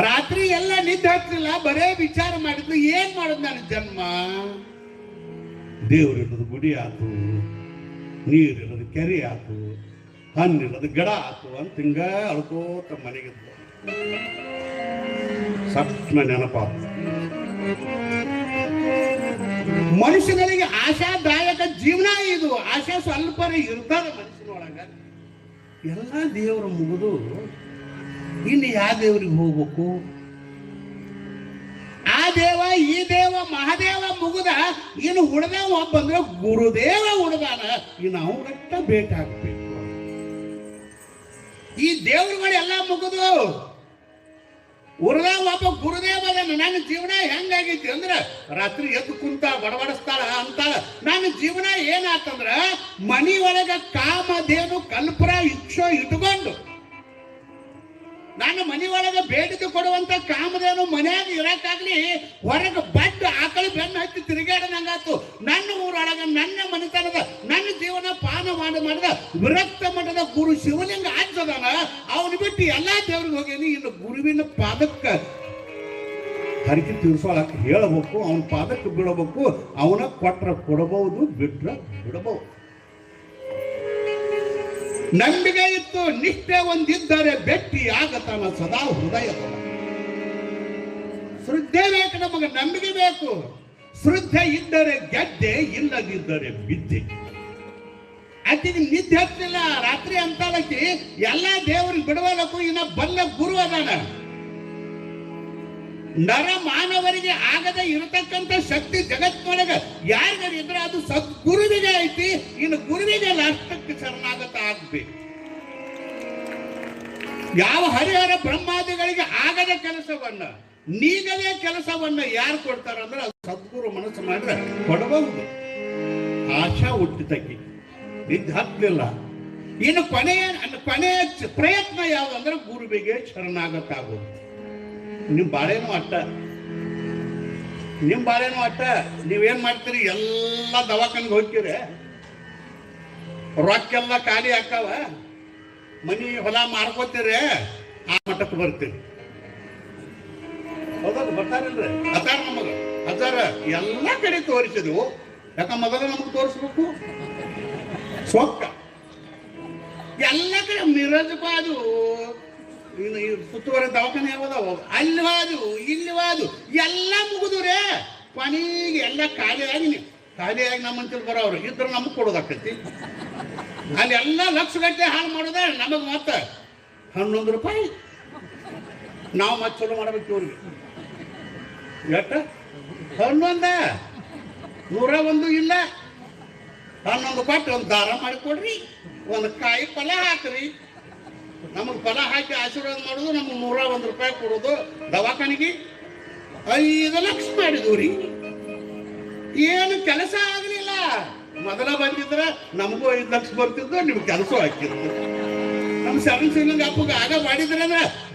ರಾತ್ರಿ ಎಲ್ಲ ನಿದ್ದೆ ಹತ್ತಿಲ್ಲ, ಬರೇ ವಿಚಾರ ಮಾಡಿದ್ಲು. ಏನ್ ಮಾಡೋದು ನನ್ನ ಜನ್ಮ? ದೇವ್ರಿಲ್ಲದ ಗುಡಿ ಆತು, ನೀರಿಲ್ಲದ ಕೆರೆ ಆತು, ಹಣ್ಣಿಲ್ಲದ ಗಡ ಆತು ಅಂತ ಹಿಂಗ ಅಳ್ಕೋತ ಮನೆಗಿದ್ಲು. ಸಪ್ನ ನೆನಪಾತ. ಮನುಷ್ಯನಿಗೆ ಆಶಾದಾಯಕ ಜೀವನ ಇದು. ಆಶಾ ಸ್ವಲ್ಪನೇ ಇರ್ತಾರ ಮನುಷ್ಯನೊಳಗ. ಎಲ್ಲ ದೇವರ ಮುಗಿದು ಇನ್ನು ಯಾವ ದೇವ್ರಿಗೆ ಹೋಗ್ಬೇಕು? ಆ ದೇವ ಈ ದೇವ ಮಹಾದೇವ ಮುಗಿದ, ಇನ್ನು ಉಳಿದವ ಒಬ್ಬಂದ್ರೆ ಗುರುದೇವ ಉಳಿದಾನ. ಇನ್ನು ಅವರಟ್ಟ ಬೇಕಾಗಬೇಕು. ಈ ದೇವರುಗಳೆಲ್ಲ ಮುಗಿದು ಉಳಿದ ಒಬ್ಬ ಗುರುದೇವ ಅದಾನ. ನನ್ನ ಜೀವನ ಹೆಂಗಾಗೈತಿ ಅಂದ್ರೆ, ರಾತ್ರಿ ಎದ್ದು ಕುಂತ ಬಡಬಡಿಸ್ತಾಳ ಅಂತಾಳ. ನನ್ನ ಜೀವನ ಏನಾತಂದ್ರ, ಮನಿ ಒಳಗ ಕಾಮಧೇನು ಕಲ್ಪರ ಇಕ್ಷೋ ಇಟ್ಕೊಂಡು, ನಾನು ಮನಿ ಒಳಗೆ ಬೇಡಿಕೆ ಕೊಡುವಂತ ಕಾಮಧೇನು ಮನ್ಯಾಗ ಇರಕ್ಕಾಗ್ಲಿ, ಹೊರಗೆ ಬಡ್ಡ ಆಕಳ ಬೆನ್ನು ಹತ್ತಿ ತಿರುಗಾಡದಂಗಾತು. ನನ್ನ ಊರೊಳಗ ನನ್ನ ಮನೆತನದ ನನ್ನ ಜೀವನ ಪಾನ ಮಾಡಿದ ವಿರಕ್ತ ಮಠದ ಗುರು ಶಿವಲಿಂಗ ಆಚದಾನ. ಅವನು ಬಿಟ್ಟು ಎಲ್ಲಾ ದೇವ್ರಿಗೆ ಹೋಗೇನಿ. ಇನ್ನು ಗುರುವಿನ ಪಾದಕ್ಕೆ ಹರಿಕೆ ತೀರ್ಸೋಳಕ್ಕೆ ಹೇಳಬೇಕು, ಅವನ ಪಾದಕ್ಕೆ ಬಿಡಬೇಕು. ಅವನ ಕೊಟ್ರ ಕೊಡಬಹುದು, ಬಿಟ್ರ ಬಿಡಬಹುದು. ನಂಬಿಕೆ ಇತ್ತು, ನಿಷ್ಠೆ ಒಂದಿದ್ದರೆ ಭೇಟಿ ಆಗತಾನ ಸದಾ ಹೃದಯದ. ಶ್ರದ್ಧೆ ಬೇಕು ನಮಗೆ, ನಂಬಿಕೆ ಬೇಕು. ಶ್ರದ್ಧೆ ಇದ್ದರೆ ಗೆದ್ದೆ, ಇಲ್ಲದಿದ್ದರೆ ಬಿದ್ದೆ. ಆಕೆಗೆ ನಿದ್ದೆ ಹತ್ತಿಲ್ಲ. ರಾತ್ರಿ ಅಂತಾಲಕ್ಕಿ ಎಲ್ಲಾ ದೇವ್ರಿಗೆ ಬಿಡವಲಕ್ಕೂ ಇನ್ನ ಬಲ್ಲ ಗುರು ಅದಾನ. ನರ ಮಾನವರಿಗೆ ಆಗದೆ ಇರತಕ್ಕಂತ ಶಕ್ತಿ ಜಗತ್ತಿನೊಳಗ ಯಾರಿಗಾರ ಇದ್ರೆ ಅದು ಸದ್ಗುರುವಿಗೆ ಐತಿ. ಇನ್ನು ಗುರುವಿಗೆ ಲಾಷ್ಟಕ್ಕೆ ಶರಣಾಗತ ಆಗ್ಬೇಕು. ಯಾವ ಹರಿಹರ ಬ್ರಹ್ಮಾದಿಗಳಿಗೆ ಆಗದ ಕೆಲಸವನ್ನ, ನೀಗದೇ ಕೆಲಸವನ್ನ ಯಾರು ಕೊಡ್ತಾರ ಅಂದ್ರೆ ಅದು ಸದ್ಗುರು ಮನಸ್ಸು ಮಾಡಿದ್ರೆ ಕೊಡಬಹುದು. ಆಶಾ ಹುಟ್ಟಿತಕ್ಕಿ ನಿದ್ದೆ ಹತ್ತಲಿಲ್ಲ. ಇನ್ನು ಕೊನೆಯ ಪ್ರಯತ್ನ ಯಾವ್ದಂದ್ರೆ ಗುರುವಿಗೆ ಶರಣಾಗತ ಆಗೋದು. ನಿಮ್ಮ ಬಾಳೆನೂ ಅಟ್ಟ, ನಿಮ್ಮ ಬಾಳೆನೂ ಅಟ್ಟ. ನೀವೇನ್ ಮಾಡ್ತೀರಿ? ಎಲ್ಲ ದವಾಖಾನಿಗೆ ಹೋಗ್ತೀರಿ, ರೊಕ್ಕೆಲ್ಲ ಖಾಲಿ ಹಾಕಾವ, ಮನಿ ಹೊಲ ಮಾರ್ಕೋತೀರಿ, ಆ ಮಟ್ಟಕ್ಕೆ ಬರ್ತೀರಿ. ಹೌದಲ್ಲ? ಬರ್ತಾರಿಲ್ರಿ? ಅದಾರ ನಮಗ ಅದಾರ ಎಲ್ಲ ಕಡೆ ತೋರಿಸಿದ್ವು. ಯಾಕ ಮೊದಲ ನಮಗ್ ತೋರಿಸ್ಬೇಕು ಸೊಕ್ಕ. ಎಲ್ಲ ಕಡೆ ಮಿರಜಬಾದು, ಸುತ್ತುವರೆ ದವಾಖಾನೆ ಯಾವದಾವ, ಅಲ್ಲಿ ವಾದು ಇಲ್ಲಿ ವಾದು ಎಲ್ಲ ಮುಗಿದುರೇ. ಕೊನೆಗೆ ಎಲ್ಲ ಖಾಲಿಯಾಗಿ ನಮ್ಮಂತಲ್ಲಿ ಬರೋರು ಇದ್ರೆ ನಮಗ್ ಕೊಡೋದಾಕೈತಿ. ಅಲ್ಲಿ ಎಲ್ಲ ಲಕ್ಷ ಗಟ್ಟಲೆ ಹಾಳು ಮಾಡೋದ ನಮಗ್ ಮತ್ತ 11 ರೂಪಾಯಿ. ನಾವು ಮತ್ತೆ ಚಲೋ ಮಾಡ್ಬೇಕು ಇವ್ರಿಗೆ. ಎಷ್ಟ 11 101 ಇಲ್ಲ. 11 ಕೊಟ್ಟು ಒಂದು ದಾರ ಮಾಡಿಕೊಡ್ರಿ, ಒಂದು ಕಾಯಿ ಫಲ ಹಾಕ್ರಿ. ನಮಗೆ ಫಲ ಹಾಕಿ ಆಶೀರ್ವಾದ ಮಾಡೋದು, ನಮಗೆ 101 ರೂಪಾಯಿ ಕೊಡೋದು. ದವಾಖಾನಿಗೆ 5 ಲಕ್ಷ ಮಾಡಿದ್ವಿ. ಏನು ಕೆಲಸ ಆಗಲಿಲ್ಲ. ಮೊದಲ ಬಂದಿದ್ರೆ ನಮಗೂ 5 ಲಕ್ಷ ಬರ್ತಿದ್ದು, ನಿಮ್ಗೆ ಕೆಲಸ ಹಾಕಿತ್ತು. ನಮ್ಮ ಶರಣಸಿಂಗ ಅಪ್ಪಗೆ ಆಗ ಮಾಡಿದ್ರೆ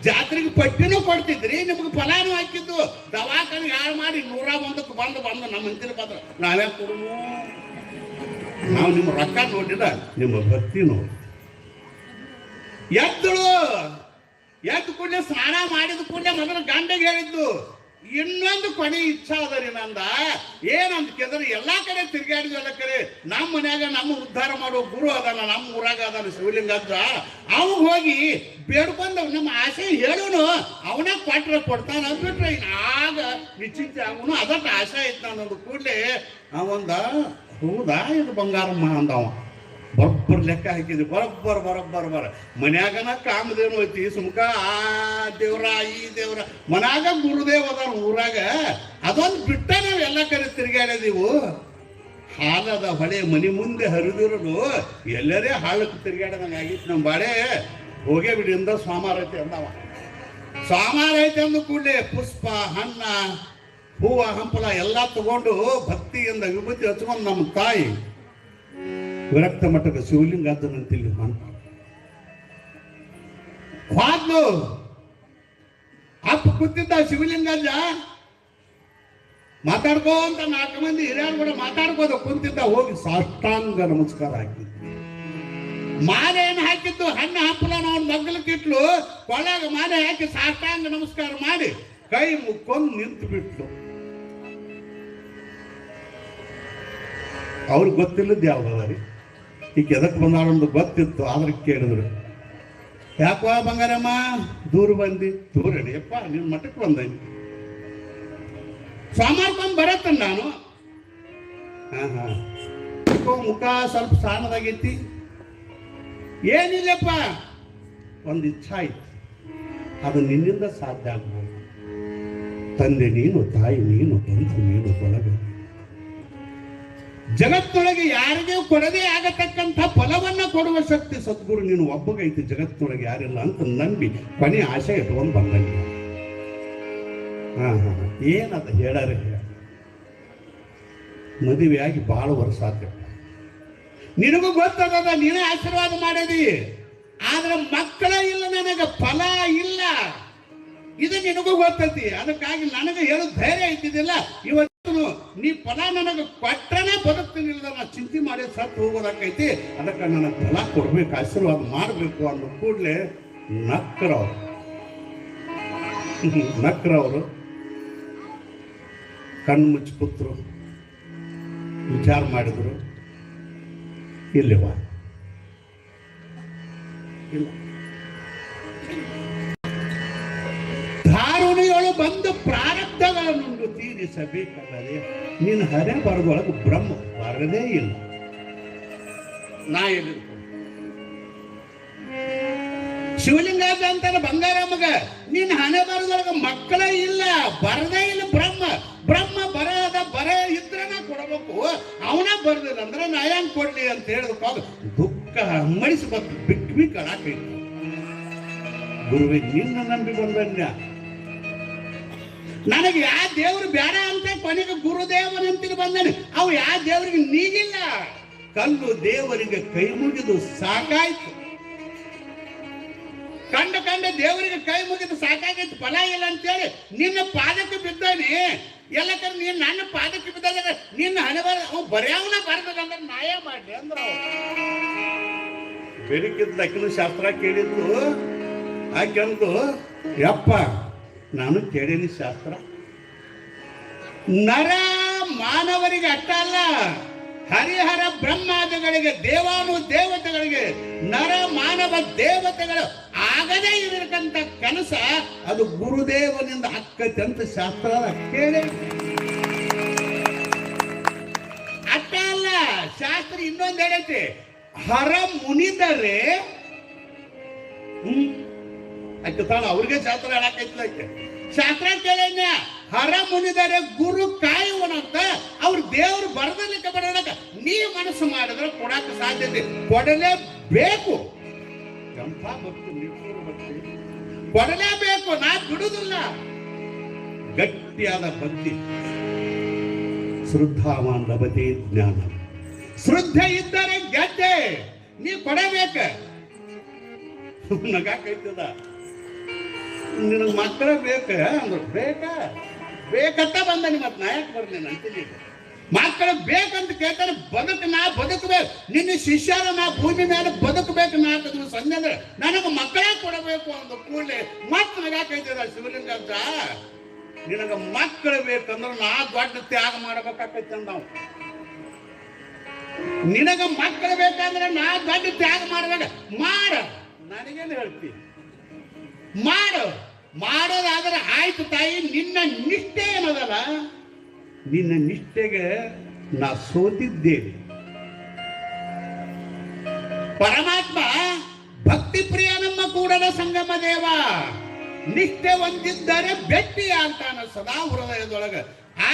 ಜಾತ್ರೆಗೆ ಪಟ್ಟಿನೂ ಕೊಡ್ತಿದ್ರಿ, ನಿಮ್ಗೆ ಫಲಾನು ಹಾಕಿದ್ದು. ದವಾಖಾನಿಗೆ ಹಾಳು ಮಾಡಿ 101ಕ್ಕೆ ಬಂದು ನಮ್ಮ ಅಂತಿನ ಪಾತ್ರ ನಾವೇ ಕೊಡುನು. ನಾವು ನಿಮ್ಮ ರೊಕ್ಕ ನೋಡಿದ, ನಿಮ್ಮ ಭಕ್ತಿ ನೋಡಿ. ಎದ್ದು ಕೂಡಲೇ ಸ್ನಾನ ಮಾಡಿದ ಕೂಡಲೇ ಮೊದಲು ಗಂಡಗೆ ಹೇಳಿದ್ದು, ಇನ್ನೊಂದು ಕೊನೆ ಇಚ್ಛಾ ಅದರಿ ನಂದ. ಏನಂತ ಕೇಳಿದ್ರೆ ಎಲ್ಲಾ ಕಡೆ ತಿರ್ಗಾಡಿದ್ವಿ. ಎಲ್ಲ ಕಡೆ ನಮ್ಮ ಮನ್ಯಾಗ ನಮ್ಮ ಉದ್ಧಾರ ಮಾಡೋ ಗುರು ಅದಾನ, ನಮ್ಮ ಊರಾಗ ಅದಾನ ಶಿವಲಿಂಗಜ್ಜ. ಅವಾಗ ಹೋಗಿ ಬೇಡ್ಕೊಂಡು ನಮ್ಮ ಆಸೆ ಹೇಳುನು, ಅವನ ಕೊಡ್ತಾನ ಅಂದ್ಬಿಟ್ರೆ ಆಗ ನಿಶ್ಚಿಂತೆ ಆಗುನು. ಅದಕ್ಕೆ ಆಸೆ ಐತೆ ನನ್ನೊಂದು ಕೂಡಲೇ ಅವಂದ ಹೌದಾ ಇದು ಬಂಗಾರಮ್ಮ ಅಂದವ. ಬರೋಬ್ಬರ ಲೆಕ್ಕ ಹಾಕಿದ್ವಿ. ಬರೋಬ್ಬರ ಮನ್ಯಾಗನ ಕಾಮದೇನು ಐತಿ ಸುಮ್ಕ ಆ ದೇವ್ರ ಈ ದೇವ್ರ. ಮನ್ಯಾಗ ಗುರುದೇವ್ ಅದಾರ ಊರಾಗ. ಅದೊಂದು ಬಿಟ್ಟ ನಾವು ಎಲ್ಲ ಕಡೆ ತಿರ್ಗಾಡಿದೀವು. ಹಾಲದ ಹೊಳೆ ಮನೆ ಮುಂದೆ ಹರಿದಿರೋದು ಎಲ್ಲರೇ ಹಾಳಕ್ಕೆ ತಿರ್ಗಾಡದಂಗೆ ಆಗಿತ್ತು. ನಮ್ಮ ಬಾಳೆ ಹೋಗೇ ಬಿಡಿಂದ ಸೋಮಾರ ಐತೆ ಅಂದವ. ಸೋಮಾರ ಐತೆ ಅಂದ ಕೂಡಲೇ ಪುಷ್ಪ ಹಣ್ಣ ಹೂವ ಹಂಪಲ ಎಲ್ಲ ತಗೊಂಡು ಭಕ್ತಿಯಿಂದ ವಿಭೂತಿ ಹಚ್ಕೊಂಡು ನಮ್ಮ ತಾಯಿ ವಿರಕ್ತ ಮಠದ ಶಿವಲಿಂಗಜ್ಜನಂತಿಲ್ಲಿ ಹಾದ್ಲು. ಅಪ್ಪ ಕೂತಿದ್ದ ಶಿವಲಿಂಗಜ್ಜ ಮಾತಾಡ್ಕೋಂತ 4 ಮಂದಿ ಹಿರಿಯರು ಕೂಡ ಮಾತಾಡ್ಕೋದ ಕುಂತಿದ್ದ. ಹೋಗಿ ಸಾಷ್ಟಾಂಗ ನಮಸ್ಕಾರ ಹಾಕಿದ್ದು. ಮಾಲೆ ಏನು ಹಾಕಿದ್ದು ಹಣ್ಣು ಹಂಪಲ ಅವನ ಮಗ್ಗಲಕ್ಕಿಟ್ಲು. ಕೊಳಗ ಮಾಲೆ ಹಾಕಿ ಸಾಷ್ಟಾಂಗ ನಮಸ್ಕಾರ ಮಾಡಿ ಕೈ ಮುಕ್ಕೊಂಡು ನಿಂತು ಬಿಟ್ಲು. ಅವ್ರಿಗೆ ಗೊತ್ತಿಲ್ಲದ್ದು ಯಾವ್ದರಿ, ಈಗ ಎದಕ್ಕೆ ಬಂದಾಳೊಂದು ಗೊತ್ತಿತ್ತು. ಆದ್ರೆ ಕೇಳಿದ್ರು, ಯಾಕೋ ಬಂಗಾರಮ್ಮ ದೂರ ಬಂದಿ? ದೂರ ಅಪ್ಪ ನಿನ್ನ ಮಠಕ್ಕೆ ಬಂದೀನಿ. ಸೋಮಾರ್ಕೊಂಡ್ ಬರತ್ತ ನಾನು. ಮುಖ ಸ್ವಲ್ಪ ಸಾಣದಾಗೈತಿ. ಏನಿಲ್ಲಪ್ಪ, ಒಂದು ಇಚ್ಛಾ ಐತಿ, ಅದು ನಿನ್ನಿಂದ ಸಾಧ್ಯ ಆಗ್ಬೋದು. ತಂದೆ ನೀನು, ತಾಯಿ ನೀನು, ಬಂಧು ನೀನು, ಒಳಗ ಜಗತ್ತೊಳಗೆ ಯಾರಿಗೂ ಕೊಡದೇ ಆಗತಕ್ಕಂಥ ಫಲವನ್ನ ಕೊಡುವ ಶಕ್ತಿ ಸದ್ಗುರು ನೀನು ಒಬ್ಬಗೈತಿ. ಜಗತ್ತಿನೊಳಗೆ ಯಾರಿಲ್ಲ ಅಂತ ನಂಬಿ ಕೊನೆ ಆಸೆ ಇಟ್ಕೊಂಡು ಬಂದಂಗೆ. ಏನದ ಹೇಳಾರ ಮದುವೆಯಾಗಿ ಬಹಳ ವರ್ಷ ಆತ. ನಿನಗೂ ಗೊತ್ತದ, ನೀನೇ ಆಶೀರ್ವಾದ ಮಾಡಿದಿ. ಆದ್ರೆ ಮಕ್ಕಳ ಇಲ್ಲ, ನನಗೆ ಫಲ ಇಲ್ಲ. ಇದು ನಿನಗೂ ಗೊತ್ತೈತಿ. ಅದಕ್ಕಾಗಿ ನನಗೆ ಹೇಳೋ ಧೈರ್ಯ ಐತಿದಿಲ್ಲ. ಇವತ್ತು ನೀ ಫಲ ನನಗೆ ಕೊಟ್ಟನೆ ಬದುಕ್ತೀನಿಲ್ಲ, ನಾ ಚಿಂತೆ ಮಾಡಿ ಸತ್ತು ಹೋಗೋದಕ್ಕೈತಿ. ಅದಕ್ಕೆ ನನಗೆ ಫಲ ಕೊಡ್ಬೇಕು, ಆಶೀರ್ವಾದ ಮಾಡಬೇಕು ಅಂದ ಕೂಡಲೇ ನಕ್ರವರು ಕಣ್ಣು ಮುಚ್ಚಿ ಕೂತ್ರು, ವಿಚಾರ ಮಾಡಿದ್ರು. ಇಲ್ಲವಾ ಇಲ್ಲ, ಧಾರುಣಿಗಳು ಬಂದು ಪ್ರಾರಬ್ಧಗಳನ್ನು ತೀರಿಸಬೇಕಾದರೆ ನಿನ್ನ ಹರೆ ಬರದೊಳಗೆ ಬ್ರಹ್ಮ ಬರದೇ ಇಲ್ಲ. ನಾ ಎಲ್ಲಿ ಶಿವಲಿಂಗಜ್ಜ ಅಂತಾನೆ ಬಂಗಾರಮ್ಮಗ, ನಿನ್ನ ಹಣೆ ಬರದೊಳಗೆ ಮಕ್ಕಳ ಇಲ್ಲ, ಬರದೇ ಇಲ್ಲ ಬ್ರಹ್ಮ. ಬ್ರಹ್ಮ ಬರ ಇದ್ರನ ಕೊಡಬೇಕು, ಅವನ ಬರ್ದಿಲ್ಲ ಅಂದ್ರೆ ನಾ ಹೆಂಗ್ ಕೊಡ್ಲಿ ಅಂತ ಹೇಳಿದಪ್ಪ. ದುಃಖ ಹಮ್ಮಡಿಸಿ ಬಂದು ಬಿಟ್ಟು ಕಳಾಕೈತಿ. ಗುರುವೇ ನಿನ್ನ ನಂಬಿ ಬಂದನ್ಯ, ನನಗೆ ಯಾವ ದೇವ್ರು ಬೇಡ ಅಂತ ಕೊನೆಗೆ ಗುರುದೇವನಂತಿಗೆ ಬಂದಾನೆ. ಅವು ಯಾವ ದೇವರಿಗೆ ನೀಗಿಲ್ಲ. ಕಲ್ಲು ದೇವರಿಗೆ ಕೈ ಮುಗಿದು ಸಾಕಾಯ್ತು. ಕಂಡ ದೇವರಿಗೆ ಕೈ ಮುಗಿದು ಸಾಕಾಗೈತಿ, ಫಲ ಇಲ್ಲ ಅಂತೇಳಿ ನಿನ್ನ ಪಾದಕ್ಕೆ ಬಿದ್ದಾನೆ. ಎಲ್ಲಕಂದ್ರೆ ನೀನ್ ನನ್ನ ಪಾದಕ್ಕೆ ಬಿದ್ದಾಗ ನಿನ್ನ ಹಣೆ ಬರ್ಯಾವನ ಬರ್ಬೇಕಂದ್ರೆ ನಾಯ ಮಾಡ್ಲಿ ಅಂದ್ರ ಬೆಳಕಿದ್ದ ಅಕ್ಕಿನ ಶಾಸ್ತ್ರ ಕೇಳಿದ್ದು. ಆಕೆಂದು ಯಪ್ಪ ನಾನು ಕೇಳೀನಿ ಶಾಸ್ತ್ರ. ನರ ಮಾನವರಿಗೆ ಅಟ್ಟ ಅಲ್ಲ, ಹರಿಹರ ಬ್ರಹ್ಮಾದಿಗಳಿಗೆ, ದೇವಾನು ದೇವತೆಗಳಿಗೆ, ನರ ಮಾನವ ದೇವತೆಗಳು ಆಗದೇ ಇರತಕ್ಕಂಥ ಕನಸ ಅದು ಗುರುದೇವನಿಂದ ಹಕ್ಕೈತೆ ಅಂತ ಶಾಸ್ತ್ರ ಕೇಳಿ. ಅಟ್ಟ ಅಲ್ಲ, ಶಾಸ್ತ್ರ ಇನ್ನೊಂದು ಹೇಳೈತಿ, ಹರ ಮುನಿದರೆ ಅಕ್ಕೆ ತಾಳ ಅವ್ರಿಗೆ ಶಾಸ್ತ್ರ ಹೇಳಕೈತಿಲ್ಲ. ಶಾಸ್ತ್ರ ಕೇಳ ಹರ ಮುನಿದರೆ ಗುರು ಕಾಯುವನಂತ. ಅವ್ರ ದೇವ್ರು ಬರದಲಿಕ್ಕೆ ಬರೋಣಕ ನೀ ಮನಸ್ಸು ಮಾಡಿದ್ರೆ ಕೊಡಾಕ ಸಾಧ್ಯತೆ ಕೊಡಲೇಬೇಕು. ಎಂಥ ಭಕ್ತಿ, ನಿಷ್ಠೂರ ಭಕ್ತಿ, ಕೊಡಲೇಬೇಕು. ನಾ ಬಿಡುದಿಲ್ಲ. ಗಟ್ಟಿಯಾದ ಭಕ್ತಿ. ಶ್ರದ್ಧಾವಾನ್ ಲಭತೆ ಜ್ಞಾನ. ಶ್ರದ್ಧೆ ಇದ್ದರೆ ಗೆದ್ದೆ. ನೀ ಕೊಡಬೇಕ. ನಗಾಕೈತದ ನಿನಗೆ ಮಕ್ಕಳ ಬೇಕ ಅಂದ್ರೆ ಬೇಕಂತ ಬಂದ ಮತ್ ನಾಯಕ್ ಬರ್ಲಿ ಅಂತೀನಿ. ಮಕ್ಕಳು ಬೇಕಂತ ಕೇಳ್ತಾರೆ. ನಾ ಬದುಕಬೇಕು, ನಿನ್ನ ಶಿಷ್ಯರ ನಾ ಭೂಮಿ ಮೇಲೆ ಬದುಕಬೇಕು. ನಾಲ್ಕು ಸಂಜೆ ಅಂದ್ರೆ ನನಗೆ ಮಕ್ಕಳೇ ಕೊಡಬೇಕು ಅಂದ ಕೂಡಲೇ ಮತ್ ನಗಾಕೈತದ ಶಿವಲಿಂಗ ಅಂತ. ನಿನಗ ಮಕ್ಕಳು ಬೇಕಂದ್ರೆ ನಾ ದೊಡ್ಡ ತ್ಯಾಗ ಮಾಡ್ಬೇಕಾಕೈತೆ ನಾವು. ನಿನಗ ಮಕ್ಕಳು ಬೇಕಂದ್ರೆ ನಾ ದೊಡ್ಡ ತ್ಯಾಗ ಮಾಡ್ಬೇಕ. ಮಾಡ, ನನಗೇನು ಹೇಳ್ತೀನಿ, ಮಾಡು. ಮಾಡೋದಾದ್ರೆ ಆಯ್ತು ತಾಯಿ. ನಿನ್ನ ನಿಷ್ಠೆ ಏನದಲ್ಲ, ನಿನ್ನ ನಿಷ್ಠೆಗೆ ನಾ ಸೋತಿದ್ದೇನೆ. ಪರಮಾತ್ಮ ಭಕ್ತಿ ಪ್ರಿಯ ನಮ್ಮ ಕೂಡದ ಸಂಗಮ ದೇವ. ನಿಷ್ಠೆ ಹೊಂದಿದ್ದರೆ ಭೇಟಿ ಆಗ್ತಾನ ಸದಾ ಹೃದಯದೊಳಗ.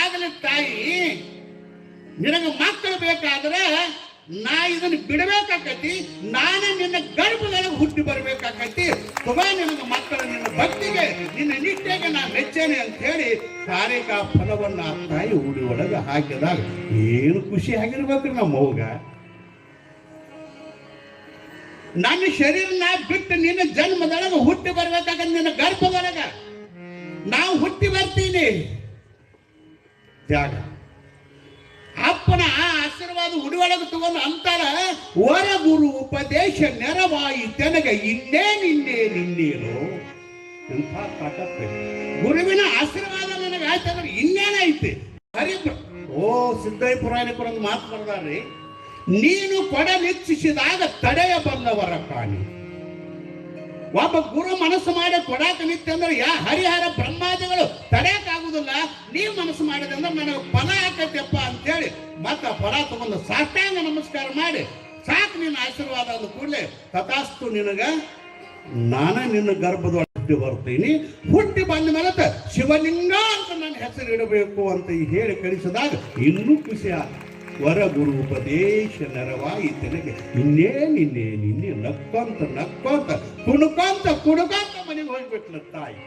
ಆಗಲಿ ತಾಯಿ, ನಿನಗೆ ಮಕ್ಕಳು ಬೇಕಾದ್ರೆ ನಾ ಇದನ್ನು ಬಿಡಬೇಕಾಕತಿ. ನಾನೇ ನಿನ್ನ ಗರ್ಭದೊಳಗೆ ಹುಟ್ಟಿ ಬರ್ಬೇಕಾಕತಿ. ತುಂಬಾ ನಿನಗೆ ಮಕ್ಕಳು, ನಿನ್ನ ಭಕ್ತಿಗೆ, ನಿನ್ನ ನಿಷ್ಠೆಗೆ ನಾ ಮೆಚ್ಚೇನೆ ಅಂತ ಹೇಳಿ ಕಾರಿಕಾ ಫಲವನ್ನ ಆ ತಾಯಿ ಉಡಿ ಒಳಗೆ ಹಾಕಿದಾಗ ಏನು ಖುಷಿ ಆಗಿರ್ಬೇಕ್ರಿ ನಮ್ಮ ಮೌಗ. ನನ್ನ ಶರೀರ ನಾ ಬಿಟ್ಟು ನಿನ್ನ ಜನ್ಮದೊಳಗೆ ಹುಟ್ಟಿ ಬರ್ಬೇಕಾಗ ನಿನ್ನ ಗರ್ಭದೊಳಗ ನಾವು ಹುಟ್ಟಿ ಬರ್ತೀನಿ. ತ್ಯಾಗ ಅಪ್ಪನ ಆಶೀರ್ವಾದ ಉಡಿಯೊಳಗೆ ತಗೊಂಡು ಅಂತಾರ, ವರ ಗುರು ಉಪದೇಶ ನೆರವಾಯಿ ತೆನಗೆ ಇನ್ನೇನು. ಎಂಥ ತಾಕತ್ತೆ ಗುರುವಿನ ಆಶೀರ್ವಾದ ನನಗೆ ಆಯ್ತಂದ್ರೆ ಇನ್ನೇನೈತಿ. ಸಿದ್ದಯ್ಯ ಪುರಾಣಿಕರೊಂದು ಮಾತು ಬರ್ದಾರ್ರಿ, ನೀನು ಕೊಡಲಿಚ್ಛಿಸಿದಾಗ ತಡೆಯಬಲ್ಲವರ ಕಾಣಿ. ಒಬ್ಬ ಗುರು ಮನಸ್ಸು ಮಾಡಿ ಕೊಡಾಕ ನಿತ್ಯ ಅಂದ್ರೆ ಹರಿಹರ ಬ್ರಹ್ಮಾದಿಗಳು ತಡೆಯಕ್ಕಾಗುದಿಲ್ಲ. ನೀವು ಮನಸ್ಸು ಮಾಡಿದೆ ಅಂದ್ರೆ ನನಗೆ ಫಲ ಆಕೈತೆಪ್ಪ ಅಂತೇಳಿ ಮತ್ತ ಫಲ ತಗೊಂಡು ಸಾಷ್ಟಾಂಗ ನಮಸ್ಕಾರ ಮಾಡಿ ಸಾಕು ನಿನ್ನ ಆಶೀರ್ವಾದ ಅಂದ ಕೂಡಲೇ ತಥಾಸ್ತು, ನಿನಗ ನಿನ್ನ ಗರ್ಭದೊಳಗೆ ಬರ್ತೀನಿ. ಹುಟ್ಟಿ ಬಂದ ಮೇಲೆ ಶಿವಲಿಂಗ ಅಂತ ನನ್ನ ಹೆಸರು ಇಡಬೇಕು ಅಂತ ಹೇಳಿ ಕಳಿಸಿದಾಗ ಇನ್ನೂ ಖುಷಿ. ವರ ಗುರು ಉಪದೇಶ ನೆರವಾಯಿ ತೆನಗೆ ಇನ್ನೇ ನಕ್ಕೊಂತ ಕುಣುಕೊಂತ ಮನೆಗೆ ಹೋಗ್ಬಿಟ್ಲ ತಾಯಿ.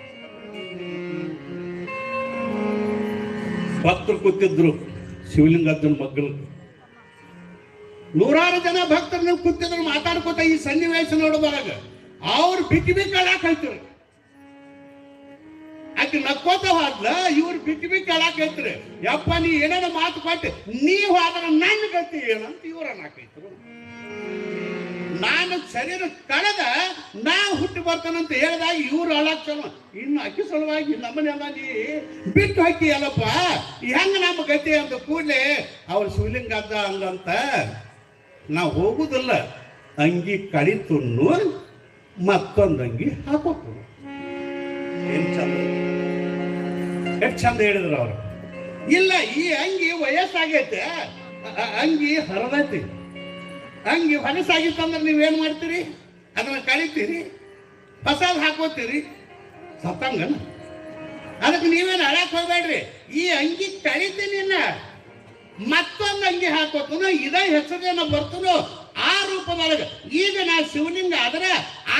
ಭಕ್ತರು ಕೂತಿದ್ರು ಶಿವಲಿಂಗಜ್ಜನ ಮಗ್ಗಲು. ನೂರಾರು ಜನ ಭಕ್ತರು ಕೂತಿದ್ರು ಮಾತಾಡ್ಕೋತ ಈ ಸನ್ನಿವೇಶ ನೋಡಿದಾಗ ಅವ್ರು ಬಿಕ್ಕಿ ಅಳಾಕ್ ಹೇಳ್ತಾರೆ. ಆಕೆ ನಕ್ಕೋತ ಹೋದ್ಲ, ಇವ್ರು ಬಿಕ್ಕಿ ಅಳಾಕ್ ಹೇಳ್ತಾರೆ. ಯಪ್ಪ ನೀ ಏನೇನ ಮಾತು ಕೊಟ್ಟೆ, ನೀವು ಆದ್ರೆ ನನ್ನ ಗತಿ ಏನಂತ ಇವ್ರ ಅನ್ನಾಕೈತರು. ನಾನು ಶರೀರ ಕಳೆದ ನಾ ಹುಟ್ಟಿ ಬರ್ತಾನಂತ ಹೇಳಿದಾಗ ಇವ್ರು ಅಳಾಕ್ ಚಲೋ. ಇನ್ನು ಅಕ್ಕಿ ಸಲುವಾಗಿ ನಮ್ಮನೆಲ್ಲ ನೀ ಬಿಟ್ಟು ಹಾಕಿ ಅಲ್ಲಪ್ಪ, ಹೆಂಗ ನಮ್ಮ ಗತಿ ಅಂತ ಕೂಡಲೇ ಅವ್ರು ಶಿವಲಿಂಗ ಅದ್ದ ಅಂದಂತ ನಾವು ಹೋಗುದಿಲ್ಲ. ಅಂಗಿ ಕಡಿತುನ್ನು ಮತ್ತೊಂದು ಅಂಗಿ ಹಾಕೋತು. ಏನ್ ಚಂದ, ಎಷ್ಟು ಚಂದ ಹೇಳಿದ್ರು ಅವರು. ಇಲ್ಲ, ಈ ಅಂಗಿ ವಯಸ್ಸಾಗೈತೆ, ಅಂಗಿ ಹರದೈತಿ. ಅಂಗಿ ಹೊಲಸಾಗಿತ್ತಂದ್ರೆ ನೀವೇನ್ ಮಾಡ್ತೀರಿ? ಅದನ್ನ ಕಳಿತೀರಿ, ಹೊಸದ್ ಹಾಕೋತೀರಿ, ಸತ್ತಂಗನ. ಅದಕ್ಕೆ ನೀವೇನು ಅಳಕ್ ಹೋಗ್ಬೇಡ್ರಿ. ಈ ಅಂಗಿ ಕಳಿತೀನಿ, ಮತ್ತೊಂದು ಅಂಗಿ ಹಾಕೋತನೋ ಇದೇ ಹೆಸರೇನೋ ಬರ್ತನೋ ಆ ರೂಪದೊಳಗೆ. ಈಗ ನಾ ಶಿವಲಿಂಗ ಆದ್ರೆ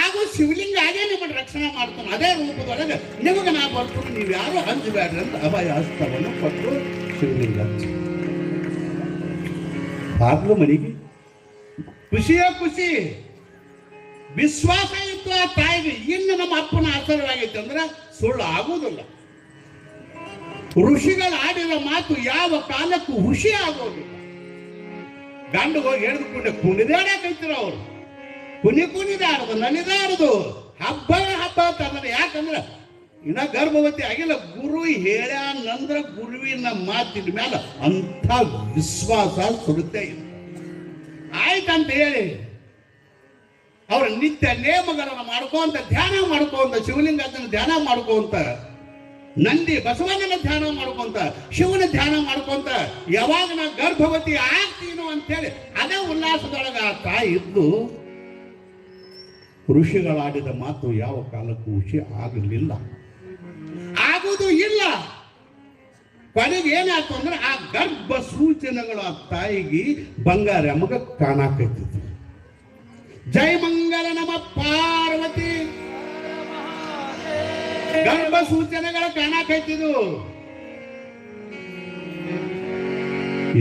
ಆಗೋ ಶಿವಲಿಂಗ ಆಗೇ ನಿಮ್ಮನ್ನು ರಕ್ಷಣೆ ಮಾಡ್ತಾನೆ. ಅದೇ ರೂಪದೊಳಗೆ ನಿಮಗೆ ನಾ ಬರ್ತೀನಿ, ನೀವು ಯಾರು ಹಂಚಬೇಡ್ರಿ ಅಂತ ಅಭಯ ಹಸ್ತವನ್ನು ಕೊಟ್ಟರು ಶಿವಲಿಂಗ. ಆಗ್ಲು ಮನೆಗೆ ಖುಷಿಯ ಖುಷಿ, ವಿಶ್ವಾಸ ಗೊತ್ತಿತ್ತು ಆ ತಾಯಿಗೆ ಇನ್ನು ನಮ್ಮ ಅಪ್ಪನ ಆಚಾರವಾಗೈತೆ ಅಂದ್ರೆ ಸುಳ್ಳು ಆಗುವುದಿಲ್ಲ. ಋಷಿಗಳು ಆಡಿದ ಮಾತು ಯಾವ ಕಾಲಕ್ಕೂ ಹುಷಿ ಆಗೋದಿಲ್ಲ. ಗಂಡು ಹೋಗಿ ಹೇಳಿದುಕೊಂಡೆ ಕುಣಿದಾಡಕೈತಿರ ಅವರು, ಕುಣಿದಾಡದು ನನಿದಾಡದು ಹಬ್ಬ ಅಂತಂದ್ರೆ ಯಾಕಂದ್ರೆ ಇನ್ನ ಗರ್ಭವತಿ ಆಗಿಲ್ಲ. ಗುರು ಹೇಳ್ಯಾನಂದ್ರ ಗುರುವಿನ ಮಾತಿನ ಮೇಲೆ ಅಂಥ ವಿಶ್ವಾಸ ಸುರುತ್ತೆ ಇಲ್ಲ. ಆಯ್ತಂತ ಹೇಳಿ ಅವ್ರ ನಿತ್ಯ ನೇಮಗಳನ್ನು ಮಾಡ್ಕೊಂತ ಧ್ಯಾನ ಮಾಡ್ಕೊಂತ ಶಿವಲಿಂಗನ ಧ್ಯಾನ ಮಾಡ್ಕೊಂತ ನಂದಿ ಬಸವಣ್ಣನ ಧ್ಯಾನ ಮಾಡ್ಕೊಂತ ಶಿವನ ಧ್ಯಾನ ಮಾಡ್ಕೊಂತ ಯಾವಾಗ ನಾ ಗರ್ಭವತಿ ಆಗ್ತೀನೋ ಅಂತೇಳಿ ಅದೇ ಉಲ್ಲಾಸದೊಳಗ ಆ ತಾಯಿ ಇದ್ದು ಋಷಿಗಳಾಡಿದ ಮಾತು ಯಾವ ಕಾಲಕ್ಕೂ ಹುಷಿ ಆಗಲಿಲ್ಲ, ಆಗುವುದು ಇಲ್ಲ. ಕೊನೆಗೆ ಏನಾಯ್ತು ಅಂದ್ರೆ ಆ ಗರ್ಭ ಸೂಚನೆಗಳು ಆ ತಾಯಿಗೆ ಬಂಗಾರ ಮಗ ಕಾಣಾಕೈತಿತ್ತು. ಜೈ ಮಂಗಲ ನಮ ಪಾರ್ವತಿ. ಗರ್ಭ ಸೂಚನೆಗಳ ಕಾಣಾಕೈತಿದ್ದು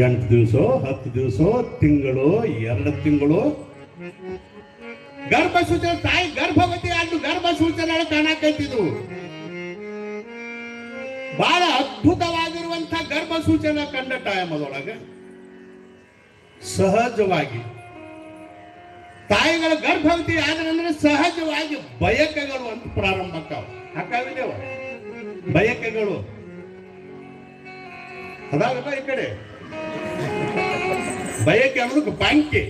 8 ದಿವಸ 10 ದಿವಸ ತಿಂಗಳು 2 ತಿಂಗಳು ಗರ್ಭ ಸೂಚನೆ. ತಾಯಿ ಗರ್ಭವತಿ ಆದ್ದು ಗರ್ಭ ಸೂಚನೆಗಳು ಕಾಣಾಕೈತಿದ್ದು. ಬಹಳ ಅದ್ಭುತವಾಗಿರುವಂತ ಗರ್ಭ ಸೂಚನೆ ಕಂಡ ಟೈಮದೊಳಗೆ ಸಹಜವಾಗಿ ತಾಯಿಗಳ ಗರ್ಭವತಿ ಆದ್ರೆ ಸಹಜವಾಗಿ ಬಯಕೆಗಳು ಅಂತ ಪ್ರಾರಂಭಕ್ಕಾವ ಹಾಕಾವಿದೇವ ಬಯಕೆಗಳು ಅದಾಗಲ್ಲ. ಈ ಕಡೆ ಬಯಕೆ ಅನ್ನೋದಕ್ಕೆ ಬಾಂಕಿ,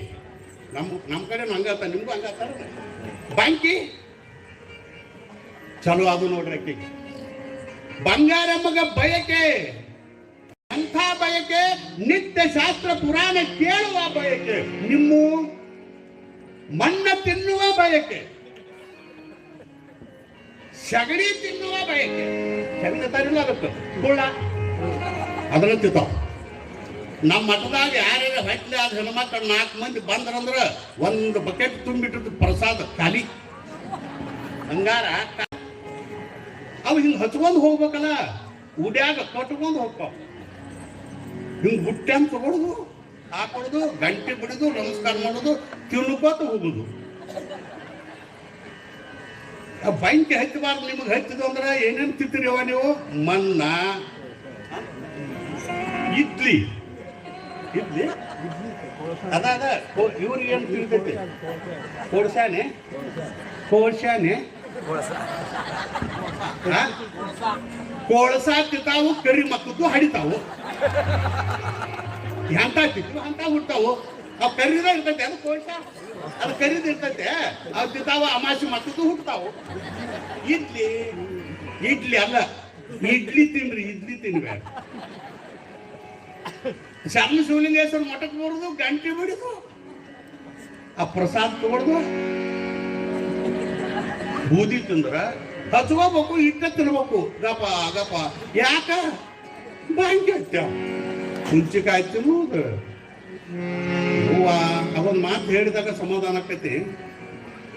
ನಮ್ಮ ಕಡೆ ಹಂಗತ್ತ, ನಿಮ್ಗೂ ಹಂಗತ್ತಾರ ಬಾಂಕಿ ಚಲೋ ಅದು ನೋಡ್ರಿ. ಅಕ್ಕಿಗೆ ಬಂಗಾರ ಮಗ ಬಯಕೆ, ಅಂಥ ಬಯಕೆ ನಿತ್ಯ ಶಾಸ್ತ್ರ ಪುರಾಣ ಕೇಳುವ ಬಯಕೆ, ನಿಮ್ಮ ಮಣ್ಣ ತಿನ್ನುವ ಬಯಕೆ, ಸಗಣಿ ತಿನ್ನುವ ಬಯಕೆ. ಸಗಣಿ ತರಿಲ್ಲ ಅದಕ್ಕೆ ಕುಳ್ಳ ಅದನ್ನ ತಿಂತಾವ. ನಮ್ಮ ಮಠದಾಗ ಯಾರ್ಯಾರ ಹೊಟ್ಟೆ ಆದ ಹೆಣ್ಮಕ್ಳು 4 ಮಂದಿ ಬಂದ್ರಂದ್ರ 1 ಬಕೆಟ್ ತುಂಬಿಟ್ಟಿದ್ದು ಪ್ರಸಾದ ಖಾಲಿ ಬಂಗಾರ. ಅವು ಹಿಂಗೆ ಹಚ್ಕೊಂಡು ಹೋಗ್ಬೇಕಲ್ಲ, ಉಡ್ಯಾಗ ಕಟ್ಕೊಂಡು ಹೋಗ್ತಾವ. ಹಿಂಗೆ ಬುಟ್ಟೆ ಅಂತ ತಗೊಳುದು ಹಾಕೊಡುದು, ಗಂಟೆ ಬಿಡುದು, ನಮಸ್ಕಾರ ಮಾಡೋದು, ತಿನ್ನುಕೋತ ಹೋಗುದು. ಬ್ಯಾಂಕ್ ಹಚ್ಚಬಾರ್ದು. ನಿಮಗೆ ಹಚ್ಚಿದು ಅಂದ್ರೆ ಏನೇನು ತಿಂತೀರಿವ ನೀವು? ಮನ್ನ, ಇಡ್ಲಿ ಇಡ್ಲಿ ಅದ ಇವ್ರಿಗೆ ಏನು ತಿಳ್ತೈತಿ? ಕೋಡ್ಸಾನೆ ಕೋಳ್ಸಾನೆ ಕೋಳಸ ತಿಂತಾವು, ಕರಿ ಮಕ್ಕದ್ದು ಹಡಿತಾವು. ಎಂತ ತಿಂತೀವಿ ಅಂತ ಹುಡ್ತಾವು. ಅವು ಕರಿದ ಇರ್ತೈತೆ, ಅದು ಕೋಳ್ಸ ಅದು ಕರಿದ ಇರ್ತೈತೆ. ಅವು ತಿಂತಾವ, ಅಮಾಸಿ ಮಕ್ಕದ್ದು ಹುಡ್ತಾವು. ಇಡ್ಲಿ ಅಲ್ಲ, ಇಡ್ಲಿ ತಿನ್ರಿ, ಇಡ್ಲಿ ತಿನ್ಬೇಡ. ಶರಣ ಶಿವಲಿಂಗೇಶ್ವರ ಮಠಕ್ಕೆ ಬರೋದು, ಗಂಟೆ ಬಿಡಿದು, ಆ ಪ್ರಸಾದ ತಗೊಳ್ದು, ಬೂದಿ ತಿಂದ್ರ ಹಚ್ಕೋಬೇಕು, ಇಟ್ಟ ತಿನ್ಬೇಕು. ಗಪ ಗಪ ಯಾಕ ಬಾಂಕಿ ಹಚ್ಚಾವ ಹುಂಚಿಕಾಯಿ ತಿನ್ನುವುದು. ಹೂವ ಅದೊಂದು ಮಾತು ಹೇಳಿದಾಗ ಸಮಾಧಾನ ಆಕೈತಿ.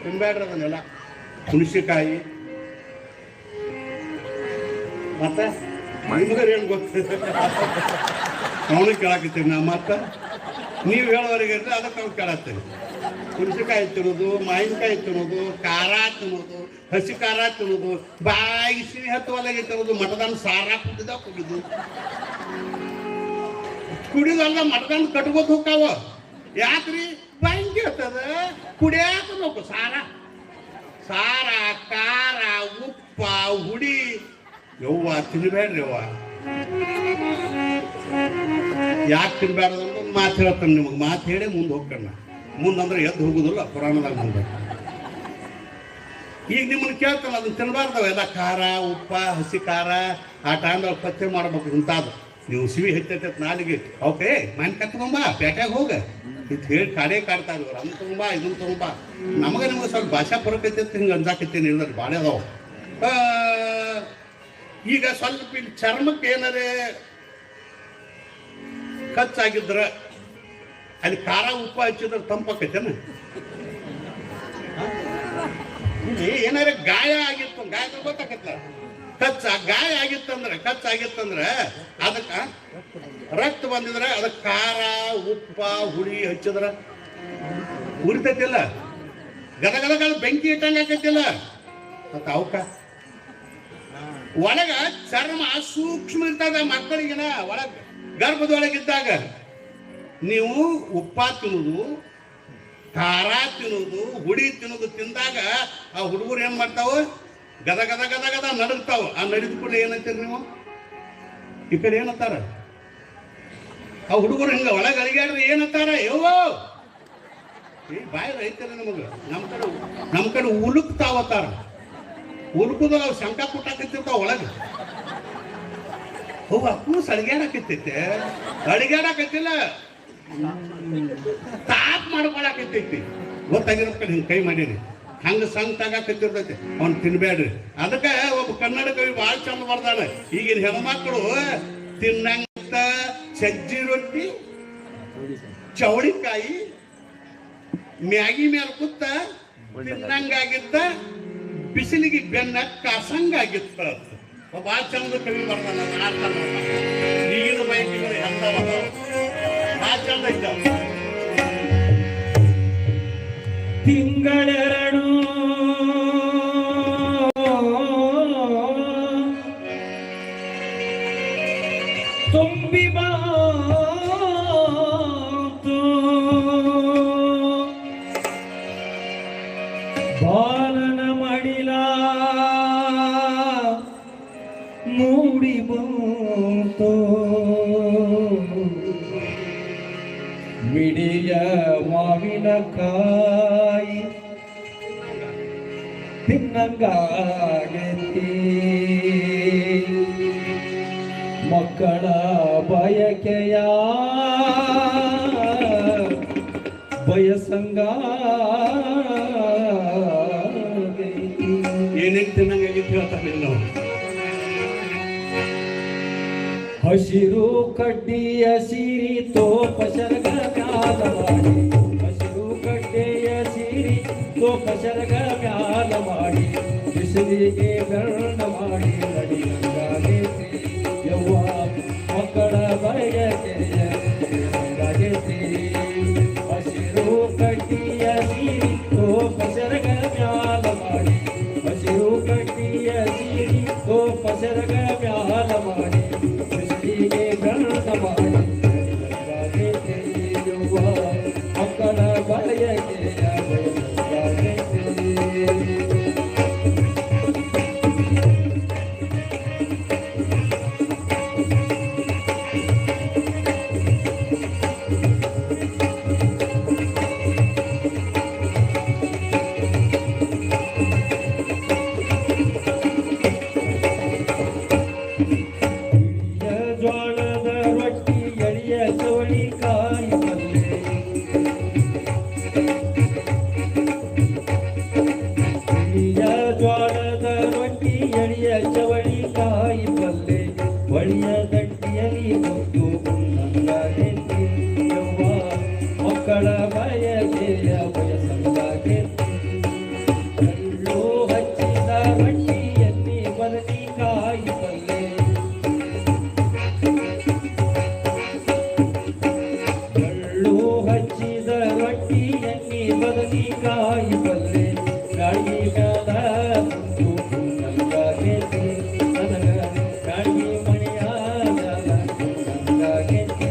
ತಿನ್ಬೇಡ್ರಿ ಅದನ್ನೆಲ್ಲ. ಹುಣಸಿಕಾಯಿ ಮತ್ತೆ ನಿಮ್ಗೆ ಏನು ಗೊತ್ತಿದೆ? ಅವನಿಗೆ ಕೇಳಾಕತ್ತೀನಿ ನಾ. ಮತ್ತೆ ನೀವು ಹೇಳೋವರೆಗೆ ಅದಕ್ಕೆ ಅವ್ನು ಕೇಳತ್ತೀನಿ. ಹುಣಸಿಕಾಯಿ ತಿನ್ನೋದು, ಮಾವಿನಕಾಯಿ ತಿನ್ನೋದು, ಖಾರ ತಿನ್ನೋದು, ಹಸಿ ಖಾರ ತಿನ್ನೋದು, ಬಾಯಿ ಸಿಹಿ ಹತ್ತುವಲ್ಲಾಗಿ ತಿನ್ನೋದು, ಮಠದಾನ ಸಾರ ಕುಡಿದು ಕುಡಿದಲ್ಲ ಮಠದಾನ ಕಟ್ಕೋತ ಹೋಗ್ತಾವ. ಯಾಕ್ರಿ? ಬಾಯಿಗೆ ಹತ್ತದ ಕುಡಿಯಾಕಬೇಕು. ಸಾರ ಖಾರ ಉಪ್ಪ ಹುಡಿ ಯವ್ವ ತಿನ್ಬೇಡ್ರಿ. ಯವ್ವ ಯಾಕೆ ತಿನ್ಬೇಡ್ದು ಒಂದು ಮಾತು ಹೇಳ್ತಾನೆ ನಿಮಗೆ. ಮಾತು ಹೇಳಿ ಮುಂದೆ ಹೋಗ್ಕಣ್ಣ. ಮುಂದಂದ್ರೆ ಎದ್ದು ಹೋಗುದಿಲ್ಲ ಪುರಾಣದಾಗ ಮುಂದೆ. ಈಗ ನಿಮ್ಮನ್ನು ಕೇಳ್ತಾನೆ ಅದನ್ನ ತಿನ್ಬಾರ್ದವ ಎಲ್ಲ ಖಾರ ಉಪ್ಪ ಹಸಿ ಖಾರ. ಆ ಟೈಮ್ದಾಗ ಪತ್ತೆ ಮಾಡ್ಬೇಕು. ಇಂಥದ್ದು ನೀವು ಸಿವಿ ಹೆಚ್ಚೈತೆ ನಾಲಿಗೆ ಓಕೆ ಮನೆ ಕಟ್ಕೊಂಬ ಪೇಟ್ಯಾಗ ಹೋಗ ಇದು ಹೇಳಿ ಕಾಡೇ ಕಾಡ್ತಾರೆ ಇವ್ರು. ಅದನ್ನ ತಗೊಂಬ ಇದನ್ನ ತಗೊಂಬ. ನಮಗೆ ನಿಮ್ಗೆ ಸ್ವಲ್ಪ ಭಾಷಾ ಫರಕ್ ಐತೆ ಹಿಂಗೆ ಅಂಜಾಕತ್ತೀನಿ. ಇಲ್ಲ ಭಾಳ ಅದಾವ. ಈಗ ಸ್ವಲ್ಪ ಇಲ್ಲಿ ಚರ್ಮಕ್ಕೆ ಏನಾರೇ ಖರ್ಚಾಗಿದ್ರ ಅಲ್ಲಿ ಖಾರ ಉಪ್ಪ ಹಚ್ಚಿದ್ರೆ ತಂಪಾಕೈತೇನ? ಇಲ್ಲಿ ಏನಾರ ಗಾಯ ಆಗಿತ್ತು, ಗಾಯ ಗೊತ್ತಾಕತ್ತ. ಗಾಯ ಆಗಿತ್ತಂದ್ರೆ ಅದಕ್ಕ ರಕ್ತ ಬಂದಿದ್ರೆ ಅದಕ್ಕೆ ಖಾರ ಉಪ್ಪ ಹುಳಿ ಹಚ್ಚಿದ್ರ ಉರಿತೈತಿಲ್ಲ. ಗದಗದಗಳ ಬೆಂಕಿ ಇಟ್ಟಂಗ ಆಕೈತಿಲ್ಲ ಮತ್ತ ಅವಕ್ಕ ಒಳಗ ಚರ್ಮ ಸೂಕ್ಷ್ಮ ಇರ್ತದ ಮಕ್ಕಳಿಗೆನ ಒಳಗ ಗರ್ಭದೊಳಗಿದ್ದಾಗ ನೀವು ಉಪ್ಪ ತಿನ್ನುದು ಖಾರ ತಿನ್ನುದು ಹುಡಿ ತಿನ್ನುದು ತಿಂದಾಗ ಆ ಹುಡುಗರು ಏನ್ ಮಾಡ್ತಾವ ಗದ ಗದ ಗದ ಗದ ನಡುಗ್ತಾವ. ಆ ನಡಿದ ಕೂಡ ಏನಂತೀರಿ ನೀವು? ಈ ಕಡೆ ಏನಂತಾರ ಆ ಹುಡುಗರು ಹಿಂಗ ಒಳಗೆ ಅಳಿಗಾಡ್ರಿ ಏನಂತಾರ? ಯವ್ವ ಬಾಯಿ ರೈತರ ನಮಗ ನಮ್ಮ ಕಡೆ ಉಳುಕ್ತಾವತ್ತಾರ. ಉಳುಕುದ ಶಂಕ ಕೊಟ್ಟಾಕತ್ತಿರ್ತಾವ ಒಳಗೆ. ಹೋ ಕೂಸ್ ಅಳಿಗಾಡಕತ್ತೈತೆ, ಅಳಿಗಾಡಕತ್ತಿಲ್ಲ ತಾಪ್ ಮಾಡ್ಕೊಳಕತ್ತೈತಿ. ಗೊತ್ತಾಗಿರೋ ಹಿಂಗೆ ಕೈ ಮಾಡೀರಿ ಹಂಗ ಸಂಗ್ ತಗಾಕತ್ತಿರ್ತೈತಿ. ಅವ್ನು ತಿನ್ಬೇಡ್ರಿ. ಅದಕ್ಕೆ ಒಬ್ಬ ಕನ್ನಡ ಕವಿ ಭಾಳ ಚಂದ ಬರ್ದಾನ. ಈಗಿನ ಹೆಣ್ಮಕ್ಳು ತಿನ್ನಂತ ಸಜ್ಜಿ ರೊಟ್ಟಿ, ಚೌಳಿಕಾಯಿ, ಮ್ಯಾಗಿ ಮೇಲೆ ಕೂತ ತಿನ್ನಂಗಾಗಿತ್ತ, ಬಿಸಿಲಿಗೆ ಬೆನ್ನ ಕಾಸಂಗಾಗಿತ್ತ. ಭಾಳ ಚಂದ ಕವಿ ಬರ್ದಾನ. ಈಗಿನ ಬೈಕಿಗಳು ಎಂದವ ಭಾಳ ಚಂದ ಇದ್ದಾವ. ತಿಂಗಳೆರಡು ತುಂಬಿ ಬಾತು ಬಾಲನ ಮಡಿಲ ಮೂಡಿ ಬಂತು ಮಿಡಿಯ ಮಾವಿನಕಾಯಿ ತಿನ್ನಂಗಾಗೈತಿ ಮಕ್ಕಳ ಬಯಕೆಯ ಬಯಸಂಗಾಗೈತಿ. ಏನೇನು ತಿನ್ನಂಗಾಗಿತ್ತು ಹೇಳ್ತಾರೆ ನಾವು. ಹಸಿರು ಕಡ್ಡಿಯ ಸಿರಿ ತೋಪ ಶರಗ ಮ್ಯಾಲ ಮಾಡಿ, ಹಸಿರು ಕಡ್ಡಿಯ ಸಿರಿ ತೋಪ ಶರಗ ಮ್ಯಾಲ ಮಾಡಿ, ಬಿಸಿಲಿಗೆ ಬೆರಣ ಮಾಡಿ ನಡಿಯಂಗಾಗೈತಿ ಯವ್ವ ಮಕ್ಕಳ ಬಯಕೆಯ ಬಯಸಂಗಾಗೈತಿ. ಹಸಿರು ಕಡ್ಡಿಯ ಸಿರಿ ತೋಪ ಶರಗ ಮ್ಯಾಲ ಮಾಡಿ, ಹಸಿರು ಕಡ್ಡಿಯ ಸಿರಿ ತೋಪ ಶರಗ ಮ್ಯಾಲ ಮಾಡಿ, ಮಕ್ಕಳ ಬಯಕೆಯ ಜೋಳದ ರೊಟ್ಟಿ ಎಳೆಯ ಚವಳಿಕಾಯಿ ಪಲ್ಲೆ, ಜೋಳದ ರೊಟ್ಟಿ ಎಳೆಯ ಚವಳಿಕಾಯಿ ಪಲ್ಲೆ, ಬಳಿಯ ಗಟ್ಟಿಯಲ್ಲಿ ಮುದ್ದು ಉಣ್ಣಂಗಾಗೈತಿ ಯವ್ವ ಮಕ್ಕಳ ಬಯಕೆಯ ಬಯಸಂಗಾಗೈತಿ. ಕಲ್ಲು ಹಚ್ಚಿದ ರೊಟ್ಟಿಯಲ್ಲಿ ಬದನೆಕಾಯಿ ಪಲ್ಲೆ, ಹಚ್ಚಿದ ರೊಟ್ಟಿಯಲ್ಲಿ ಬದನೆಕಾಯಿ ಪಲ್ಲೆ, ಗಾಳಿ ಮ್ಯಾಲ ಕುಂತು ಉಣ್ಣಂಗಾಗೈತಿ ನನಗ ಗಾಳಿ ಮನೆಯ ಮ್ಯಾಲ ಉಣ್ಣಂಗಾಗೈತಿ.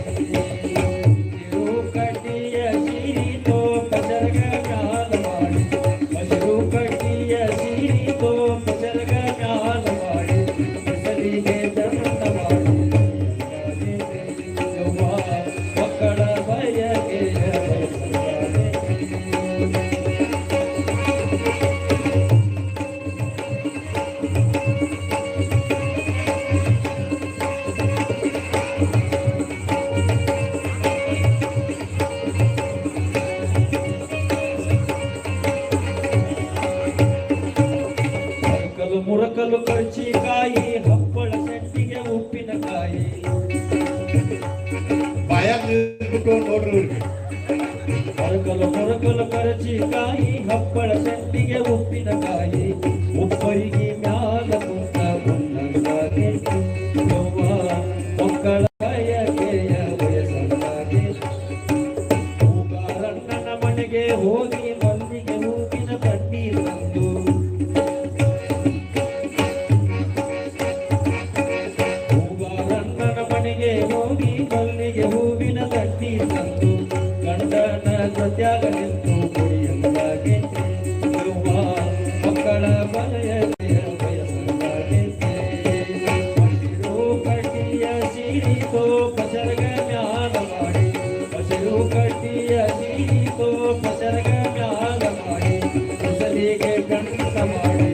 ಹಸಿರು ಕಡ್ಡಿಯ ಸಿರಿ ತೋಪ ಶರಗ ಮ್ಯಾಲ ಮಾಡಿ, ಹಸಿರು ಕಡ್ಡಿಯ ಸಿರಿ ತೋಪ ಶರಗ ಮ್ಯಾಲ ಮಾಡಿ, ಬಿಸಿಲಿಗೆ ದಂಡ ಮಾಡಿ ಯವ್ವ ಮಕ್ಕಳ ಬಯಕೆಯ ಬಯಸಂಗಾಗೈತಿ. ಮುರಕಲು ಕರ್ಚಿಕಾಯಿ, ಹಪ್ಪಳ ಸೆಟ್ಟಿಗೆ ಉಪ್ಪಿನಕಾಯಿ, ಬಾಯಾಗ ನೀರು ನೋಡ್ರಿ ಇವ್ರಿಗೆ. ಮೊರಕಲು ಕರ್ಚಿಕಾಯಿ, ಹಪ್ಪಳ ಸೆಟ್ಟಿಗೆ ಉಪ್ಪಿನಕಾಯಿ, ಉಪ್ಪರಿಗೆ ಮ್ಯಾಲ ಕುಂತ ಉಣ್ಣಂಗಾಗೈತಿ ಯವ್ವ ಮಕ್ಕಳ ಬಯಕೆಯ ಬಯಸಂಗಾಗೈತಿ. ಹೂಗಾರಣ್ಣನ ಮನೆಗೆ ಹೋಗಿ ಮಂದಿಗೆ ಹೂವಿನ ಮನೆಗೆ ಹೋಗಿ ಮಲ್ಲಿಗೆ ಹೂವಿನ ತಟ್ಟಿ ತಂದು ಗಂಡನ ಜೊತ್ಯಾಗ ನಿಂತು ಕುಡಿಯಲಾಗೈತೆ ಯವ್ವ ಮಕ್ಕಳ ಬಯಕೆಯ ಬಯಸಲಾಗೈತೆ ಹಸಿರು ಕಟ್ಟಿಯ ಸೀಡಿತೋ ಪಸರಗ ಮ್ಯಾಲ ಮಾಡಿ ಹಸಿರು ಕಟ್ಟಿಯ ಸೀಡಿತೋ ಪಸರಗ ಮ್ಯಾಲ ಮಾಡಿ ಹೊಸಲಿಗೆ ಗಂಟ ಮಾಡಿ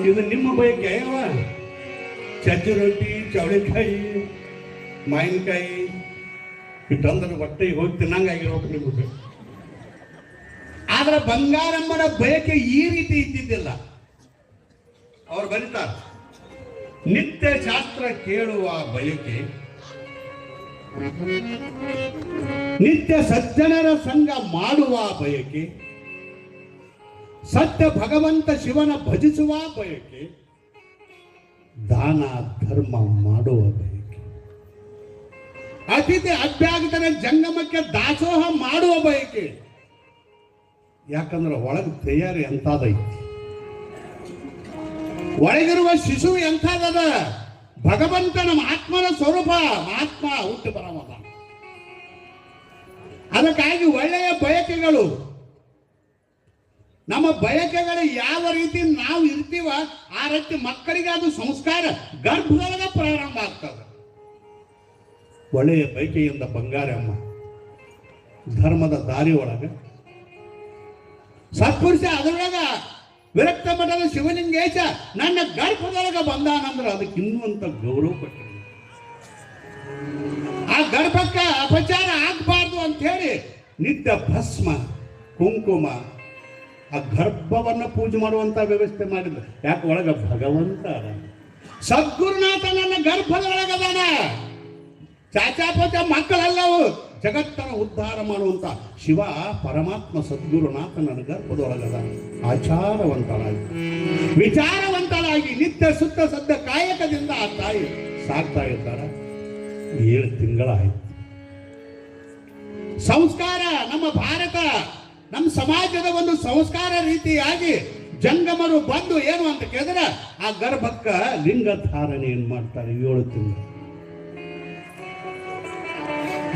ಇದು ನಿಮ್ಮ ಬಯಕೆ ಅವ ಚಜ್ಜಿ ರೊಟ್ಟಿ ಚವಳಿಕಾಯಿ ಮಾವಿನಕಾಯಿ ಇಟ್ಟಂದ್ರೆ ಹೊಟ್ಟೆಗೆ ಹೋಗಿ ತಿನ್ನಂಗಾಗಿರೋದು ನಿಮಗೆ. ಆದ್ರೆ ಬಂಗಾರಮ್ಮನ ಬಯಕೆ ಈ ರೀತಿ ಇದ್ದಿದ್ದಿಲ್ಲ. ಅವ್ರು ಬರೀತಾರೆ, ನಿತ್ಯ ಶಾಸ್ತ್ರ ಕೇಳುವ ಬಯಕೆ, ನಿತ್ಯ ಸಜ್ಜನರ ಸಂಘ ಮಾಡುವ ಬಯಕೆ, ಸತ್ಯ ಭಗವಂತ ಶಿವನ ಭಜಿಸುವ ಬಯಕೆ, ದಾನ ಧರ್ಮ ಮಾಡುವ ಬಯಕೆ, ಅತಿಥಿ ಅಭ್ಯಾಗತರ ಜಂಗಮಕ್ಕೆ ದಾಸೋಹ ಮಾಡುವ ಬಯಕೆ. ಯಾಕಂದ್ರೆ ಒಳಗೆ ತಯಾರಿ ಎಂಥದೈತಿ, ಒಳಗಿರುವ ಶಿಶು ಎಂಥದದ. ಭಗವಂತ ನಮ್ಮ ಆತ್ಮನ ಸ್ವರೂಪ, ಆತ್ಮ ಹುಟ್ಟು ಬರವಲ್ಲ. ಅದಕ್ಕಾಗಿ ಒಳ್ಳೆಯ ಬಯಕೆಗಳು, ನಮ್ಮ ಬಯಕೆಗಳು ಯಾವ ರೀತಿ ನಾವು ಇರ್ತೀವ ಆ ರೀತಿ ಮಕ್ಕಳಿಗೆ ಅದು ಸಂಸ್ಕಾರ ಗರ್ಭದೊಳಗೆ ಪ್ರಾರಂಭ ಆಗ್ತದೆ. ಒಳ್ಳೆಯ ಬಯಕೆಯಿಂದ ಬಂಗಾರಮ್ಮ ಧರ್ಮದ ದಾರಿ ಒಳಗೆ ಸತ್ಪುರುಷ ಅದರೊಳಗ ವಿರಕ್ತ ಮಠದ ಶಿವಲಿಂಗೇಶ ನನ್ನ ಗರ್ಭದೊಳಗೆ ಬಂದಾನಂದ್ರೆ ಅದಕ್ಕೆ ಇನ್ನುವಂತ ಗೌರವ ಕೊಟ್ಟರು. ಆ ಗರ್ಭಕ್ಕೆ ಅಪಚಾರ ಆಗಬಾರ್ದು ಅಂತ ಹೇಳಿ ನಿತ್ಯ ಭಸ್ಮ ಕುಂಕುಮ ಆ ಗರ್ಭವನ್ನ ಪೂಜೆ ಮಾಡುವಂತ ವ್ಯವಸ್ಥೆ ಮಾಡಿದ್ರು. ಯಾಕೆ ಒಳಗ ಭಗವಂತ ಸದ್ಗುರುನಾಥ ನನ್ನ ಗರ್ಭದೊಳಗದಾನ. ಚಾಚಾಪಚ ಮಕ್ಕಳೆಲ್ಲವೂ ಜಗತ್ತನ್ನು ಉದ್ಧಾರ ಮಾಡುವಂತ ಶಿವ ಪರಮಾತ್ಮ ಸದ್ಗುರುನಾಥ ನನ್ನ ಗರ್ಭದೊಳಗದ. ಆಚಾರವಂತಳಾಗಿ ವಿಚಾರವಂತಳಾಗಿ ನಿತ್ಯ ಸುತ್ತ ಸದ್ದ ಕಾಯಕದಿಂದ ಆ ತಾಯಿ ಸಾಕ್ತಾ ಇದ್ದಾರೆ. 7 ತಿಂಗಳಾಯ್ತು. ಸಂಸ್ಕಾರ ನಮ್ಮ ಭಾರತ, ನಮ್ಮ ಸಮಾಜದ ಒಂದು ಸಂಸ್ಕಾರ ರೀತಿಯಾಗಿ ಜಂಗಮರು ಬಂದು ಏನು ಅಂತ ಕೇಳಿದ್ರೆ ಆ ಗರ್ಭಕ್ಕ ಲಿಂಗ ಧಾರಣೆ ಏನ್ ಮಾಡ್ತಾರೆ. 7 ತಿಂಗಳು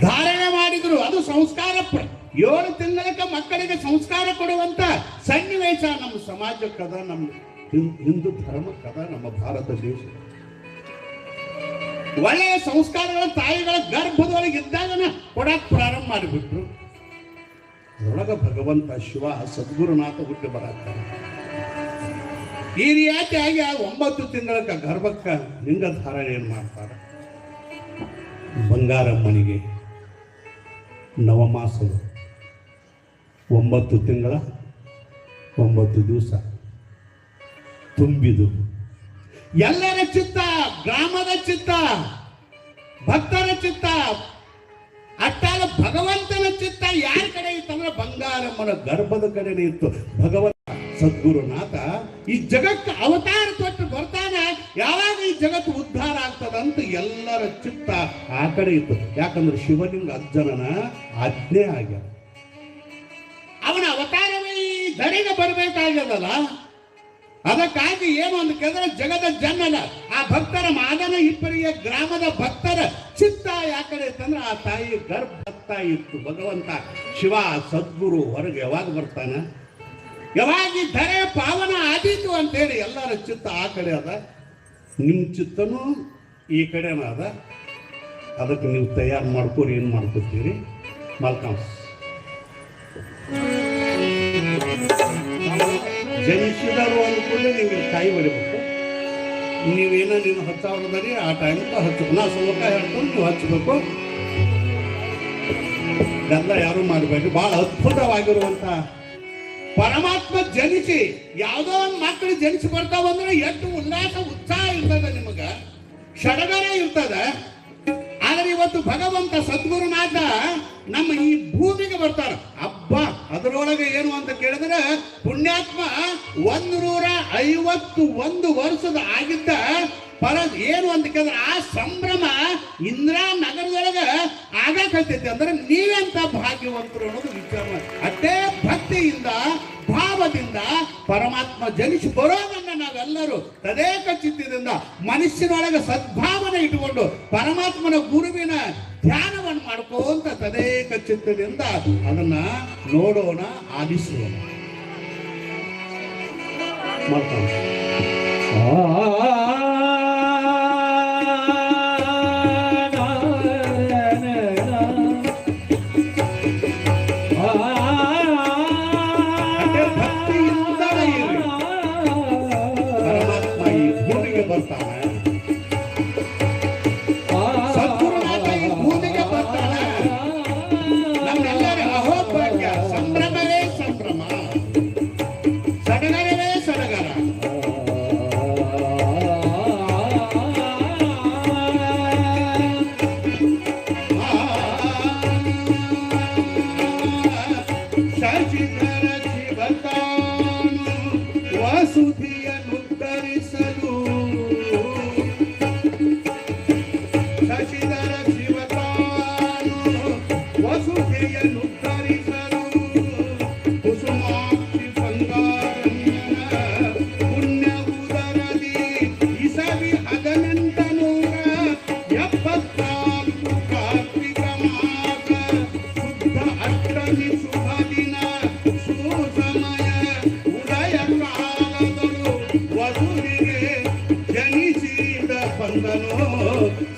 ಧಾರಣೆ ಮಾಡಿದ್ರು. ಅದು ಸಂಸ್ಕಾರ. 7 ತಿಂಗಳಕ್ಕೆ ಮಕ್ಕಳಿಗೆ ಸಂಸ್ಕಾರ ಕೊಡುವಂತ ಸನ್ನಿವೇಶ ನಮ್ಮ ಸಮಾಜಕ್ಕದ, ನಮ್ಮ ಹಿಂದೂ ಧರ್ಮಕ್ಕದ, ನಮ್ಮ ಭಾರತ ದೇಶ. ಒಳ್ಳೆಯ ಸಂಸ್ಕಾರಗಳ ತಾಯಿಗಳ ಗರ್ಭದೊಳಗೆ ಇದ್ದಾಗ ಕೊಡಕ್ ಪ್ರಾರಂಭ ಮಾಡಿಬಿಟ್ರು. ಅದರೊಳಗ ಭಗವಂತ ಶಿವ ಸದ್ಗುರುನಾಥ ಹುಟ್ಟಿ ಬರಾಕ್ತಾರೆ. ಈ ರೀತಿಯಾಗಿ 9 ತಿಂಗಳಕ್ಕ ಗರ್ಭಕ್ಕ ಲಿಂಗ ಧಾರಣೆ ಏನ್ ಮಾಡ್ತಾರೆ. ಬಂಗಾರಮ್ಮನಿಗೆ ನವಮಾಸಗಳು 9 ತಿಂಗಳ 9 ದಿವಸ ತುಂಬಿದು. ಎಲ್ಲರ ಚಿತ್ತ, ಗ್ರಾಮದ ಚಿತ್ತ, ಭಕ್ತರ ಚಿತ್ತ, ಅಟ್ಟಾಲ ಭಗವಂತನ ಚಿತ್ತ ಯಾರ ಕಡೆ ಇತ್ತಂದ್ರೆ ಬಂಗಾರಮ್ಮನ ಗರ್ಭದ ಕಡೆನೇ ಇತ್ತು. ಭಗವಂತ ಸದ್ಗುರುನಾಥ ಈ ಜಗಕ್ಕೆ ಅವತಾರ ತೊಟ್ಟು ಬರ್ತಾನೆ. ಯಾವಾಗ ಈ ಜಗತ್ತು ಉದ್ಧಾರ ಆಗ್ತದಂತ ಎಲ್ಲರ ಚಿತ್ತ ಆ ಕಡೆ ಇತ್ತು. ಯಾಕಂದ್ರೆ ಶಿವಲಿಂಗ ಅಜ್ಜನನ ಆಜ್ಞೆ ಆಗ್ಯಾರ. ಅವನ ಅವತಾರವೇ ಈ ಧರೆಗೆ ಬರಬೇಕಾಗ್ಯದಲ್ಲ. ಅದಕ್ಕಾಗಿ ಏನು ಅಂತ ಕೇಳಿದ್ರೆ ಜಗದ ಜನನ ಆ ಭಕ್ತರ ಮಾದನ ಇಬ್ಬರಿಯ ಗ್ರಾಮದ ಭಕ್ತರ ಚಿತ್ತ ಯಾಕಡೆ ಇತ್ತಂದ್ರೆ ಆ ತಾಯಿ ಗರ್ಭ ಇತ್ತು. ಭಗವಂತ ಶಿವ ಸದ್ಗುರು ಹೊರಗೆ ಯಾವಾಗ ಬರ್ತಾನ, ಯಾವಾಗ ಈ ಧರೆ ಪಾವನ ಆದೀತು ಅಂತ ಹೇಳಿ ಎಲ್ಲರ ಚಿತ್ತ ಆ ಕಡೆ ಅದ. ನಿಮ್ಮ ಚಿತ್ತನೂ ಈ ಕಡೆನ ಅದ. ಅದಕ್ಕೆ ನೀವು ತಯಾರು ಮಾಡ್ಕೋರಿ. ಏನು ಮಾಡ್ಕೋತೀರಿ? ಮಲ್ಕಾಂಸ್ ಜನಿಸಿದರು ಅಂದ್ಕೊಂಡು ನಿಮಗೆ ಕಾಯಿ ಹೊಡಿಬೇಕು. ನೀವೇನೋ ನೀನು ಹಚ್ಚಾವ್ರದರಿ ಆ ಟೈಮ್ಗೆ ಹಚ್ಚಬೇಕು. ನಾ ಸ್ವಲ್ಪ ಹೇಳ್ಕೊಂಡು ನೀವು ಹಚ್ಚಬೇಕು. ಎಲ್ಲ ಯಾರು ಮಾಡಬೇಡಿ. ಬಹಳ ಅದ್ಭುತವಾಗಿರುವಂತ ಪರಮಾತ್ಮ ಜನಿಸಿ ಯಾವುದೋ ಒಂದು ಮಕ್ಕಳು ಜನಿಸಿ ಬರ್ತಾವಂದ್ರೆ ಎಷ್ಟು ಉಲ್ಲಾಸ ಉತ್ಸಾಹ ಇರ್ತದೆ, ನಿಮಗ ಸಡಗರ ಇರ್ತದೆ. ಆದರೆ ಇವತ್ತು ಭಗವಂತ ಸದ್ಗುರುನಾಥ ನಮ್ಮ ಈ ಭೂಮಿಗೆ ಬರ್ತಾರೆ. ಹಬ್ಬ ಅದರೊಳಗೆ ಏನು ಅಂತ ಕೇಳಿದ್ರೆ ಪುಣ್ಯಾತ್ಮ 151 ವರ್ಷದ ಆಗಿದ್ದ ಏನು ಅಂತ ಕೇಳಿದ್ರೆ ಆ ಸಂಭ್ರಮ ಇಂದಿರಾ ನಗರದೊಳಗೆ ಆಗಕತ್ತೈತಿ. ಅಂದ್ರೆ ನೀವೆಂತ ಭಾಗ್ಯವಂತರು ಅನ್ನೋದು ವಿಚಾರ. ಅಷ್ಟೇ ಭಕ್ತಿಯಿಂದ ಭಾವದಿಂದ ಪರಮಾತ್ಮ ಜನಿಸಿ ಬರೋದನ್ನ ನಾವೆಲ್ಲರೂ ತದೇಕ ಚಿತ್ತದಿಂದ ಮನುಷ್ಯನೊಳಗೆ ಸದ್ಭಾವನೆ ಇಟ್ಟುಕೊಂಡು ಪರಮಾತ್ಮನ ಗುರುವಿನ ಧ್ಯಾನವನ್ನು ಮಾಡ್ಕೋಂತ ತದೇಕ ಚಿತ್ತದಿಂದ ಅದನ್ನ ನೋಡೋಣ, ಆಲಿಸೋಣ. ಮಾಡ್ತಾನೆ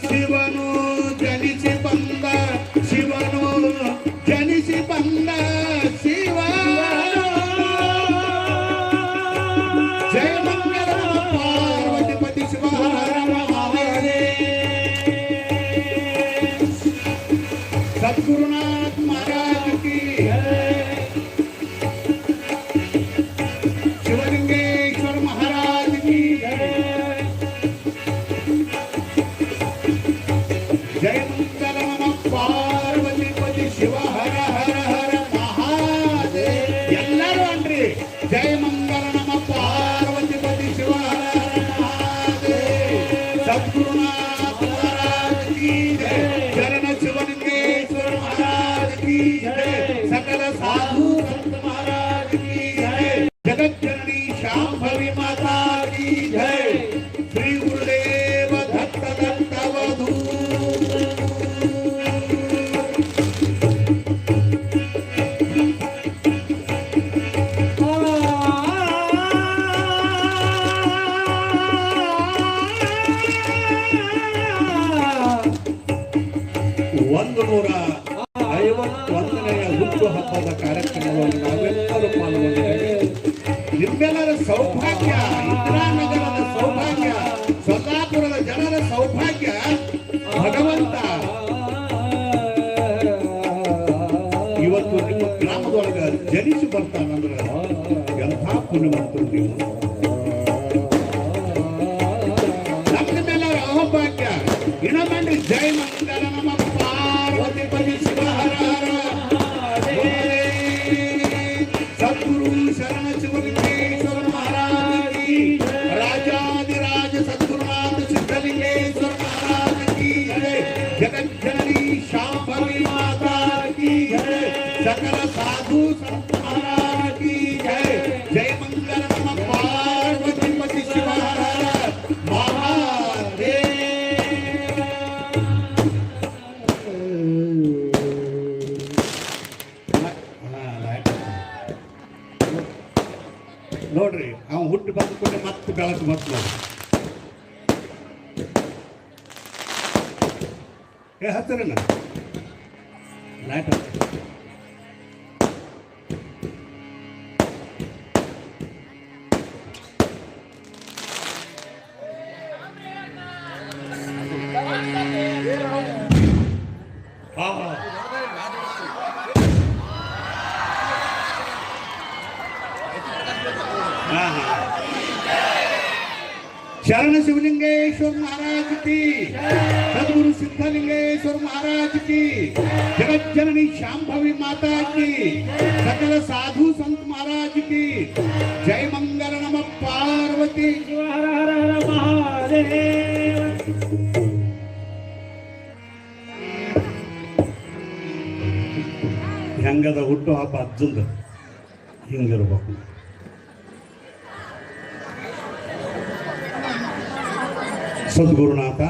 ಶಿವನು ಜನಿಸಿ ಬಂದ, ಶಿವನು ಜನಿಸಿ ಬಂದ, ಶಿವ ಜಯ ಮಂಗಲ ಪಾರ್ವತಿಪತಿ ಶಿವ सद्गुरुनाथ महाराज की शिवलिंगेश्वर महाराज की जय मंगल नमः पार्वती पति शिव हर हर हर महादेव ಎಲ್ಲರೂ ಅನ್ರಿ जय मंगल नमः पार्वती पति शिव हर हर महादेव सद्गुरुनाथ महाराज की जय चरण शिवलिंगेश्वर महाराज की जय सकल साधु संत महाराज की जय जगत जननी शांभवी माता की जय श्री गुरुदेव दत्त दत्त वधू ಹುಟ್ಟು ಹಬ್ಬದ ಕಾರ್ಯಕ್ರಮವನ್ನು ನಾವೆಲ್ಲರೂ ಪಾಲ್ಗೊಂಡಿದ್ದೇವೆ. ನಿಮ್ಮೆಲ್ಲರ ಸೌಭಾಗ್ಯ, ಇಂದಿರಾನಗರದ ಸೌಭಾಗ್ಯ, ಸೊಲ್ಲಾಪುರದ ಜನರ ಸೌಭಾಗ್ಯ ಭಗವಂತ ಇವತ್ತು ನಿಮ್ಮ ಗ್ರಾಮದೊಳಗೆ ಜನಿಸಿ ಬರ್ತಾನಂದ್ರೆ ಎಂಥ ಪುಣ್ಯವಂತರು ನೀವು. ನಮ್ಮೆಲ್ಲರ ಅಹೋಭಾಗ್ಯ ಇನ್ನೊಂದು ಜಯ ಮಂಗಲ ನಮ ಪಾರ್ವತಿ ಪತಿ ಶಿವ ಹರ ಹರ सद्गुरु शरण शिवलिंगेश्वर महाराज की राजाधिराज सद्गुरुनाथ सिद्धलिंगेश्वर महाराज की जय जगत जननी शांभवी माता की जय सकल साधु संत महाराज की जय जय मंगल नमः पार्वती पति शिव हर हर महादेव. ನೋಡ್ರಿ ಅವ ಹುಟ್ಟು ಬಂದ್ಕೊಂಡೆ ಮತ್ತೆ ಬೆಳಕು ಬಂತು ನೋಡಿ. ಹತ್ತಿರನ ಲೈಟ್ शरण शिवलिंगेश्वर महाराज की, सदगुरु सिद्धलिंगेश्वर महाराज की, जगत जननी शांभवी माता की, सकल साधु संत महाराज की जय। मंगल नमः पार्वती। हर हर हर महादेव। ಹೆಂಗದ ಹುಟ್ಟು ಹಬ್ಬ ಅಜ್ಜಂದ ಹಿಂಗಿರ್ಬೇಕು. ಸದ್ಗುರುನಾಥ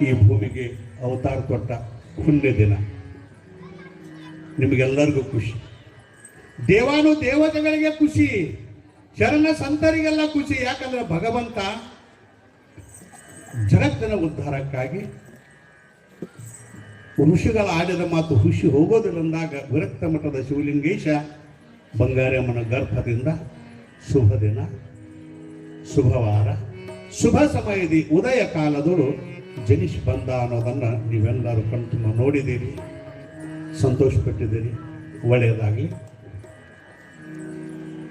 ಈ ಭೂಮಿಗೆ ಅವತಾರ ಕೊಟ್ಟ ಪುಣ್ಯ ದಿನ. ನಿಮಗೆಲ್ಲರಿಗೂ ಖುಷಿ, ದೇವಾನು ದೇವತೆಗಳಿಗೆ ಖುಷಿ, ಶರಣ ಸಂತರಿಗೆಲ್ಲ ಖುಷಿ. ಯಾಕಂದ್ರೆ ಭಗವಂತ ಜಗತ್ತಿನ ಉದ್ಧಾರಕ್ಕಾಗಿ ಋಷಿಗಳ ಆಡಿದ ಮಾತು ಹುಷಿ ಹೋಗೋದಿಲ್ಲಂದಾಗ ವಿರಕ್ತ ಮಠದ ಶಿವಲಿಂಗೇಶ ಬಂಗಾರಮ್ಮನ ಗರ್ಭದಿಂದ ಶುಭ ದಿನ, ಶುಭವಾರ, ಶುಭ ಸಮಯದಿ ಉದಯ ಕಾಲದಳು ಜನಿಸಿ ಬಂದ ಅನ್ನೋದನ್ನು ನೀವೆಲ್ಲರೂ ಕಣ್ತುಂಬ ನೋಡಿದ್ದೀರಿ, ಸಂತೋಷಪಟ್ಟಿದ್ದೀರಿ. ಒಳ್ಳೆಯದಾಗಲಿ.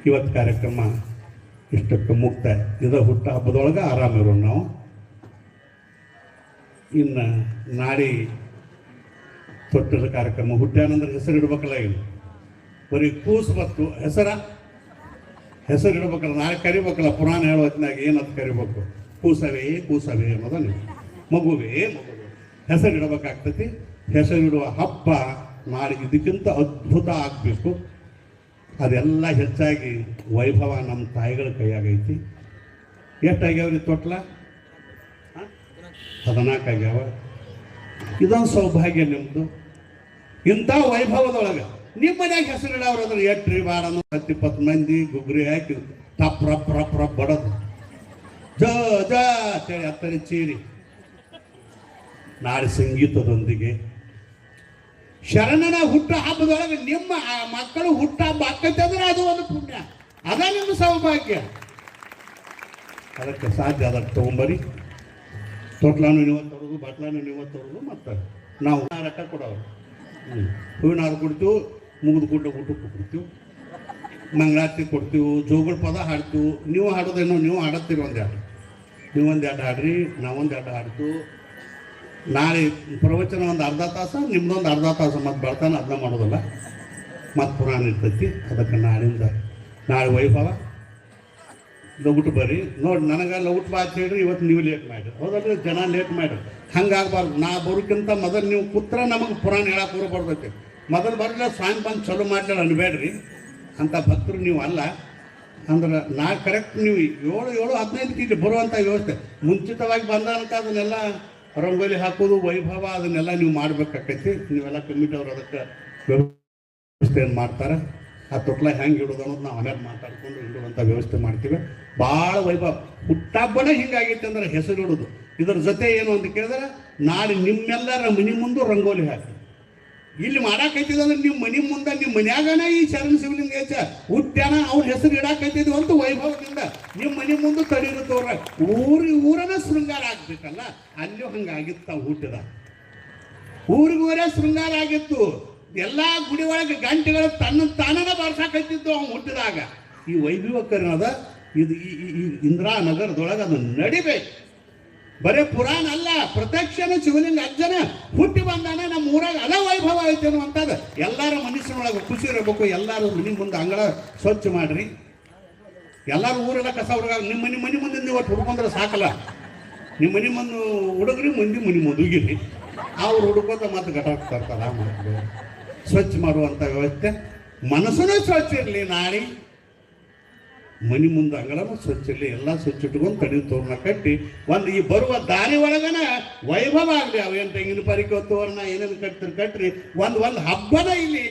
ಇವತ್ತು ಕಾರ್ಯಕ್ರಮ ಇಷ್ಟಕ್ಕೆ ಮುಕ್ತಾಯ. ಇದು ಹುಟ್ಟ ಹಬ್ಬದೊಳಗೆ ಆರಾಮಿರೋಣ ನಾವು. ಇನ್ನು ನಾಡಿ ತೊಟ್ಟದ ಕಾರ್ಯಕ್ರಮ. ಹುಟ್ಟ್ಯಾನಂದ್ರೆ ಹೆಸರು ಇಡ್ಬೇಕಲ್ಲ, ಏನು ಬರೀ ಕೂಸು ಬತ್ತು ಹೆಸರು ಇಡ್ಬೇಕಲ್ಲ, ನಾಳೆ ಕರಿಬೇಕಲ್ಲ. ಪುರಾಣ ಹೇಳೋ ಹೊತ್ತಿನಾಗ ಏನಂತ ಕರಿಬೇಕು? ಕೂಸವೇ ಕೂಸವೇ ಅನ್ನೋದ ನೀವು ಮಗುವೇ ಹೆಸರು ಇಡಬೇಕಾಗ್ತೈತಿ. ಹೆಸರಿಡುವ ಹಬ್ಬ ನಾಳೆ ಇದಕ್ಕಿಂತ ಅದ್ಭುತ ಆಗಬೇಕು. ಅದೆಲ್ಲ ಹೆಚ್ಚಾಗಿ ವೈಭವ ನಮ್ಮ ತಾಯಿಗಳ ಕೈಯಾಗೈತಿ. ಎಷ್ಟಾಗ್ಯಾವ್ರಿ ತೊಟ್ಲ? 14 ಆಗ್ಯಾವ. ಇದೊಂದು ಸೌಭಾಗ್ಯ ನಿಮ್ಮದು. ಇಂಥ ವೈಭವದೊಳಗೆ ನಿಮ್ಮ ಮನ್ಯಾಗ ಹೆಸರಿಡವ್ರು ಅಂದ್ರೆ ಎಟ್ರಿ ಬಾಡ 10-20 ಮಂದಿ ಗುಗ್ರಿ ಹಾಕಿ ಟಪ್ ರಪ್ ರಪ್ ರಪ್ ಬಡದು ಜ ಜ ಅಂತೇಳಿ ಹತ್ತರಿ ಚೀರಿ ನಾಳೆ ಸಂಗೀತದೊಂದಿಗೆ ಶರಣನ ಹುಟ್ಟ ಹಬ್ಬದೊಳಗೆ ನಿಮ್ಮ ಮಕ್ಕಳು ಹುಟ್ಟ ಹಬ್ಬ ಆಕೈತೆ ಅಂದ್ರೆ ಅದು ಒಂದು ಪುಣ್ಯ, ಅದ ನಿಮ್ಮ ಸೌಭಾಗ್ಯ. ಅದಕ್ಕೆ ಸಾಧ್ಯ ಅದಕ್ಕೆ ತಗೊಂಬರಿ. ತೊಟ್ಲಾನು ನೀವು ತರೋದು, ಬಟ್ಲಾನು ನೀವು ತರೋದು, ಮತ್ತು ನಾವು ರೊಕ್ಕ ಕೊಡೋರು. ಹೂವಿನ ಹಾರ ಕೊಡ್ತೀವಿ, ಮುಗಿದು ಗುಡ್ಡ ಊಟಕ್ಕೆ ಕೊಡ್ತೀವಿ, ಮಂಗಳಾರತಿ ಕೊಡ್ತೀವಿ, ಜೋಗಳ ಪದ ಹಾಡ್ತೀವಿ. ನೀವು ಹಾಡೋದೇನೋ ನೀವು ಹಾಡತ್ತೀರಿ ಒಂದು ಎರಡು, ನೀವು ಒಂದು ಎರಡು ಹಾಡ್ರಿ, ನಾವೊಂದು ಎರಡು ಹಾಡ್ತೀವಿ. ನಾಳೆ ಪ್ರವಚನ ಒಂದು ಅರ್ಧ ತಾಸು, ನಿಮ್ದೊಂದು ಅರ್ಧ ತಾಸು, ಮತ್ತು ಬೆಳ್ತಾನೆ ಅದನ್ನ ಮಾಡೋದಲ್ಲ, ಮತ್ತು ಪುರಾಣ ಇರ್ತೈತಿ. ಅದಕ್ಕೆ ನಾಳೆ ವೈಭವ ಲಗುಟ್ ಬರ್ರಿ. ನೋಡಿ, ನನಗೆ ಲಗುಟ್ ಬಾ ಅಂತ ಹೇಳ್ರಿ, ಇವತ್ತು ನೀವು ಲೇಟ್ ಮಾಡಿರಿ. ಹೌದಲ್ರಿ? ಜನ ಲೇಟ್ ಮಾಡಿರಿ. ಹಂಗಾಗಬಾರ್ದು. ನಾ ಬರೋಕ್ಕಿಂತ ಮೊದಲು ನೀವು ಕೂತ್ರ ನಮಗೆ ಪುರಾಣ ಹೇಳಕ್ಕೆ ಬರ್ತೈತಿ. ಮೊದಲು ಬರಲಿಲ್ಲ ಸ್ವಾಮಿ ಬಂದು ಚಲೋ ಮಾಡ್ಲಿಲ್ಲ ಅನ್ಬೇಡ್ರಿ. ಅಂಥ ಭಕ್ತರು ನೀವು ಅಲ್ಲ. ಅಂದ್ರೆ ನಾ ಕರೆಕ್ಟ್ ನೀವು 7-15 ಇಲ್ಲಿ ಬರುವಂಥ ವ್ಯವಸ್ಥೆ ಮುಂಚಿತವಾಗಿ ಬಂದಂತ ಅದನ್ನೆಲ್ಲ ರಂಗೋಲಿ ಹಾಕೋದು, ವೈಭವ ಅದನ್ನೆಲ್ಲ ನೀವು ಮಾಡ್ಬೇಕಾಕೈತಿ. ನೀವೆಲ್ಲ ಕಮಿಟಿಯವ್ರು ಅದಕ್ಕೆ ವ್ಯವಸ್ಥೆಯನ್ನು ಮಾಡ್ತಾರೆ. ಆ ತೊಟ್ಲ ಹೆಂಗೆ ಇಡೋದು ಅನ್ನೋದು ನಾವು ಆಮೇಲೆ ಮಾತಾಡ್ಕೊಂಡು ಇಡುವಂಥ ವ್ಯವಸ್ಥೆ ಮಾಡ್ತೀವಿ. ಭಾಳ ವೈಭವ. ಹುಟ್ಟಬ್ಬನೇ ಹಿಂಗಾಗೈತೆ ಅಂದ್ರೆ ಹೆಸರು ಇಡೋದು. ಇದರ ಜೊತೆ ಏನು ಅಂತ ಕೇಳಿದ್ರೆ, ನಾಳೆ ನಿಮ್ಮೆಲ್ಲರ ಮನೆ ಮುಂದೆ ರಂಗೋಲಿ ಹಾಕಿ ಇಲ್ಲಿ ಮಾಡಾಕೈತಿದ್ರೆ ನಿಮ್ಮ ಮನೆ ಮುಂದೆ, ನಿಮ್ಮ ಮನ್ಯಾಗನ ಈ ಶರಣ ಶಿವಲಿಂಗೇಶ ಹುಟ್ಟ್ಯಾನ ಅವ್ನ ಹೆಸರು ಇಡಾಕೈತಿದ್ವು ಅಂತ ವೈಭವದಿಂದ ನಿಮ್ಮ ಮನೆ ಮುಂದೆ ತಡೀರುತ್ತವ್ರ. ಊರನ್ನ ಶೃಂಗಾರ ಆಗ್ಬೇಕಲ್ಲ, ಅಲ್ಲೂ ಹಂಗಾಗಿತ್ತು. ಅವು ಹುಟ್ಟಿದ ಊರಿಗೂರೇ ಶೃಂಗಾರ ಆಗಿತ್ತು. ಎಲ್ಲ ಗುಡಿ ಒಳಗೆ ಗಂಟೆಗಳು ತಾನನ ಬಾರ್ಸಾಕೈತಿತ್ತು ಅವ್ನು ಹುಟ್ಟಿದಾಗ. ಈ ವೈಭವಕರಣದ ಇದು ಈ ಇಂದ್ರಾನಗರದೊಳಗೆ ಅದು ನಡಿಬೇಕು. ಬರೇ ಪುರಾಣ ಅಲ್ಲ, ಪ್ರತ್ಯಕ್ಷನ ಶಿವಲಿಂಗ ಅಜ್ಜನ ಹುಟ್ಟಿ ಬಂದಾನ ನಮ್ಮ ಊರಾಗ. ಅದ ವೈಭವ ಐತೆ ಅನ್ನುವಂಥದ್ದು ಎಲ್ಲರ ಮನಸ್ಸಿನೊಳಗೆ ಖುಷಿ ಇರಬೇಕು. ಎಲ್ಲರೂ ಮನೆ ಮುಂದೆ ಅಂಗಳ ಸ್ವಚ್ಛ ಮಾಡ್ರಿ. ಎಲ್ಲರೂ ಊರೆಲ್ಲ ಕಸ ಹುಡುಗ ನಿಮ್ಮ ಮನೆ ಮುಂದೆ ನೀವು ಒಟ್ಟು ಹುಡ್ಕೊಂಡ್ರೆ ಸಾಕಲ್ಲ. ನಿಮ್ಮ ಮನೆ ಮುಂದೆ ಹುಡುಗ್ರಿ, ಮಂದಿ ಮನೆ ಮುದುಗಿರಿ, ಅವ್ರು ಹುಡುಕೋತ ಮತ್ತೆ ಘಟಕ ತರ್ತಾರ. ಸ್ವಚ್ಛ ಮಾಡುವಂಥ ವ್ಯವಸ್ಥೆ. ಮನಸ್ಸನ್ನು ಸ್ವಚ್ಛ ಇರಲಿ. ನಾಳೆ ಮನೆ ಮುಂದೆ ಅಂಗಳನೂ ಸ್ವಚ್ಛ ಇರಲಿ. ಎಲ್ಲ ಸ್ವಚ್ಛ ಇಟ್ಕೊಂಡು ತಡಿ ತೋರಣ ಕಟ್ಟಿ ಒಂದು ಈ ಬರುವ ದಾರಿ ಒಳಗನ ವೈಭವ ಆಗಲಿ. ಅವೇನು ತೆಂಗಿನ ಪರಿಕೆ ತೋರಣ ಏನೇನು ಕಟ್ರಿ ಒಂದು ಹಬ್ಬನ ಇಲ್ಲಿ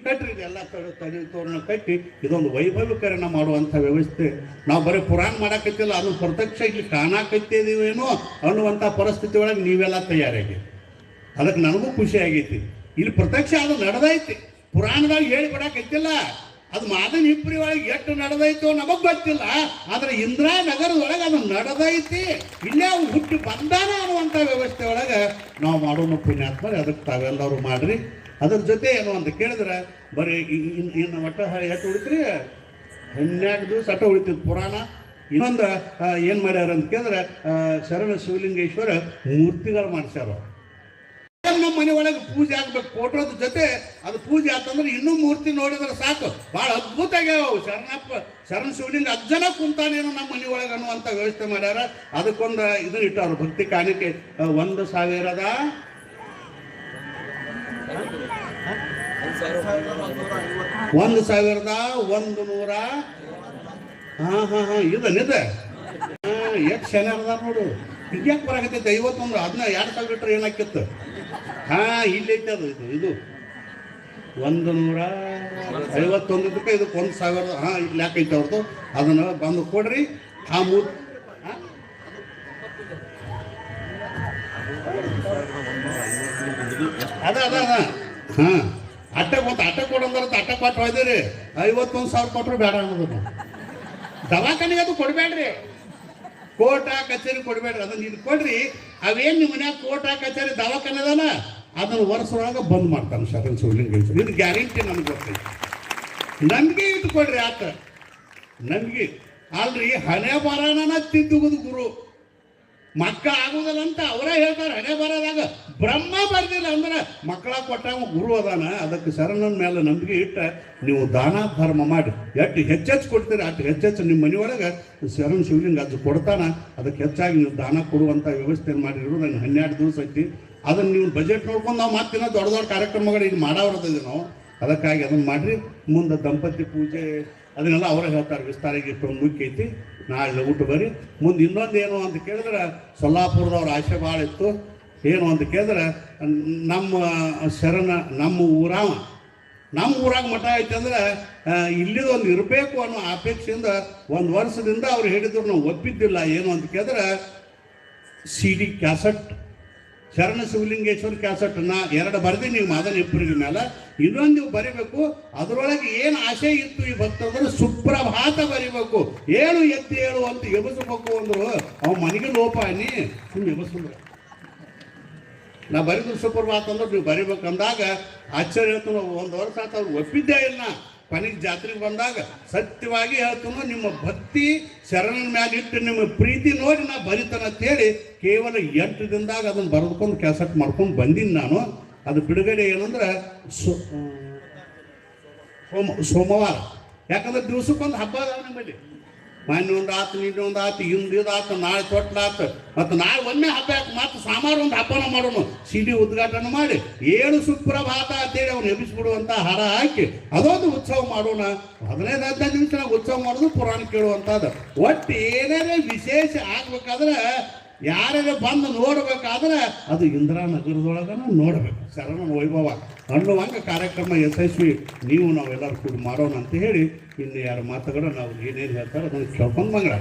ಕಟ್ರಿ. ಇದೆಲ್ಲ ತಡಿ ತೋರಣ ಕಟ್ಟಿ ಇದೊಂದು ವೈಭವೀಕರಣ ಮಾಡುವಂಥ ವ್ಯವಸ್ಥೆ. ನಾವು ಬರೀ ಪುರಾಣ ಮಾಡಾಕತ್ತಿಲ್ಲ, ಅದು ಪ್ರತ್ಯಕ್ಷ ಇಲ್ಲಿ ಕಾಣಾಕತ್ತಿದೀವೇನೋ ಅನ್ನುವಂಥ ಪರಿಸ್ಥಿತಿ ಒಳಗೆ ನೀವೆಲ್ಲ ತಯಾರಾಗಿ. ಅದಕ್ಕೆ ನನಗೂ ಖುಷಿ ಆಗೈತಿ. ಇಲ್ಲಿ ಪ್ರತ್ಯಕ್ಷ ಅದು ನಡೆದೈತಿ. ಪುರಾಣದಾಗ ಹೇಳಿ ಬಿಡಾಕೈತಿಲ್ಲ. ಅದು ಮಾದನ ಹಿಪ್ಪರಿ ಒಳಗೆ ಎಷ್ಟು ನಡೆದೈತೋ ನಮಗೆ ಗೊತ್ತಿಲ್ಲ. ಆದರೆ ಇಂದ್ರಾನಗರದೊಳಗೆ ಅದು ನಡೆದೈತಿ. ಇಲ್ಲೇ ಅವು ಹುಟ್ಟಿ ಬಂದಾನ ಅನ್ನುವಂಥ ವ್ಯವಸ್ಥೆ ಒಳಗೆ ನಾವು ಮಾಡೋಣ ಪುಣ್ಯಾತ್ಮರಿ. ಅದಕ್ಕೆ ತಾವೆಲ್ಲರೂ ಮಾಡ್ರಿ. ಅದ್ರ ಜೊತೆ ಏನು ಅಂತ ಕೇಳಿದ್ರೆ, ಬರೀ ಇನ್ನು ಒಟ್ಟು ಎಷ್ಟು ಉಳಿತ್ರಿ? 12 ದಿವಸ ಅಟ ಉಳಿತಿದ್ದು ಪುರಾಣ. ಇನ್ನೊಂದು ಏನು ಮಾಡ್ಯಾರ ಅಂತ ಕೇಳಿದ್ರೆ ಶರಣ ಶಿವಲಿಂಗೇಶ್ವರ ಮೂರ್ತಿಗಳು ಮಾಡ್ಸ್ಯಾರ. ನಮ್ಮ ಮನೆ ಒಳಗೆ ಪೂಜೆ ಆಗ್ಬೇಕು ಫೋಟೋದ ಜೊತೆ ಅದು ಪೂಜೆ ಆತಂದ್ರೆ ಇನ್ನೂ ಮೂರ್ತಿ ನೋಡಿದ್ರೆ ಸಾಕು, ಭಾಳ ಅದ್ಭುತ ಆಗ್ಯಾವ. ಶರಣ ಶಿವಲಿಂಗ ಅಜ್ಜನ ಕುಂತಾನೇನೋ ನಮ್ಮ ಮನೆ ಒಳಗೆ ಅನ್ನುವಂಥ ವ್ಯವಸ್ಥೆ ಮಾಡ್ಯಾರ. ಅದಕ್ಕೊಂದು ಇದನ್ನ ಇಟ್ಟವ್ರು ಭಕ್ತಿ ಕಾಣಿಕೆ 1,100 ಇದನ್ನಿದೆ ಎಷ್ಟು ಶನಿ ಅದ ನೋಡು. ಹಿಂಗ್ಯಾಕೆ ಬರಾಕತ್ತೈತೆ 51 ಅದನ್ನ 2,000 ಇಟ್ಟರೆ ಏನಾಕಿತ್ತು? ಇಲ್ಲೈತೆ ಅದು ಇದು 151 ಇದಕ್ಕೆ 1,000 ಇಲ್ಲಿ ಯಾಕೈತೆ ಅವ್ರದ್ದು. ಅದನ್ನು ಬಂದು ಕೊಡ್ರಿ. ಆ ಮೂರ್ತಿ ಅದ ಅಟ್ಟ ಕೊಡಂದ್ರೆ ಅಟ್ಟ ಕೊಟ್ಟು ಹೋಯ್ದಿರಿ. 51,000 ಕೊಟ್ಟರು ಬೇಡ ಅನ್ನೋದು. ದವಾಖಾನೆಗೆ ಅದು ಕೊಡಬೇಡ್ರಿ, ಕೋಟ ಕಚೇರಿ ಕೊಡಬೇಡ್ರಿ. ಅದನ್ನ ಇದು ಕೊಡ್ರಿ. ಅವೇನು ನಿಮ್ಮ ಮನ್ಯಾಗ ಕೋಟ ಕಚೇರಿ ದವಾಖಾನೆ ಅದಲ್ಲ ಅದನ್ನು ವರ್ಷದೊಳಗೆ ಬಂದ್ ಮಾಡ್ತಾನೆ ಶರಣ ಶಿವಲಿಂಗೇಶ್ವರ. ಇದು ಗ್ಯಾರಂಟಿ ನಮ್ಗೆ ಗೊತ್ತೈತಿ. ನಮಗೆ ಇಟ್ಕೊಡ್ರಿ ಆತ. ನಮ್ಗೆ ಅಲ್ರಿ ಹಣೆ ಬರೋಣ ತಿದ್ದುವುದು ಗುರು. ಮಕ್ಕಳ ಆಗುದಿಲ್ಲ ಅಂತ ಅವರೇ ಹೇಳ್ತಾರೆ. ಹಣೆ ಬರೋದಾಗ ಬ್ರಹ್ಮ ಬರ್ದಿಲ್ಲ ಅಂದ್ರೆ ಮಕ್ಕಳ ಕೊಟ್ಟಾಗ ಗುರು ಅದಾನ. ಅದಕ್ಕೆ ಶರಣನ ಮೇಲೆ ನಂಬಿಕೆ ಇಟ್ಟ ನೀವು ದಾನ ಧರ್ಮ ಮಾಡಿ ಎಷ್ಟು ಹೆಚ್ಚೆಚ್ಚು ಕೊಡ್ತೀರಿ ಅಷ್ಟು ಹೆಚ್ಚೆಚ್ಚು ನಿಮ್ಮ ಮನೆಯೊಳಗೆ ಶರಣ ಶಿವಲಿಂಗ ಅದು ಕೊಡ್ತಾನ. ಅದಕ್ಕೆ ಹೆಚ್ಚಾಗಿ ನೀವು ದಾನ ಕೊಡುವಂಥ ವ್ಯವಸ್ಥೆಯನ್ನು ಮಾಡಿರೋದು ನಾನು 12 ದಿವಸ ಐತಿ. ಅದನ್ನು ನೀವು ಬಜೆಟ್ ನೋಡ್ಕೊಂಡು ನಾವು ಮತ್ತಿನ ದೊಡ್ಡ ಕಾರ್ಯಕ್ರಮಗಳು ಈಗ ಮಾಡಾವ್ರದಿದ್ದೀವಿ ನಾವು. ಅದಕ್ಕಾಗಿ ಅದನ್ನು ಮಾಡಿರಿ. ಮುಂದೆ ದಂಪತಿ ಪೂಜೆ ಅದನ್ನೆಲ್ಲ ಅವರೇ ಹೇಳ್ತಾರೆ ವಿಸ್ತಾರವಾಗಿ. ಇಷ್ಟೊಂದು ಮುಖ್ಯ ಐತಿ. ನಾಳೆ ಊಟ ಬರ್ರಿ. ಮುಂದೆ ಇನ್ನೊಂದು ಏನು ಅಂತ ಕೇಳಿದ್ರೆ ಸೊಲ್ಲಾಪುರದವ್ರ ಆಶೆ ಭಾಳ ಇತ್ತು. ಏನು ಅಂತ ಕೇಳಿದ್ರೆ ನಮ್ಮ ಶರಣ ನಮ್ಮ ಊರಾಗ ಮಠ ಐತೆ ಅಂದ್ರೆ ಇಲ್ಲಿದೊಂದು ಇರಬೇಕು ಅನ್ನೋ ಅಪೇಕ್ಷೆಯಿಂದ 1 ವರ್ಷದಿಂದ ಅವ್ರು ಹೇಳಿದ್ರು. ನಾವು ಒಪ್ಪಿದ್ದಿಲ್ಲ. ಏನು ಅಂತ ಕೇಳಿದ್ರೆ CD ಕ್ಯಾಸೆಟ್ ಶರಣ ಶಿವಲಿಂಗೇಶ್ವರ ಕ್ಯಾಸೆಟ್ ನಾ 2 ಬರ್ದೀನಿ. ನೀವು ಮಾದನ ಇಬ್ಬರಿಗೆ ಮೇಲೆ ಇನ್ನೊಂದು ನೀವು ಬರಿಬೇಕು. ಅದರೊಳಗೆ ಏನು ಆಸೆ ಇತ್ತು ಈ ಭಕ್ತಂದ್ರೆ ಸುಪ್ರಭಾತ ಬರಿಬೇಕು. ಏಳು ಎತ್ತಿ ಏಳು ಅಂತ ಎಬಸಬೇಕು ಅಂದ್ರು ಅವ್ ಮನೆಗೆ ಲೋಪ ಅನ್ನಿ ಸುಮ್ಮನೆ ಎಬಸಿದ್ರು. ನಾ ಬರಿದ್ರು ಸುಪ್ರಭಾತ ಅಂದ್ರೆ ನೀವು ಬರಿಬೇಕಂದಾಗ ಆಶ್ಚರ್ಯ ಹೇಳ್ತು. 1 ವರ್ಷ ಆತ ಅವ್ರು ಒಪ್ಪಿದ್ದೇ ಇಲ್ಲ. ಕೊನೆಗೆ ಜಾತ್ರೆಗೆ ಬಂದಾಗ ಸತ್ಯವಾಗಿ ಹೇಳ್ತಾನೋ ನಿಮ್ಮ ಭಕ್ತಿ ಶರಣನ ಮ್ಯಾಲ ಇಟ್ಟು ನಿಮ್ಮ ಪ್ರೀತಿ ನೋಡಿ ನಾ ಬರಿತಾನ ಅಂತೇಳಿ ಕೇವಲ 8 ದಿನದಾಗ ಅದನ್ನು ಬರೆದುಕೊಂಡು ಕ್ಯಾಸೆಟ್ ಮಾಡ್ಕೊಂಡು ಬಂದೀನಿ ನಾನು. ಅದು ಬಿಡುಗಡೆ ಏನಂದ್ರೆ ಸೋಮವಾರ. ಯಾಕಂದ್ರೆ ದಿವ್ಸಕ್ಕೊಂದು ಹಬ್ಬ ಅದಾವ ನಮ್ಮಲ್ಲಿ. ಮೊನ್ನೆ ಒಂದು ಆತು, ನಿನ್ನೆ ಒಂದು ಆತು, ಇದು ಆತು, ನಾಳೆ ತೊಟ್ಲಾತು, ಮತ್ತು ನಾಳೆ ಒಮ್ಮೆ ಹಬ್ಬ ಯಾಕೆ ಮತ್ತು ಸಾಮಾರು ಒಂದು ಹಬ್ಬನ ಮಾಡೋಣ. CD ಉದ್ಘಾಟನೆ ಮಾಡಿ 7 ಸುಪ್ರಭಾತ ಅಂತೇಳಿ ಅವ್ನು ಎಬ್ಬಿಸ್ಬಿಡುವಂಥ ಹಾರ ಹಾಕಿ ಅದೊಂದು ಉತ್ಸವ ಮಾಡೋಣ. 15-15 ನಿಮಿಷನಾಗ ಉತ್ಸವ ಮಾಡೋದು ಪುರಾಣ ಕೇಳುವಂಥದ್ದು. ಒಟ್ಟು ಏನೇನೇ ವಿಶೇಷ ಆಗ್ಬೇಕಾದ್ರೆ ಯಾರ್ಯಾರು ಬಂದು ನೋಡ್ಬೇಕಾದ್ರೆ ಅದು ಇಂದಿರಾನಗರದೊಳಗನ ನೋಡ್ಬೇಕು. ಶರಣನ ವೈಭವ ಅನ್ನುವಂಗ ಕಾರ್ಯಕ್ರಮ ಯಶಸ್ವಿ ನೀವು ನಾವೆಲ್ಲರೂ ಕೂಡ ಮಾಡೋಣ ಅಂತ ಹೇಳಿ ಇನ್ನು ಯಾರ ಮಾತುಗಳು ನಾವು ಏನೇನು ಹೇಳ್ತಾರೆ ಅದನ್ನು ಕೇಳ್ಕೊಂಡು ಮಂಗಳ.